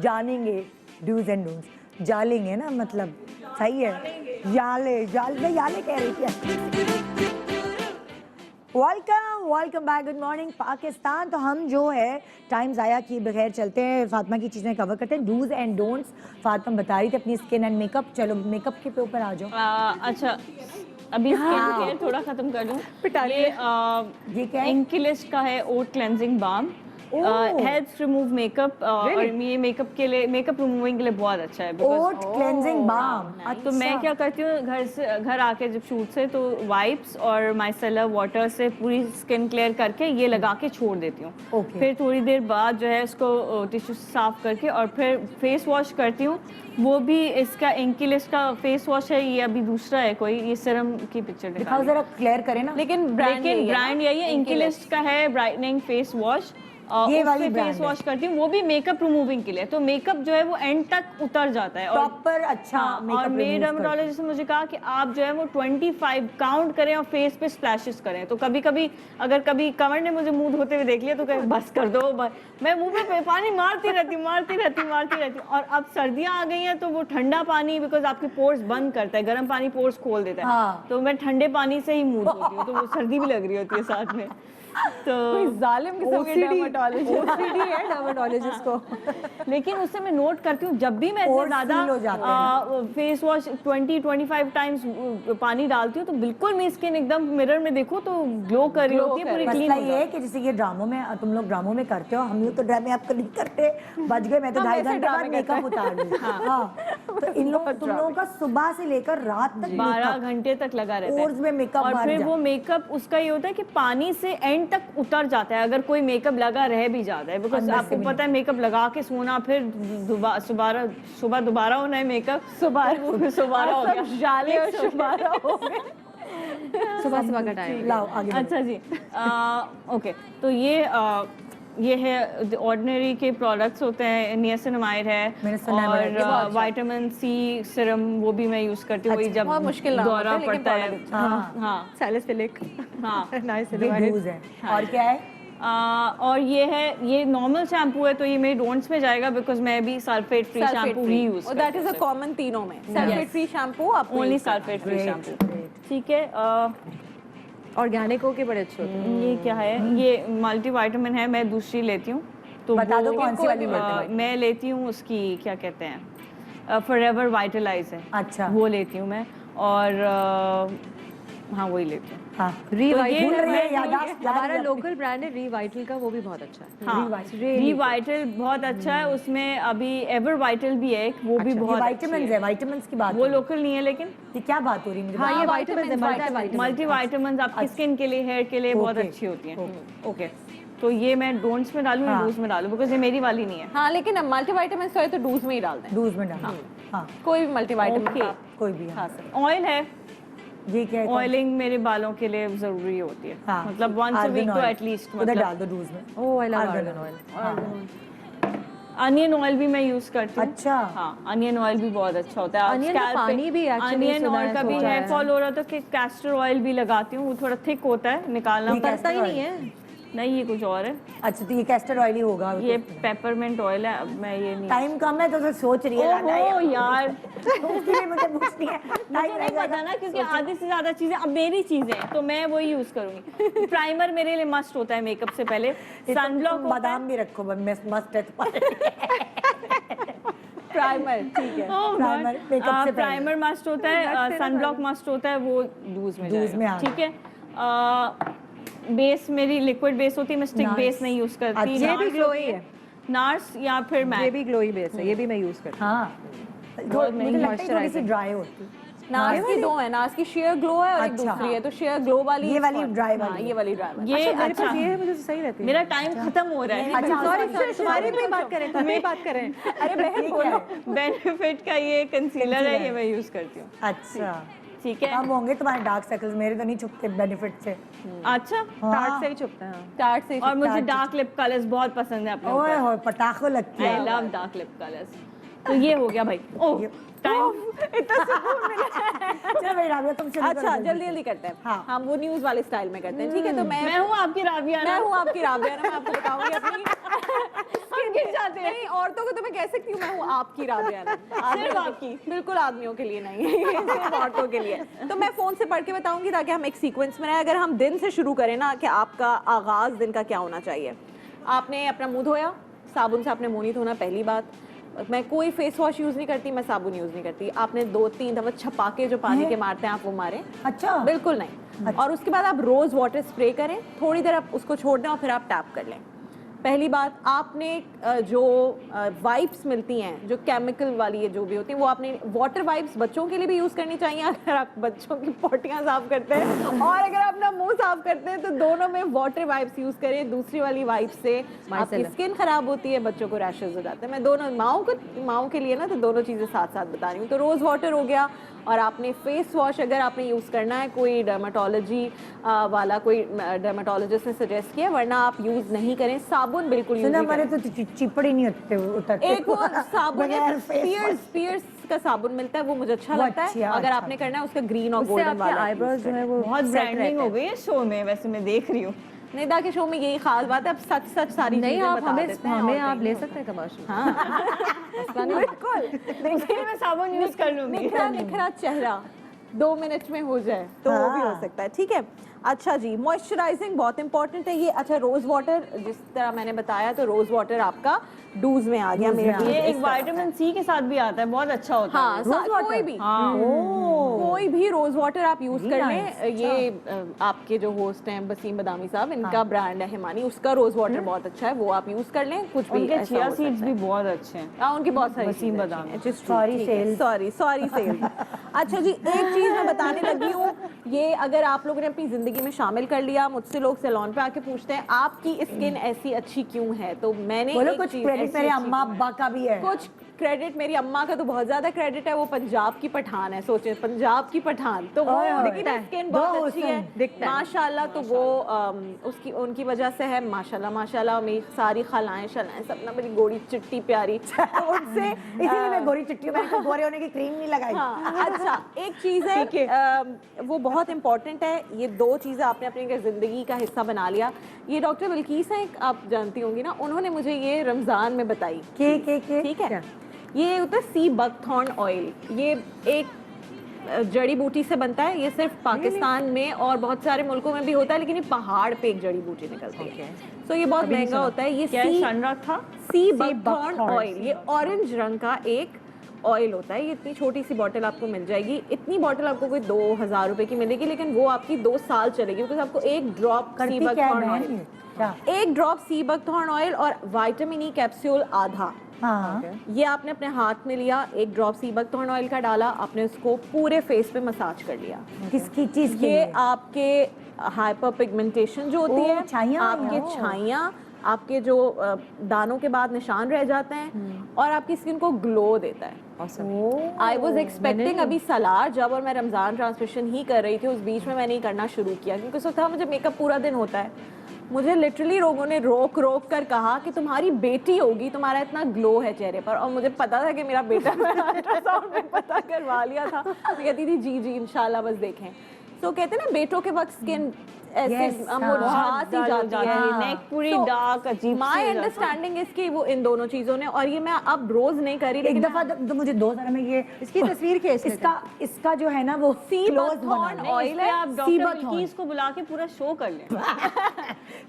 जानेंगे डूज एंड डोंट्स। जालेंगे ना, मतलब सही है, मैं याले कह रही थी। Welcome back, good morning Pakistan. तो हम जो है टाइम ज़ाया किए बगैर चलते हैं, फातिमा की चीज़ें कवर करते हैं, डूज एंड डोंट्स। फातिमा बता रही थी अपनी स्किन एंड मेकअप, चलो मेकअप के ऊपर आ जाओ। अच्छा, अभी स्किन केयर थोड़ा खत्म कर लूं। ये क्या है? इंकिलिस्ट का है oat cleansing balm, helps remove makeup, और ये मेकअप के लिए, मेकअप रिमूविंग के लिए बहुत अच्छा है। Oat cleansing balm. तो मैं क्या करती हूँ, घर आके जब शूट से, तो वाइप्स और माइसेलर वाटर से पूरी स्किन क्लियर करके ये लगा के छोड़ देती हूँ। Okay. फिर थोड़ी देर बाद जो है इसको टिश्यू साफ करके और फिर फेस वॉश करती हूँ। वो भी इसका इंकिलिस्ट का फेस वॉश है, ये अभी दूसरा है कोई, ये सीरम की पिक्चर दिखाओ जरा, क्लियर करें ना। लेकिन ब्रांड यही है, इंकिलिस्ट का है ब्राइटनिंग फेस वॉश। ये वाली उससे brand फेस है। वॉश करती हूँ, वो भी मेकअप रिमूविंग के लिए, तो मेकअप जो है वो एंड तक उतर जाता है। प्रॉपर अच्छा हाँ, और makeup मेरे remove डर्मेटोलॉजिस्ट ने मुझे कहा कि आप जो है वो 25 काउंट करें और फेस पे स्प्लैशेस करें। तो कभी कभी अगर कभी कंवर ने मुझे मुंह धोते हुए देख लिया तो कहे बस कर दो, मैं मुंह पे पानी मारती रहती। और अब सर्दियां आ गई हैं तो वो ठंडा पानी, बिकॉज आपके पोर्स बंद करता है, गर्म पानी पोर्स खोल देता है। हाँ। तो मैं ठंडे पानी से ही मुंह धोती हूँ, तो वो सर्दी भी लग रही होती है साथ में। तो जालिम किस्म के OCD है डर्मेटोलॉजिस्ट को। लेकिन उससे मैं नोट करती हूँ, जब भी मैं इतने Pores seal हो जाते ज़्यादा फेस वॉश 20-25 टाइम्स पानी डालती हूँ, तो बिल्कुल मेरी स्किन एकदम मिरर में देखो तो ग्लो कर रही होती है, पूरी क्लीन मसला हो ये है कि जैसे ये ड्रामों में, तुम लोग ड्रामों में करते हो, हम लोग तो ड्रामे आपको नहीं करते, बच गए। मैं तो 2.5 घंटे बाद मेकअप उतार दूँ। हाँ, तो तुम लोगों का सुबह से लेकर रात तक 12 घंटे तक लगा रहता Pores में है। makeup और भर फिर जाता वो मेकअप उसका ये होता है कि पानी से एंड तक उतर जाता है, अगर कोई मेकअप लगा रह भी जाता है, बिकॉज अंदर से आपको भी पता है मेकअप लगा के सोना, फिर सुबह दोबारा होना है मेकअप, सुबह हो गया, जाले और शुभारा हो गए। सुबह का टाइम। लाओ आगे बढ़ो। अच्छा जी, ओके, तो ये है ऑर्डिनरी के प्रोडक्ट्स होते हैं, नियासिनामाइड मैंने है सुना है बड़ा, ये और विटामिन सी सीरम, वो भी मैं यूज करती हूँ, वही जब बहुत मुश्किल नाम होता दौरा है, लेकिन पड़ता है। product हाँ। हाँ सैलिसिलिक। हाँ नाइस। ये डूज है। और क्या है? और ये नॉर्मल शैम्पू है, तो ये मेरे डोंट्स में जाएगा, बिकॉज मैं भी सल्फेट फ्री शैम्पू ही यूज और दैट इज अ कॉमन तीनों में, सल्फेट फ्री शैम्पू, आप ओनली सल्फेट फ्री शैम्पू, ठीक है। ऑर्गेनिको के बड़े अच्छे होते हैं। ये क्या है, ये मल्टीविटामिन है, मैं दूसरी लेती हूँ तो बता दो वो- कौन सी वाली लेते हो? मैं लेती हूँ उसकी क्या कहते हैं, फॉरएवर वाइटलाइज है, अच्छा। वो लेती हूँ मैं। और हाँ वही लेती हूँ। हाँ रीवाइटल भूल रही है, याददाश्त जा रही हमारा है। लोकल ब्रांड है रीवाइटल का, वो भी बहुत अच्छा है। हाँ रीवाइटल बहुत अच्छा है, उसमें अभी एवर वाइटल भी है एक, वो भी ये बहुत अच्छी विटामिन्स है, विटामिन्स की बात वो हो रही है। लोकल नहीं है लेकिन ये क्या बात हो रही है मुझे हाँ, बताओ। ये हाँ, vitamins है, vitamins, मल्टीविटामिन्स आपकी स्किन के लिए, हेयर के लिए बहुत Okay. अच्छी होती हैं। ओके, तो ये मैं डोंट्स में डालूँ या हाँ। डूज में डालूँ, बिकॉज ये मेरी वाली नहीं है। हाँ लेकिन मल्टीविटामिन तो है तो डूज में ही डाल दें, दूध में डालना। हाँ कोई भी मल्टीविटामिन Okay. कोई भी खा हाँ। सकते ऑयल है, ये क्या है? ऑयलिंग मेरे बालों के लिए जरूरी होती है, हाँ, मतलब वंस अ argan वीक तो oil। एटलीस्ट। उधर डाल दो दूध में। Oh I love Argan argan oil। Oil. Onion oil भी मैं यूज करती हूँ। अच्छा। हाँ अनियन ऑयल भी बहुत अच्छा होता है। Onion का पानी भी actually अनियन सुना ऑयल है, का भी सोचा हेयर है। फॉल हो रहा था कि कैस्टर ऑयल भी लगाती हूँ, वो थोड़ा थिक होता है, निकालना ये पड़ता करता ही नहीं है। नहीं, ये कुछ और है, अच्छा तो ये कैस्टर ऑयल ही होगा। ये पेपरमेंट ऑयल है। अब मैं ये नहीं, टाइम कम है तो फिर सोच रही है लाना है। ओहो यार उसके लिए मुझे पूछनी है। मुझे टाइम नहीं पता ना, क्योंकि आधे से ज्यादा चीजें अब मेरी चीजें हैं तो मैं वही यूज करूंगी। प्राइमर मेरे लिए मस्ट होता है मेकअप से पहले, सनब्लॉक होता है। बादाम भी रखो, मस्त है तुम्हारे। प्राइमर ठीक है। Primer, makeup से पहले। प्राइमर मस्ट होता है, सनब्लॉक मस्ट होता है, वो लूज में Loose जाएगा, में आ ठीक है। बेस मेरी लिक्विड बेस होती है, मैं स्टिक Nars। बेस नहीं यूज करती। अच्छा। ये भी ग्लोई है, नार्स या फिर ये मैक। भी ग्लोई बेस है, ये भी मैं यूज करती हूँ। हाँ बहुत मुझे महंगी लगता है थोड़ी सी ड्राई होती है। नाज की दो है, नाज की शेयर ग्लो है और एक अच्छा। दूसरी है, तो शेयर ग्लो वाली ये वाली dry हाँ, वाली ये वाली ड्राई वाली। ये मेरे अच्छा पास ये है, मुझे तो सही रहती है। मेरा टाइम खत्म हो रहा है। अच्छा सॉरी तुम्हारी भी बात करें, तुम्हारी बात करें। अरे बहन बोलो। बेनिफिट का ये कंसीलर है, ये मैं यूज करती हूँ, अच्छा ठीक है। कम होंगे तुम्हारे डार्क सर्कल्स, मेरे तो नहीं छुपते बेनिफिट से। अच्छा, टार्ट से ही छुपता है। टार्ट से और मुझे डार्क लिप कलर्स बहुत पसंद है अपने ओए ऊपर। होए पटाखो लगती आई है। Love dark lip colours. तो ये हो गया भाई। ओह टाइम, चलो भाई राबिया तुम शुरू करो अच्छा जल्दी जल्दी से। जल्दी करते हैं। हाँ। हम वो न्यूज वाले स्टाइल में करते हैं, ठीक है। तो मैं हूँ आपकी राबिया मैं ना। हूँ आपकी राबिया ना, मैं आपको बताऊंगी अपनी हम गिर जाते हैं। नहीं, औरतों को तो मैं कह सकती हूँ मैं हूँ आपकी राबिया ना, सिर्फ आपकी। बिल्कुल आदमियों के लिए नहीं है, ये सिर्फ औरतों के लिए। तो मैं फोन से पढ़ के बताऊंगी ताकि हम एक सीक्वेंस में रहें। अगर हम दिन से शुरू करें ना कि आपका आगाज दिन का क्या होना चाहिए। आपने अपना मुंह धोया, साबुन से आपने मुंह नहीं धोना, पहली बात। मैं कोई फेस वॉश यूज नहीं करती, मैं साबुन यूज नहीं करती। आपने 2-3 दफा छपाके जो पानी के मारते हैं आप वो मारें, अच्छा बिल्कुल नहीं। और उसके बाद आप रोज वाटर स्प्रे करें, थोड़ी देर आप उसको छोड़ दें और फिर आप टैप कर लें। पहली बात, आपने जो वाइप्स मिलती हैं जो केमिकल वाली है जो भी होती हैं, वो आपने वाटर वाइप्स बच्चों के लिए भी यूज़ करनी चाहिए अगर आप बच्चों की पोटियां साफ करते हैं, और अगर आप अपना मुंह साफ करते हैं तो दोनों में वाटर वाइप्स यूज़ करें। दूसरी वाली वाइप से आपकी स्किन खराब होती है, बच्चों को रैशेज हो जाते हैं। मैं दोनों माओं के लिए ना तो दोनों चीज़ें साथ साथ बता रही हूँ। तो रोज़ वाटर हो गया, और आपने फेस वॉश अगर आपने यूज़ करना है, कोई डर्माटोलॉजी वाला कोई डर्माटोलॉजिस्ट ने सजेस्ट किया, वरना आप यूज़ नहीं करें। साबुन बिल्कुल यूज़ सुना नहीं हमारे करें। तो चिपड़ी नहीं उतरते। एक वो साबुन बगैर face wash। पियर्स का साबुन मिलता है, वो मुझे अच्छा वो लगता है। अच्छा, अगर अच्छा। आपने करना है उसका ग्रीन और उससे गोल्डन आपके वाला आईब्रोज जो है वो बहुत set ब्रांडिंग रहते हो हैं। गई है शो में, वैसे मैं देख रही हूँ। निदा के शो में यही खास बात है, अब सच सच सारी नहीं चीजें आप बता देते हैं हमें और आप कहीं ले नहीं सकते हैं कमर्शियल। होता। बिल्कुल। देखिए मैं साबुन यूज कर लूंगी। निखरा निखरा चेहरा 2 मिनट में हो जाए तो वो भी हो सकता है, ठीक है। अच्छा जी, मॉइस्चराइजिंग बहुत इंपॉर्टेंट है ये। अच्छा, रोज वाटर जिस तरह मैंने बताया, तो रोज वाटर आपका डूज में आ गया। मेरे ये एक विटामिन सी के साथ भी आता है, बहुत अच्छा होता है। हाँ, कोई भी कोई भी रोज वाटर आप यूज कर लें। ये आपके जो होस्ट हैं वसीम बदामी साहब, इनका ब्रांड है हिमानी, उसका रोज वाटर बहुत अच्छा है, वो आप यूज कर लें। कुछ भी उनके ऐसा चिया हो सकता सीड्स है। भी बहुत अच्छे हैं। हाँ, उनकी बहुत सारी वसीम चीजें बदामी। अच्छी हैं। Just Sorry, ठीक है, sales। Sorry sales. अच्छा जी, एक चीज मैं बताने लगी हूँ, ये अगर आप लोगों ने अपनी जिंदगी में शामिल कर लिया, मुझसे लोग सैलून पे आके पूछते हैं आपकी स्किन ऐसी अच्छी क्यों है, तो मैंने बोलो एक कुछ चीज क्रेडिट ऐसी मेरे अच्छी अम्मा अब्बा का भी है। कुछ क्रेडिट मेरी अम्मा का तो बहुत ज्यादा क्रेडिट है, वो पंजाब की पठान है। सोचे पंजाब की पठान, तो वो ओए होए। देखिए स्किन दो बहुत अच्छी है, हुस्न दिखता है। माशाल्लाह। तो वो उसकी उनकी वजह से है, माशाल्लाह माशाल्लाह। मेरी सारी खलाएं शलाएं सब ना बड़ी गोरी चिट्टी प्यारी, तो उनसे इसीलिए मैं गोरी चिट्टी, मैंने तो गोरे होने की क्रीम नहीं लगाई। हाँ। अच्छा, एक चीज है वो बहुत इंपॉर्टेंट है। ये 2 चीजें आपने अपनी जिंदगी का हिस्सा बना लिया। ये डॉक्टर बिल्किस हैं, आप जानती होंगी ना, उन्होंने मुझे ये रमजान में बताई। के ठीक है, ये होता है सी बकथॉर्न ऑयल। ये एक जड़ी बूटी से बनता है। ये सिर्फ पाकिस्तान में और बहुत सारे मुल्कों में भी होता है, लेकिन ये पहाड़ पे एक जड़ी बूटी निकलती है। सो ये बहुत महंगा होता है। ये सी बकथॉर्न ऑयल, ये ऑरेंज रंग का एक ऑयल होता है। ये इतनी छोटी सी बॉटल आपको मिल जाएगी। इतनी बॉटल आपको कोई 2000 रुपए की मिलेगी, लेकिन वो आपकी 2 साल चलेगी, बिकॉज आपको एक ड्रॉप सी बकथॉर्न ऑयल, एक ड्रॉप सी बकथॉर्न ऑयल और विटामिन ई कैप्सूल आधा, ये आपने अपने हाथ में लिया, एक ड्रॉप सी बकथॉर्न ऑयल का डाला, आपने उसको पूरे फेस पे मसाज कर लिया। किसकी चीज के ये आपके हाइपर पिगमेंटेशन जो होती है, आपके छाइयाँ, आपके जो दानों के बाद निशान रह जाते हैं, और आपकी स्किन को ग्लो देता है। आई वॉज एक्सपेक्टिंग अभी सलार जब, और मैं रमजान ट्रांसमिशन ही कर रही थी, उस बीच में मैंने ही करना शुरू किया, क्योंकि उस वक्त मुझे मेकअप पूरा दिन होता है। मुझे लिटरली लोगों ने रोक रोक कर कहा कि तुम्हारी बेटी होगी, तुम्हारा इतना ग्लो है चेहरे पर, और मुझे पता था कि मेरा बेटा, मैंने अल्ट्रासाउंड में पता करवा लिया था। तो कहती थी जी जी इंशाल्लाह बस देखें। तो कहते हैं ना बेटों के वक्त स्किन ऐसे मुरझा सी जाती है, नेक पूरी डार्क अजीब। माय अंडरस्टैंडिंग इज कि वो इन दोनों चीजों ने, और ये मैं अब रोज नहीं करी, एक दफा तो मुझे 2000 में ये इसकी तस्वीर खींच इसका जो है ना वो सी बकथॉर्न ऑयल है। आप डॉक्टर बिल्किस को बुला के पूरा शो कर लें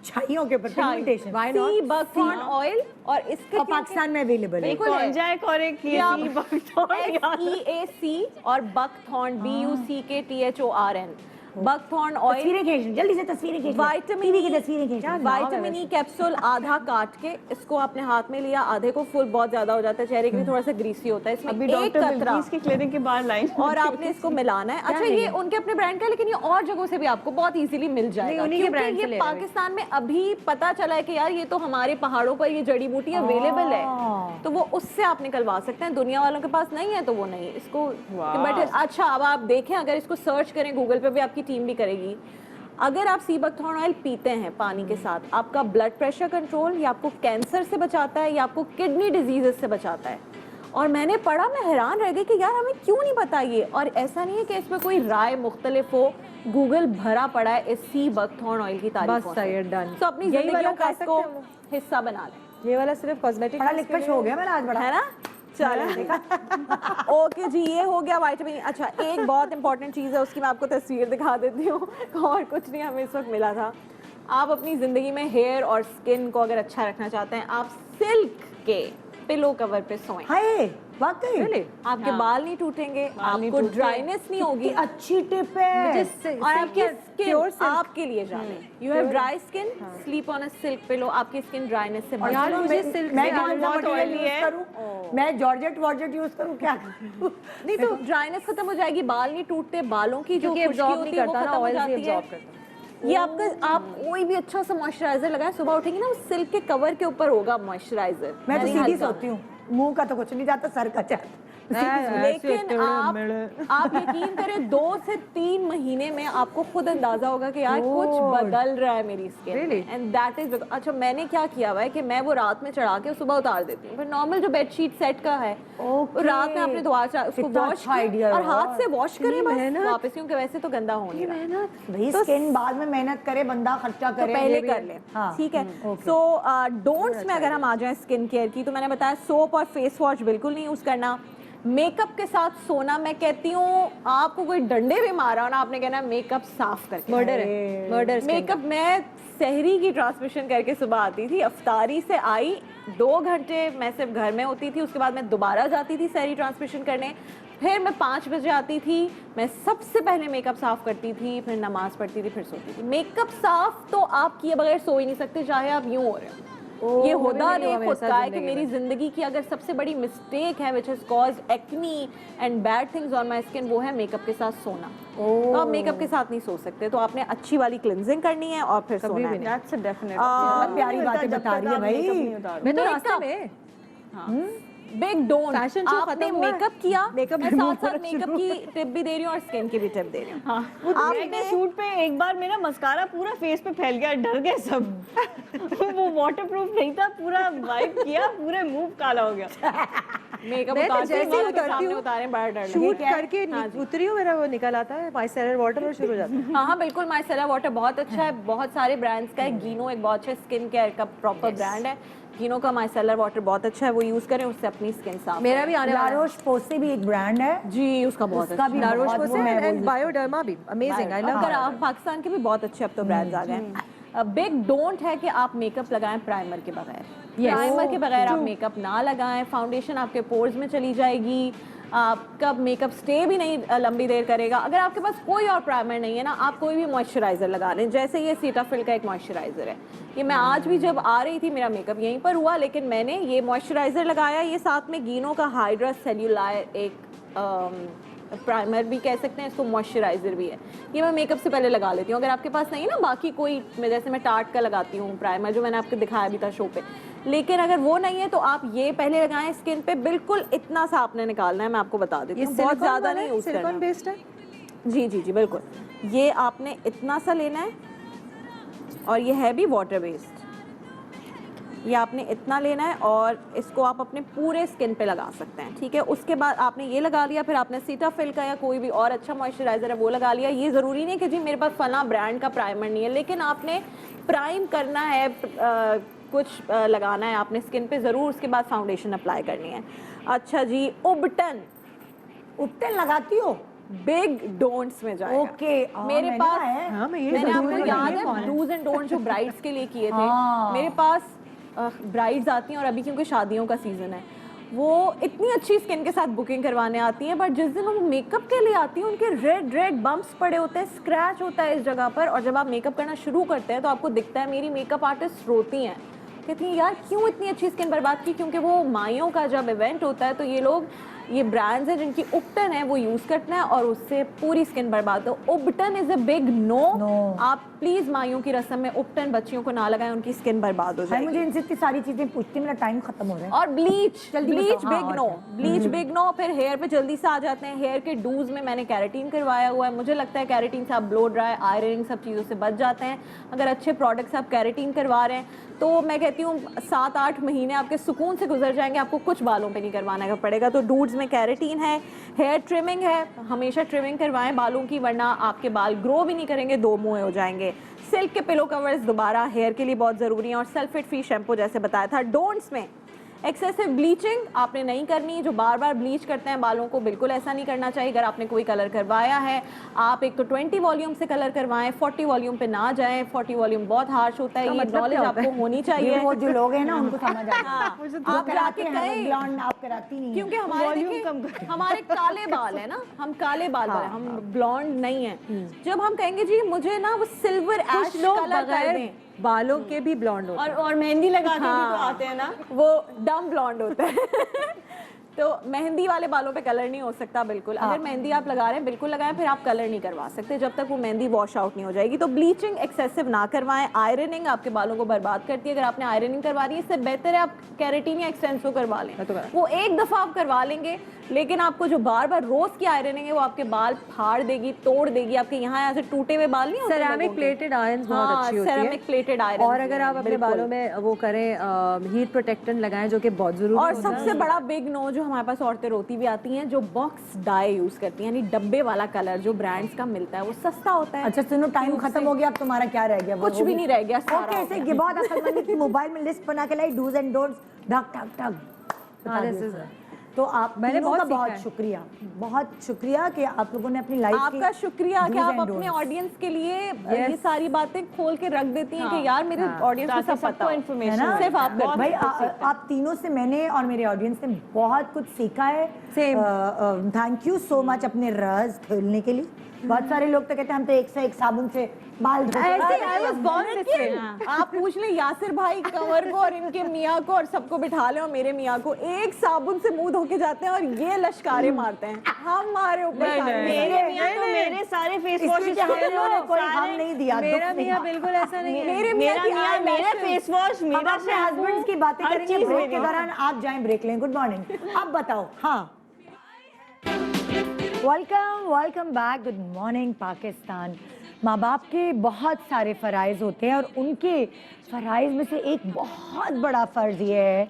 छाइयों के ऊपर पिगमेंटेशन, सी बकथॉर्न ऑयल, और इसके पाकिस्तान में अवेलेबल है। कौन जाए करे कि सी बकथॉर्न SEAC और बकथॉर्न BUCKTHORN, बकथॉर्न ऑयल। तस्वीरें खींच, जल्दी से तस्वीरें खींच, विटामिन की तस्वीरें खींच। विटामिन ई कैप्सूल आधा काट के इसको आपने हाथ में लिया, आधे को फुल बहुत ज्यादा हो जाता है, चेहरे के लिए थोड़ा सा ग्रीसी होता है, इसमें अभी एक डॉक्टर कतरा बिल्किस के क्लिनिक के बाहर लाइन और आपने इसको मिलाना है। अच्छा ये उनके अपने ब्रांड का है, लेकिन ये और जगहों से भी आपको बहुत इजीली मिल जाएगा, क्योंकि ये पाकिस्तान में अभी पता चला है कि यार ये तो हमारे पहाड़ों पर ये जड़ी बूटी अवेलेबल है, तो वो उससे आप निकलवा सकते हैं। दुनिया वालों के पास नहीं है तो वो नहीं इसको। बट अच्छा अब आप देखें, अगर इसको सर्च करें गूगल पे भी, आपकी टीम भी करेगी, अगर आप सी बकथॉर्न ऑयल पीते हैं पानी के साथ, आपका ब्लड प्रेशर कंट्रोल, या आपको कैंसर से बचाता है, या आपको किडनी डिजीजेस से बचाता है। और मैंने पढ़ा, मैं हैरान रह गई कि यार हमें क्यों नहीं पता ये। और ऐसा नहीं है कि इसमें कोई राय मुख्तलिफ हो, गूगल भरा पड़ा है इस सी बकथॉर्न ऑयल की तारीफों से। तो अपनी जिंदगियों का इसको हिस्सा बना लें। ये वाला सिर्फ कॉस्मेटिक बड़ा लिखकर हो गया मेरा आज बड़ा है ना। चलो ओके जी, ये हो गया विटामिन। अच्छा एक बहुत इंपॉर्टेंट चीज़ है, उसकी मैं आपको तस्वीर दिखा देती हूँ, और कुछ नहीं हमें इस वक्त मिला था। आप अपनी ज़िंदगी में हेयर और स्किन को अगर अच्छा रखना चाहते हैं, आप सिल्क के पिलो कवर पे सोएं। हाय वाकई आपके बाल नहीं टूटेंगे, आपको ड्राइनेस नहीं होगी। अच्छी टिप है। और आपकी स्किन आपके लिए जाने, you have dry skin, sleep on a silk pillow, आपकी स्किन ड्राइनेस से बच यार जाएगी। मुझे सिल्क मैं कौन सा मटेरियल यूज करूं? मैं जॉर्जेट यूज करूं क्या? नहीं तो ड्राइनेस खत्म हो जाएगी, बाल नहीं टूटते, बालों की जो खुशकी होती है वो खत्म हो जाती है। ये आपका, आप कोई भी अच्छा सा मॉइस्चराइजर लगाएं, सुबह उठेंगे ना उस सिल्क के कवर के ऊपर होगा मॉइस्चराइजर। मैं तो सीधी सोती हूँ, मुंह का तो कुछ नहीं जाता, सर का जाता। लेकिन आप यकीन करें 2 से 3 महीने में आपको खुद अंदाजा होगा कि यार कुछ बदल रहा है मेरी स्किन, एंड दैट इज। अच्छा मैंने क्या किया हुआ है कि मैं वो रात में चढ़ा के सुबह उतार देती हूँ। फिर नॉर्मल जो बेडशीट सेट का है, रात में आपने धोआ उसको वॉश और हाथ से वॉश करें बस वापस, क्योंकि वैसे तो गंदा हो नहीं रहा। भाई स्किन बाद में मेहनत करे बंदा, खर्चा करे, पहले कर ले, ठीक है। सो डोंट्स में अगर हम आ जाएं स्किन केयर की, तो मैंने बताया सोप और फेस वॉश बिल्कुल नहीं यूज करना। मेकअप के साथ सोना, मैं कहती हूँ आपको कोई डंडे भी मारा हो ना, आपने कहना मेकअप साफ करके, मर्डर है, मर्डर। मेकअप मैं सहरी की ट्रांसमिशन करके सुबह आती थी, अफ्तारी से आई 2 घंटे मैं सिर्फ घर में होती थी, उसके बाद मैं दोबारा जाती थी सहरी ट्रांसमिशन करने, फिर मैं 5 बजे आती थी, मैं सबसे पहले मेकअप साफ करती थी, फिर नमाज पढ़ती थी, फिर सोती थी। मेकअप साफ तो आप किए बगैर सो ही नहीं सकते, चाहे आप यूं हो रहे हो। ये होदा ने खुद कहा है कि मेरी जिंदगी की अगर सबसे बड़ी मिस्टेक है which has caused acne and bad things on my skin, वो है मेकअप के साथ सोना। तो आप मेकअप के साथ नहीं सो सकते, तो आपने अच्छी वाली क्लिंजिंग करनी है और फिर सोना है। That's a definite. बहुत प्यारी बातें बता रही है भाई। मैं तो रास्ते में बिग डोंट, फैशन शो आपने खत्म हुआ है, मेकअप किया, मेकअप मैं रिमूव साथ साथ मेकअप की टिप भी दे रही हूँ और स्किन की भी टिप दे रही हूँ। आपने सूट पे एक बार मेरा मस्कारा पूरा फेस पे फैल गया, डर गए सब वो वाटरप्रूफ नहीं था, पूरा वाइप किया, पूरे मुंह काला हो गया। मेकअप मैं तो जैसे ही उतरती हूँ, उतारे बड़ा डर शूट करके उतरी हूँ, मेरा वो निकल आता है माइसेलर वाटर और शुरू हो जाता है। हाँ बिल्कुल, माइसेलर वाटर बहुत अच्छा है, बहुत सारे ब्रांड्स का है। गिनो एक बहुत अच्छा स्किन केयर का प्रॉपर ब्रांड है, गिनो का माइसेलर वाटर बहुत अच्छा है, वो यूज करें, उससे अपनी स्किन साफ। मेरा भी आने वाला है। ला रोश पोसे भी एक ब्रांड है जी, उसका बहुत उसका अच्छा भी ला रोश बहुत वो पोसे मैं वो एंड use बायोडर्मा भी अमेजिंग, आई लव अगर आप पाकिस्तान के भी बहुत अच्छे अब तो ब्रांड्स आ गए हैं। बिग डोंट है कि आप मेकअप लगाएं प्राइमर के बगैर। प्राइमर के बगैर आप मेकअप ना लगाएं, फाउंडेशन आपके पोर्स में चली जाएगी, आपका मेकअप स्टे भी नहीं लंबी देर करेगा। अगर आपके पास कोई और प्राइमर नहीं है ना, आप कोई भी मॉइस्चराइजर लगा लें, जैसे ये सीटाफिल का एक मॉइस्चराइजर है, ये मैं आज भी जब आ रही थी मेरा मेकअप यहीं पर हुआ, लेकिन मैंने ये मॉइस्चराइजर लगाया, ये साथ में गिनो का हाइड्रा सेल्यूलायर एक प्राइमर भी कह सकते हैं इसको, मॉइस्चराइजर भी है, ये मैं मेकअप से पहले लगा लेती हूँ। अगर आपके पास नहीं है ना बाकी कोई, जैसे मैं टार्ट का लगाती हूँ प्राइमर, जो मैंने आपको दिखाया भी था शो पे, लेकिन अगर वो नहीं है तो आप ये पहले लगाएं स्किन पे। बिल्कुल इतना सा आपने निकालना है, मैं आपको बता देती हूँ, बहुत ज़्यादा नहीं यूज़ करना। सिलिकॉन बेस्ड है। जी जी जी बिल्कुल, ये आपने इतना सा लेना है, और ये है भी वाटर बेस्ड, ये आपने इतना लेना है और इसको आप अपने पूरे स्किन पे लगा सकते हैं, ठीक है। उसके बाद आपने ये लगा लिया, फिर आपने सीटाफिल का या कोई भी और अच्छा मॉइस्चराइजर है वो लगा लिया। ये ज़रूरी नहीं कि जी मेरे पास फला ब्रांड का प्राइमर नहीं है, लेकिन आपने प्राइम करना है, कुछ लगाना है आपने स्किन पे ज़रूर, उसके बाद फाउंडेशन अप्लाई करनी है। अच्छा जी, उबटन लगाती हो? बिग डोंट्स में जाएगा। ओके, मेरे पास हाँ, मैं मैंने जरूर आपको लगाऊंगी। याद है डूज एंड डोंट जो ब्राइड्स के लिए किए थे, हाँ। मेरे पास ब्राइड्स आती हैं और अभी क्योंकि शादियों का सीजन है, वो इतनी अच्छी स्किन के साथ बुकिंग करवाने आती हैं, बट जिस दिन वो मेकअप के लिए आती हैं उनके रेड रेड बम्प्स पड़े होते हैं, स्क्रैच होता है इस जगह पर, और जब आप मेकअप करना शुरू करते हैं तो आपको दिखता है। मेरी मेकअप आर्टिस्ट रोती हैं, कहती हैं यार क्यों इतनी अच्छी स्किन बर्बाद की, क्योंकि वो माइयों का जब इवेंट होता है तो ये लोग, ये ब्रांड्स हैं जिनकी उबटन है वो यूज़ करते हैं और उससे पूरी स्किन बर्बाद हो। उबटन इज़ अ बिग नो। आप प्लीज़ माइयों की रस्म में उबटन बच्चियों को ना लगाएं, उनकी स्किन बर्बाद हो जाएगी। मुझे इनसे इतनी सारी चीजें पूछती, मेरा टाइम खत्म हो रहा है। और ब्लीच बताओ। हाँ, big no, bleach big no. फिर हेयर पे जल्दी से आ जाते हैं। हेयर के डूज में मैंने कैरेटीन करवाया हुआ है, मुझे लगता है कैरेटीन से आप ब्लो ड्राई, आयरनिंग सब चीज़ों से बच जाते हैं। अगर अच्छे प्रोडक्ट्स आप कैरेटीन करवा रहे हैं तो मैं कहती हूँ 7-8 महीने आपके सुकून से गुजर जाएंगे, आपको कुछ बालों पे नहीं करवाना पड़ेगा। तो डूड्स में कैरेटीन है। हेयर ट्रिमिंग है, हमेशा ट्रिमिंग करवाएं बालों की, वरना आपके बाल ग्रो भी नहीं करेंगे, दो मुँह हो जाएंगे। सिल्क के पिलो कवर्स दोबारा हेयर के लिए बहुत ज़रूरी हैं, और सल्फेट फ्री शैम्पू जैसे बताया था। डोंट्स में एक्सेसिव ब्लीचिंग आपने नहीं करनी, जो बार बार ब्लीच करते हैं बालों को, बिल्कुल ऐसा नहीं करना चाहिए। अगर आपने कोई कलर करवाया है, आप एक तो 20 वॉल्यूम से कलर करवाएं, 40 वॉल्यूम पे ना जाएं, 40 वॉल्यूम बहुत हार्श होता है। ये नॉलेज आपको होनी चाहिए। वो जो लोग हैं ना उनको समझ आता है। हाँ, आप जाके कहें, ब्लॉन्ड आप कराती नहीं, क्योंकि हमारे काले बाल है ना, हम काले बाल वाले, हम ब्लॉन्ड नहीं है। जब हम कहेंगे जी मुझे ना वो सिल्वर ऐश कलर कर दें, बालों के भी ब्लॉन्ड होते हैं और मेहंदी लगा के भी तो आते हैं ना, वो डम ब्लॉन्ड होता है। तो मेहंदी वाले बालों पे कलर नहीं हो सकता बिल्कुल। अगर मेहंदी आप लगा रहे हैं बिल्कुल लगाएं, फिर आप कलर नहीं करवा सकते जब तक वो मेहंदी वॉश आउट नहीं हो जाएगी। तो ब्लीचिंग एक्सेसिव ना करवाएं। आयरनिंग आपके बालों को बर्बाद करती है। अगर आपने आयरनिंग करवा रही है, इससे बेहतर है आप कैरेटीन या एक्सटेंसो करवा लें। वो एक दफ़ा आप करवा लेंगे, लेकिन आपको जो बार बार रोज की आयरनिंग है वो आपके बाल फाड़ देगी, तोड़ देगी। आपके यहाँ से टूटे हुए बाल नहीं होते, सेरेमिक प्लेटेड आयरन बहुत अच्छी होती है। Ceramic plated iron. और अगर आप अपने बालों में वो करें, हीट प्रोटेक्टेंट लगाएं, जो कि बहुत जरूरी और सबसे बड़ा बिग नो जो हमारे पास औरतें रोती भी आती हैं, जो बॉक्स डाई यूज करती हैं, यानी डब्बे वाला कलर जो ब्रांड्स का मिलता है, वो सस्ता होता है। अच्छा सुनो, टाइम खत्म हो गया, अब तुम्हारा क्या रह गया? कुछ भी नहीं रह गया, सारा हो ओके, गया। बहुत अकलमंदी की मोबाइल में लिस्ट बना के लाई, डूज एंड डोंट्स, ढक ढक ढक बता दिया सर। तो आप मैंने तीनों का बहुत बहुत शुक्रिया, बहुत शुक्रिया कि आप लोगों ने अपनी लाइफ आपका शुक्रिया कि आप अपने ऑडियंस के लिए ये सारी बातें खोल के रख देती हैं कि यार मेरे ऑडियंस को सब पता इन्फॉर्मेशन सिर्फ आप करते भाई आप तीनों से मैंने और मेरे ऑडियंस ने बहुत कुछ सीखा है। थैंक यू सो मच अपने राज खोलने के लिए। बहुत सारे लोग तो कहते हैं हम तो एक से एक साबुन से बाल धोते हैं। आप पूछ लें यासिर भाई, कंवर को और इनके मियाँ को और सबको बिठा लें, और मेरे मियाँ को एक साबुन से मुंह धो के जाते हैं और ये लश्कारे मारते हैं हमारे ऊपर। मेरे मियाँ तो मेरे सारे फेस वॉश हम नहीं दिया। मेरा मियाँ बिल्कुल ऐसा नहीं है। मेरे मेरा मियाँ मेरा फेस वॉश, हम मेरा अपने हस्बैंड की बातें हर करेंगे चीज़ ब्रेक के मेरी। दौरान। आप जाएं ब्रेक लें। Good morning. अब बताओ। हाँ, welcome back. Good morning Pakistan. माँ बाप के बहुत सारे फ़राइज़ होते हैं, और उनके फ़राइज़ में से एक बहुत बड़ा फ़र्ज़ ये है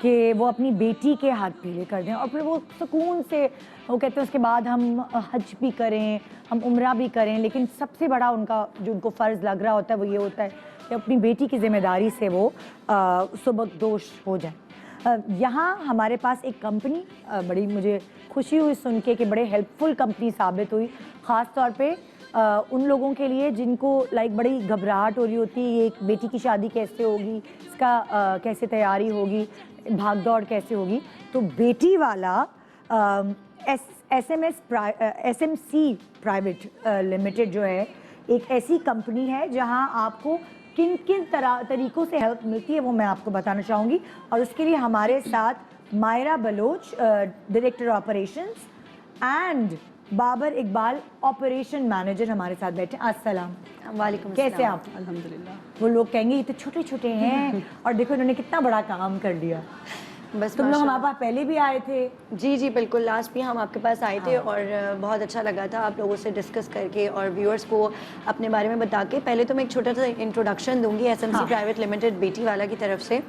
कि वो अपनी बेटी के हाथ पीले कर दें, और फिर वो सुकून से, वो कहते हैं उसके बाद हम हज भी करें, हम उम्रा भी करें। लेकिन सबसे बड़ा उनका जो उनको फ़र्ज़ लग रहा होता है वो ये होता है कि अपनी बेटी की जिम्मेदारी से वो सुबकदोश हो जाए। यहाँ हमारे पास एक कंपनी, बड़ी मुझे खुशी हुई सुन के कि बड़े हेल्पफुल कंपनी साबित हुई, ख़ास तौर पे उन लोगों के लिए जिनको लाइक बड़ी घबराहट हो रही होती है, एक बेटी की शादी कैसे होगी, इसका कैसे तैयारी होगी, भाग दौड़ कैसे होगी। तो बेटी वाला SMC प्राइवेट लिमिटेड जो है एक ऐसी कंपनी है जहां आपको किन किन तरीकों से हेल्प मिलती है वो मैं आपको बताना चाहूँगी। और उसके लिए हमारे साथ Maira Baloch, director operations, and Babar Iqbal, operation manager हमारे साथ बैठे। अस्सलाम वालेकुम कैसे आप? अल्हम्दुलिल्लाह। वो लोग कहेंगे ये तो छोटे छोटे हैं और देखो इन्होंने कितना बड़ा काम कर लिया। बस तुम लोग हमारे पास पहले भी आए थे। जी जी बिल्कुल, लास्ट भी हम आपके पास आए थे और बहुत अच्छा लगा था आप लोगों से डिस्कस करके और व्यूअर्स को अपने बारे में बता के। पहले तो मैं एक छोटा सा इंट्रोडक्शन दूंगी SMC प्राइवेट लिमिटेड बेटी वाला की तरफ से।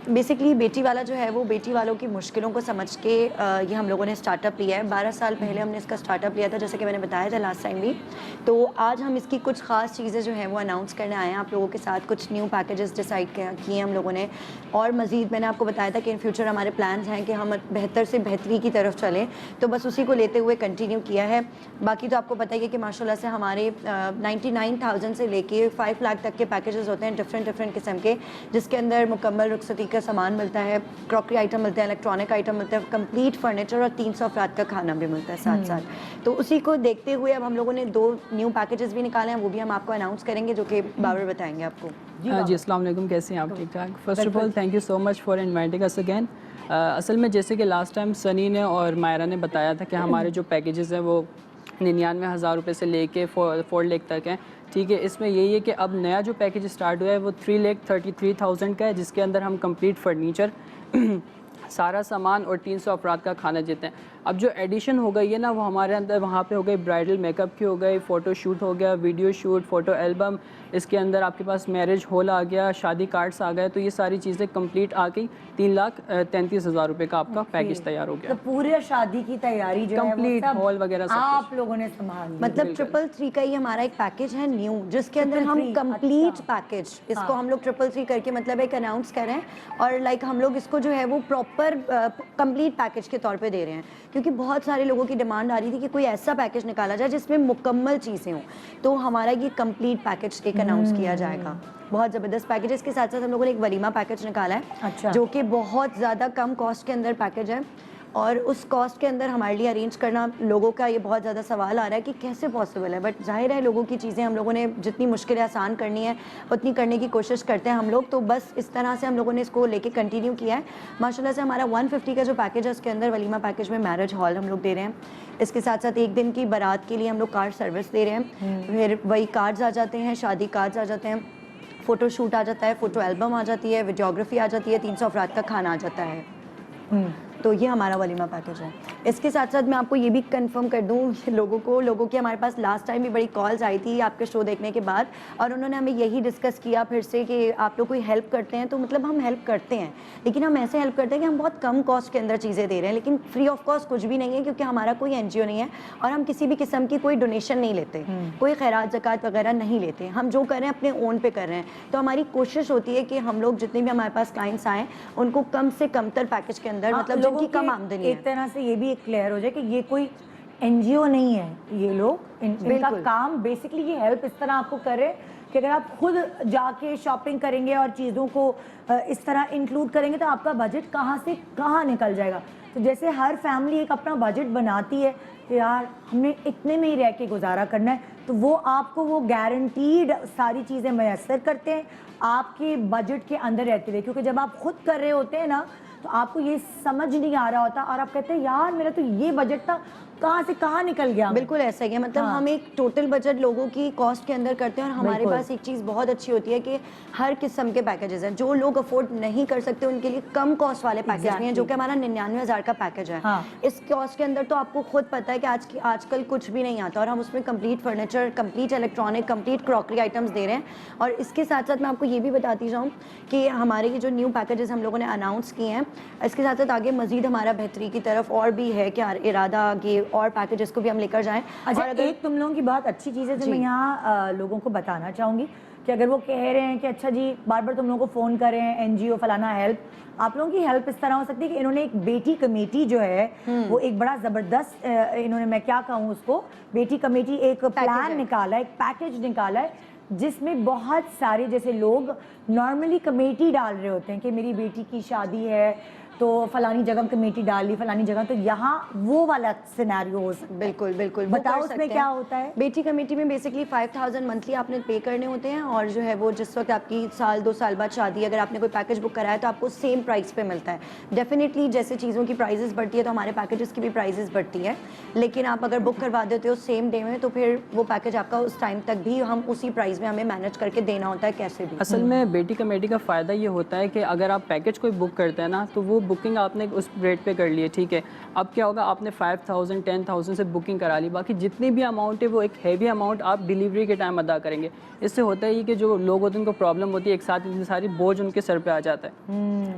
बेसिकली बेटी वाला जो है वो बेटी वालों की मुश्किलों को समझ के ये हम लोगों ने स्टार्टअप लिया है। 12 साल पहले हमने इसका स्टार्टअप लिया था, जैसे कि मैंने बताया था लास्ट टाइम भी। तो आज हम इसकी कुछ ख़ास चीज़ें जो हैं वो अनाउंस करने आए हैं आप लोगों के साथ। कुछ न्यू पैकेजेस डिसाइड किए हम लोगों ने, और मज़ीद मैंने आपको बताया था कि इन फ्यूचर हमारे प्लान्स हैं कि हम बेहतर से बेहतरी की तरफ चलें, तो बस उसी को लेते हुए कंटिन्यू किया है। बाकी तो आपको बताइए कि माशाल्लाह से हमारे 99,000 से लेके 5 लाख तक के पैकेजेस होते हैं डिफरेंट किस्म के, जिसके अंदर मुकम्मल रुखसती का सामान मिलता है, क्रॉकरी आइटम मिलते हैं, इलेक्ट्रॉनिक आइटम मिलता है, कंप्लीट फर्नीचर और 300 अफराद का खाना भी मिलता है साथ साथ। तो उसी को देखते हुए अब हम लोगों ने 2 न्यू पैकेजेस भी निकाले हैं, वो भी हम आपको अनाउंस करेंगे, जो कि बाबर बताएंगे आपको। जी अस्सलाम वालेकुम, कैसे हैं आप? ठीक ठाक। First of all thank you so much for inviting us again. असल में जैसे कि लास्ट टाइम सनी ने और मायरा ने बताया था कि हमारे जो पैकेजेस हैं वो 99,000 रुपये से लेके 4 लाख तक हैं। ठीक है, इसमें यही है कि अब नया जो पैकेज स्टार्ट हुआ है वो 3,33,000 का है, जिसके अंदर हम कंप्लीट फर्नीचर सारा सामान और 300 अफराद का खाना देते हैं। अब जो एडिशन हो गई है ना वो हमारे अंदर वहाँ पे हो गई ब्राइडल मेकअप की, हो गई फ़ोटो शूट हो गया, वीडियो शूट, फ़ोटो एल्बम, इसके अंदर आपके पास मैरिज हॉल आ गया, शादी कार्ड्स आ गए। तो ये सारी चीज़ें कंप्लीट आ गई। 3,33,000 रुपये का आपका पैकेज तैयार हो गया। तो पूरे शादी की तैयारी जो कंप्लीट हॉल वगैरह सब आप लोगों ने संभाल लिया। मतलब 333 का ही हमारा एक पैकेज है न्यू, जिसके अंदर हम कंप्लीट पैकेज, इसको हम लोग 333 करके मतलब एक अनाउंस कर रहे हैं। और लाइक हम लोग इसको जो है वो प्रॉपर कंप्लीट पैकेज के तौर पे दे रहे हैं, क्योंकि बहुत सारे लोगों की डिमांड आ रही थी कि कोई ऐसा पैकेज निकाला जाए जिसमें मुकम्मल चीज़ें हों। तो हमारा ये कंप्लीट पैकेज एक अनाउंस किया जाएगा। बहुत ज़बरदस्त पैकेज। इसके साथ साथ हम लोगों ने एक वलीमा पैकेज निकाला है, अच्छा। जो कि बहुत ज़्यादा कम कॉस्ट के अंदर पैकेज है। और उस कॉस्ट के अंदर हमारे लिए अरेंज करना, लोगों का ये बहुत ज़्यादा सवाल आ रहा है कि कैसे पॉसिबल है, बट जाहिर है लोगों की चीज़ें हम लोगों ने जितनी मुश्किलें आसान करनी है उतनी करने की कोशिश करते हैं हम लोग। तो बस इस तरह से हम लोगों ने इसको लेके कंटिन्यू किया है। माशाल्लाह से हमारा 150 का जो पैकेज है उसके अंदर वलीमा पैकेज में मैरिज हॉल हम लोग दे रहे हैं। इसके साथ साथ एक दिन की बारात के लिए हम लोग कार सर्विस दे रहे हैं। फिर वही कार्ड्स आ जाते हैं, शादी कार्ड्स आ जाते हैं, फ़ोटो शूट आ जाता है, फ़ोटो एल्बम आ जाती है, वीडियोग्राफी आ जाती है, 300 अफराद का खाना आ जाता है। तो ये हमारा वलीमा पैकेज है। इसके साथ साथ मैं आपको ये भी कंफर्म कर दूं लोगों की हमारे पास लास्ट टाइम भी बड़ी कॉल्स आई थी आपके शो देखने के बाद, और उन्होंने हमें यही डिस्कस किया फिर से कि आप लोग कोई हेल्प करते हैं। तो मतलब हम हेल्प करते हैं, लेकिन हम ऐसे हेल्प करते हैं कि हम बहुत कम कॉस्ट के अंदर चीज़ें दे रहे हैं, लेकिन फ्री ऑफ कॉस्ट कुछ भी नहीं है, क्योंकि हमारा कोई NGO नहीं है और हम किसी भी किस्म की कोई डोनेशन नहीं लेते, कोई खैरात ज़कात वगैरह नहीं लेते। हम जो कर रहे हैं अपने ओन पे कर रहे हैं। तो हमारी कोशिश होती है कि हम लोग जितने भी हमारे पास क्लाइंट्स आएँ उनको कम से कमतर पैकेज के अंदर, मतलब जिनकी कम आमदनी है, एक तरह से ये भी एक क्लियर हो जाए कि ये कोई NGO नहीं है। ये लोग इनका काम बेसिकली ये हेल्प इस तरह आपको कर रहे हैं कि अगर आप खुद जाके शॉपिंग करेंगे और चीज़ों को इस तरह इंक्लूड करेंगे तो आपका बजट कहाँ से कहाँ निकल जाएगा। तो जैसे हर फैमिली एक अपना बजट बनाती है कि यार हमने इतने में ही रह के गुजारा करना है, तो वो आपको वो गारंटीड सारी चीज़ें मैसर करते हैं आपके बजट के अंदर रहते हुए। क्योंकि जब आप खुद कर रहे होते हैं ना तो आपको ये समझ नहीं आ रहा होता और आप कहते हैं यार मेरा तो ये बजट था, कहाँ से कहाँ निकल गया। बिल्कुल ऐसा ही है। मतलब हम एक टोटल बजट लोगों की कॉस्ट के अंदर करते हैं, और हमारे पास एक चीज़ बहुत अच्छी होती है कि हर किस्म के पैकेजेस हैं। जो लोग अफोर्ड नहीं कर सकते उनके लिए कम कॉस्ट वाले पैकेज भी हैं, जो कि हमारा 99,000 का पैकेज है। इस कॉस्ट के अंदर तो आपको खुद पता है कि आजकल कुछ भी नहीं आता, और हम उसमें complete furniture, complete electronic, complete crockery items दे रहे हैं। और इसके साथ साथ मैं आपको ये भी बताती जाऊँ कि हमारे ये जो न्यू पैकेजेस हम लोगों ने अनाउंस किए हैं, इसके साथ साथ आगे मजीद हमारा बेहतरी की तरफ और भी है कि इरादा आगे और पैकेजेस को भी हम लेकर जाएं। अच्छा, और अगर एक तुम लोगों की बहुत अच्छी चीज़ है जो मैं यहाँ लोगों को बताना चाहूँगी कि अगर वो कह रहे हैं कि अच्छा जी बार बार तुम लोगों को फ़ोन कर रहे हैं एनजीओ फलाना हेल्प, आप लोगों की हेल्प इस तरह हो सकती है कि इन्होंने एक बेटी कमेटी जो है वो एक बड़ा ज़बरदस्त इन्होंने, मैं क्या कहूँ उसको, बेटी कमेटी एक प्लान निकाला है, एक पैकेज निकाला है जिसमें बहुत सारे जैसे लोग नॉर्मली कमेटी डाल रहे होते हैं कि मेरी बेटी की शादी है तो फलानी जगह कमेटी डाल ली, फलानी जगह, तो यहाँ वो वाला सिनेरियो हो सकता है। बिल्कुल बिल्कुल, वो बताओ कर उसमें सकते क्या हैं। होता है? बेटी कमेटी में बेसिकली 5000 मंथली आपने पे करने होते हैं और जो है वो जिस वक्त आपकी साल 2 साल बाद शादी, अगर आपने कोई पैकेज बुक कराया तो आपको सेम प्राइस पे मिलता है। डेफिनेटली जैसे चीज़ों की प्राइजेस बढ़ती है तो हमारे पैकेजेस की भी प्राइजेस बढ़ती है, लेकिन आप अगर बुक करवा देते हो सेम डे में तो फिर वो पैकेज आपका उस टाइम तक भी हम उसी प्राइस में हमें मैनेज करके देना होता है कैसे भी। असल में बेटी कमेटी का फ़ायदा ये होता है कि अगर आप पैकेज कोई बुक करते हैं ना तो वो बुकिंग आपने उस रेट पे कर लिए, ठीक है। अब क्या होगा, आपने 5000 10,000 से बुकिंग करा ली, बाकी जितनी भी अमाउंट है वो एक हैवी अमाउंट आप डिलीवरी के टाइम अदा करेंगे। इससे होता है कि जो लोग होते हैं उनको प्रॉब्लम होती है, एक साथ इतनी सारी बोझ उनके सर पे आ जाता है।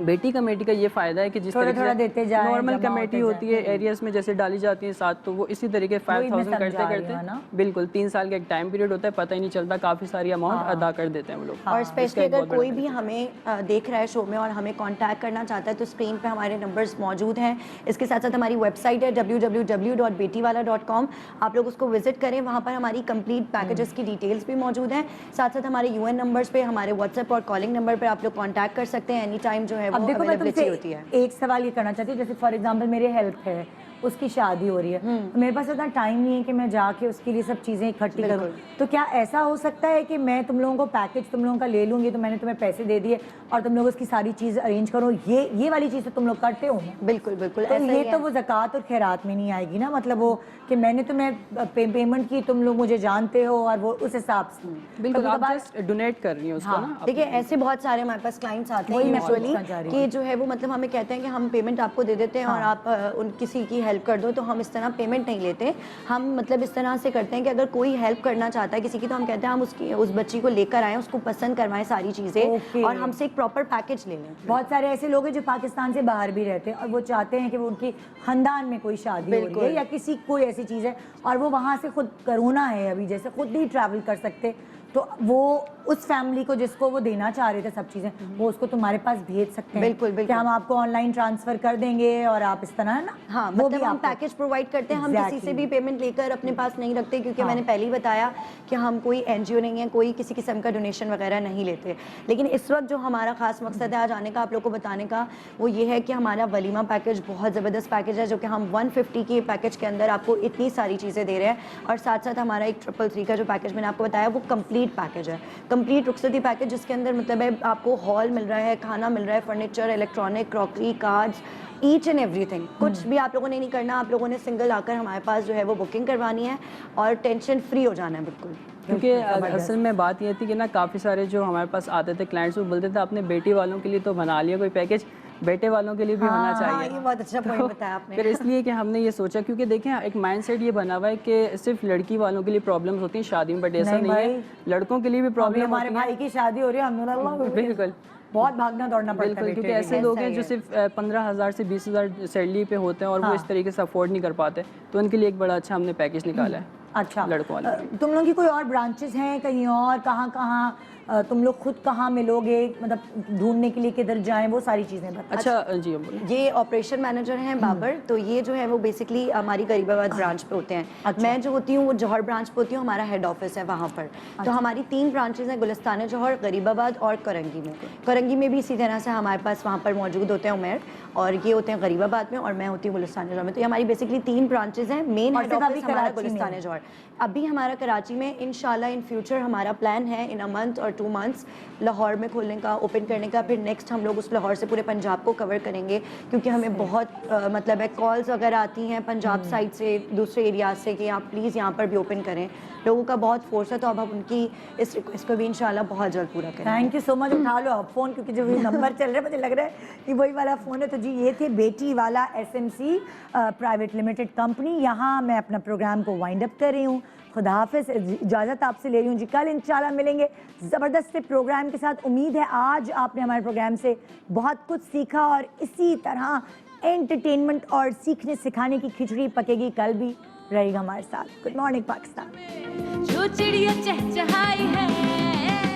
बेटी कमेटी का ये फ़ायदा है कि जिस तरीके से नॉर्मल कमेटी होती है एरियाज में जैसे डाली जाती है साथ, तो वो इसी तरीके 5000 करते करते बिल्कुल 3 साल का एक टाइम पीरियड होता है, पता ही नहीं चलता, काफ़ी सारी अमाउंट अदा कर देते हैं वो लोग। और स्पेशली अगर कोई भी हमें देख रहा है शो में और हमें कांटेक्ट करना चाहता है तो स्क्रीन पे हमारे नंबर्स मौजूद हैं। इसके साथ साथ हमारी वेबसाइट है www.betiwala.com, आप लोग उसको विजिट करें, वहाँ पर हमारी कंप्लीट पैकेजेस की डिटेल्स भी मौजूद हैं। साथ साथ हमारे यूएन नंबर्स पे, हमारे व्हाट्सएप और कॉलिंग नंबर पर आप लोग कांटेक्ट कर सकते हैं, एनी टाइम जो है वो अवेलेबिलिटी होती है। एक सवाल ये करना चाहती हूँ, जैसे फॉर एग्जांपल मेरे हेल्प है, उसकी शादी हो रही है, तो मेरे पास इतना टाइम नहीं है कि मैं जाके उसके लिए सब चीज़ें इकट्ठी करूँ, तो क्या ऐसा हो सकता है कि मैं तुम लोगों को पैकेज तुम लोगों का ले लूँगी, तो मैंने तुम्हें पैसे दे दिए और तुम लोग उसकी सारी चीज़ अरेंज करो, ये वाली चीज़ तो तुम लोग करते हो? बिल्कुल बिल्कुल, तो ये तो वो ज़कात और खैरात में नहीं आएगी ना, मतलब वो कि मैंने तुम्हें पेमेंट की, तुम लोग मुझे जानते हो और वो उस हिसाब से बिल्कुल आप जस्ट डोनेट कर रही हो उसको ना। देखिए ऐसे बहुत सारे हमारे पास क्लाइंट्स आते हैं यूजुअली कि जो है वो मतलब हमें कहते हैं कि हम पेमेंट आपको दे देते हैं और आप उन किसी की हेल्प कर दो, तो हम इस तरह पेमेंट नहीं लेते। हम मतलब इस तरह से करते हैं कि अगर कोई हेल्प करना चाहता है किसी की, तो हम कहते हैं हम उस बच्ची को लेकर आएँ, उसको पसंद करवाएं सारी चीज़ें और हमसे एक प्रॉपर पैकेज ले लें। बहुत सारे ऐसे लोग हैं जो पाकिस्तान से बाहर भी रहते हैं और वो चाहते हैं कि वो उनकी खानदान में कोई शादी हो रही है या किसी कोई ऐसी चीज़ है और वो वहाँ से खुद करोना है अभी, जैसे खुद नहीं ट्रैवल कर सकते, तो वो उस फैमिली को जिसको वो देना चाह रहे थे सब चीज़ें, वो उसको तुम्हारे पास भेज सकते हैं। बिल्कुल बिल्कुल, कि हम आपको ऑनलाइन ट्रांसफर कर देंगे और आप इस तरह है ना। हाँ, वो मतलब हम पैकेज प्रोवाइड करते हैं, हम किसी से भी पेमेंट लेकर अपने पास नहीं रखते, क्योंकि मैंने पहले ही बताया कि हम कोई एनजीओ नहीं है, कोई किसी किस्म का डोनेशन वगैरह नहीं लेते। लेकिन इस वक्त जो हमारा खास मकसद है आज आने का, आप लोग को बताने का, वो ये है कि हमारा वलीमा पैकेज बहुत ज़बरदस्त पैकेज है, जो कि हम 150 के पैकेज के अंदर आपको इतनी सारी चीज़ें दे रहे हैं। और साथ साथ हमारा एक 333 का जो पैकेज मैंने आपको बताया वो कंप्लीट पैकेज है, कंप्लीट रुखसती पैकेज, जिसके अंदर मतलब है आपको हॉल मिल रहा है, खाना मिल रहा है, furniture, electronic, crockery, cards, each and everything. कुछ भी आप लोगों ने नहीं करना, आप लोगों ने सिंगल आकर हमारे पास जो है वो बुकिंग करवानी है और टेंशन फ्री हो जाना है बिल्कुल। क्योंकि असल में बात ये थी कि ना काफ़ी सारे जो हमारे पास आते थे क्लाइंट्स, वो बोलते थे आपने बेटी वालों के लिए तो बना लिया कोई पैकेज, बेटे वालों के लिए भी होना चाहिए। ये बहुत अच्छा पॉइंट बताया आपने। फिर इसलिए कि हमने ये सोचा, क्योंकि देखें एक माइंडसेट ये बना हुआ है कि सिर्फ लड़की वालों के लिए प्रॉब्लम्स होती हैं शादी में, बट ऐसा नहीं है, लड़कों के लिए भी प्रॉब्लम हमारे भाई की शादी हो रही है, हम बिल्कुल बहुत भागना दौड़ना पड़ता है, क्योंकि ऐसे लोग हैं जो सिर्फ 15,000 से 20,000 सैलरी पे होते हैं और वो इस तरीके से अफोर्ड नहीं कर पाते, तो उनके लिए एक बड़ा अच्छा हमने पैकेज निकाला है। अच्छा, लड़कों वाला। तुम लोगों की कोई और ब्रांचेस हैं कहीं और, कहाँ कहाँ तुम लोग खुद कहाँ मिलोगे, मतलब ढूंढने के लिए किधर जाएं, वो सारी चीज़ें बताओ। अच्छा जी, ये ऑपरेशन मैनेजर हैं बाबर, तो ये जो है वो बेसिकली हमारी गरीबाबाद ब्रांच पे होते हैं। मैं जो होती हूँ वो जौहर ब्रांच पे होती हूँ, हमारा हेड ऑफिस है वहाँ पर। तो हमारी 3 ब्रांचेज हैं, गुलिस्तान जौहर, गरीबाबाद और करंगी में। करंगी में भी इसी तरह से हमारे पास वहाँ पर मौजूद होते हैं उमेर, और ये होते हैं गरीबाबाद में और मैं होती हूँ गुलिस्तान जौहर में। तो ये हमारी बेसिकली 3 ब्रांचेज हैं। मेन हेड ऑफिस हमारा गुलिस्तान जौहर, अभी हमारा कराची में इंशाल्लाह इन फ्यूचर हमारा प्लान है इन अ मंथ और 2 मंथ्स लाहौर में खोलने का, ओपन करने का। फिर नेक्स्ट हम लोग उस लाहौर से पूरे पंजाब को कवर करेंगे, क्योंकि हमें बहुत मतलब है कॉल्स वगैरह आती हैं पंजाब साइड से, दूसरे एरियाज से कि आप प्लीज़ यहाँ पर भी ओपन करें। लोगों का बहुत फोर्स है, तो अब हम उनकी इस रिक्वेस्ट को भी इंशाल्लाह बहुत जल्द पूरा करेंगे। Thank you so much. उठा लो अब फ़ोन, क्योंकि जो नंबर चल रहा है मुझे लग रहा है कि वही वाला फ़ोन है। तो जी ये थे बेटी वाला SMC प्राइवेट लिमिटेड कंपनी। यहाँ मैं अपना प्रोग्राम को वाइंड अप कर रही हूँ। खुदा हाफिज़, इजाज़त आपसे ले रही हूँ जी। कल इंशाल्लाह मिलेंगे ज़बरदस्त से प्रोग्राम के साथ। उम्मीद है आज आपने हमारे प्रोग्राम से बहुत कुछ सीखा और इसी तरह एंटरटेनमेंट और सीखने सिखाने की खिचड़ी पकेगी कल भी, रहेगा हमारे साथ। Good morning Pakistan. जो चिड़िया चहचहाई है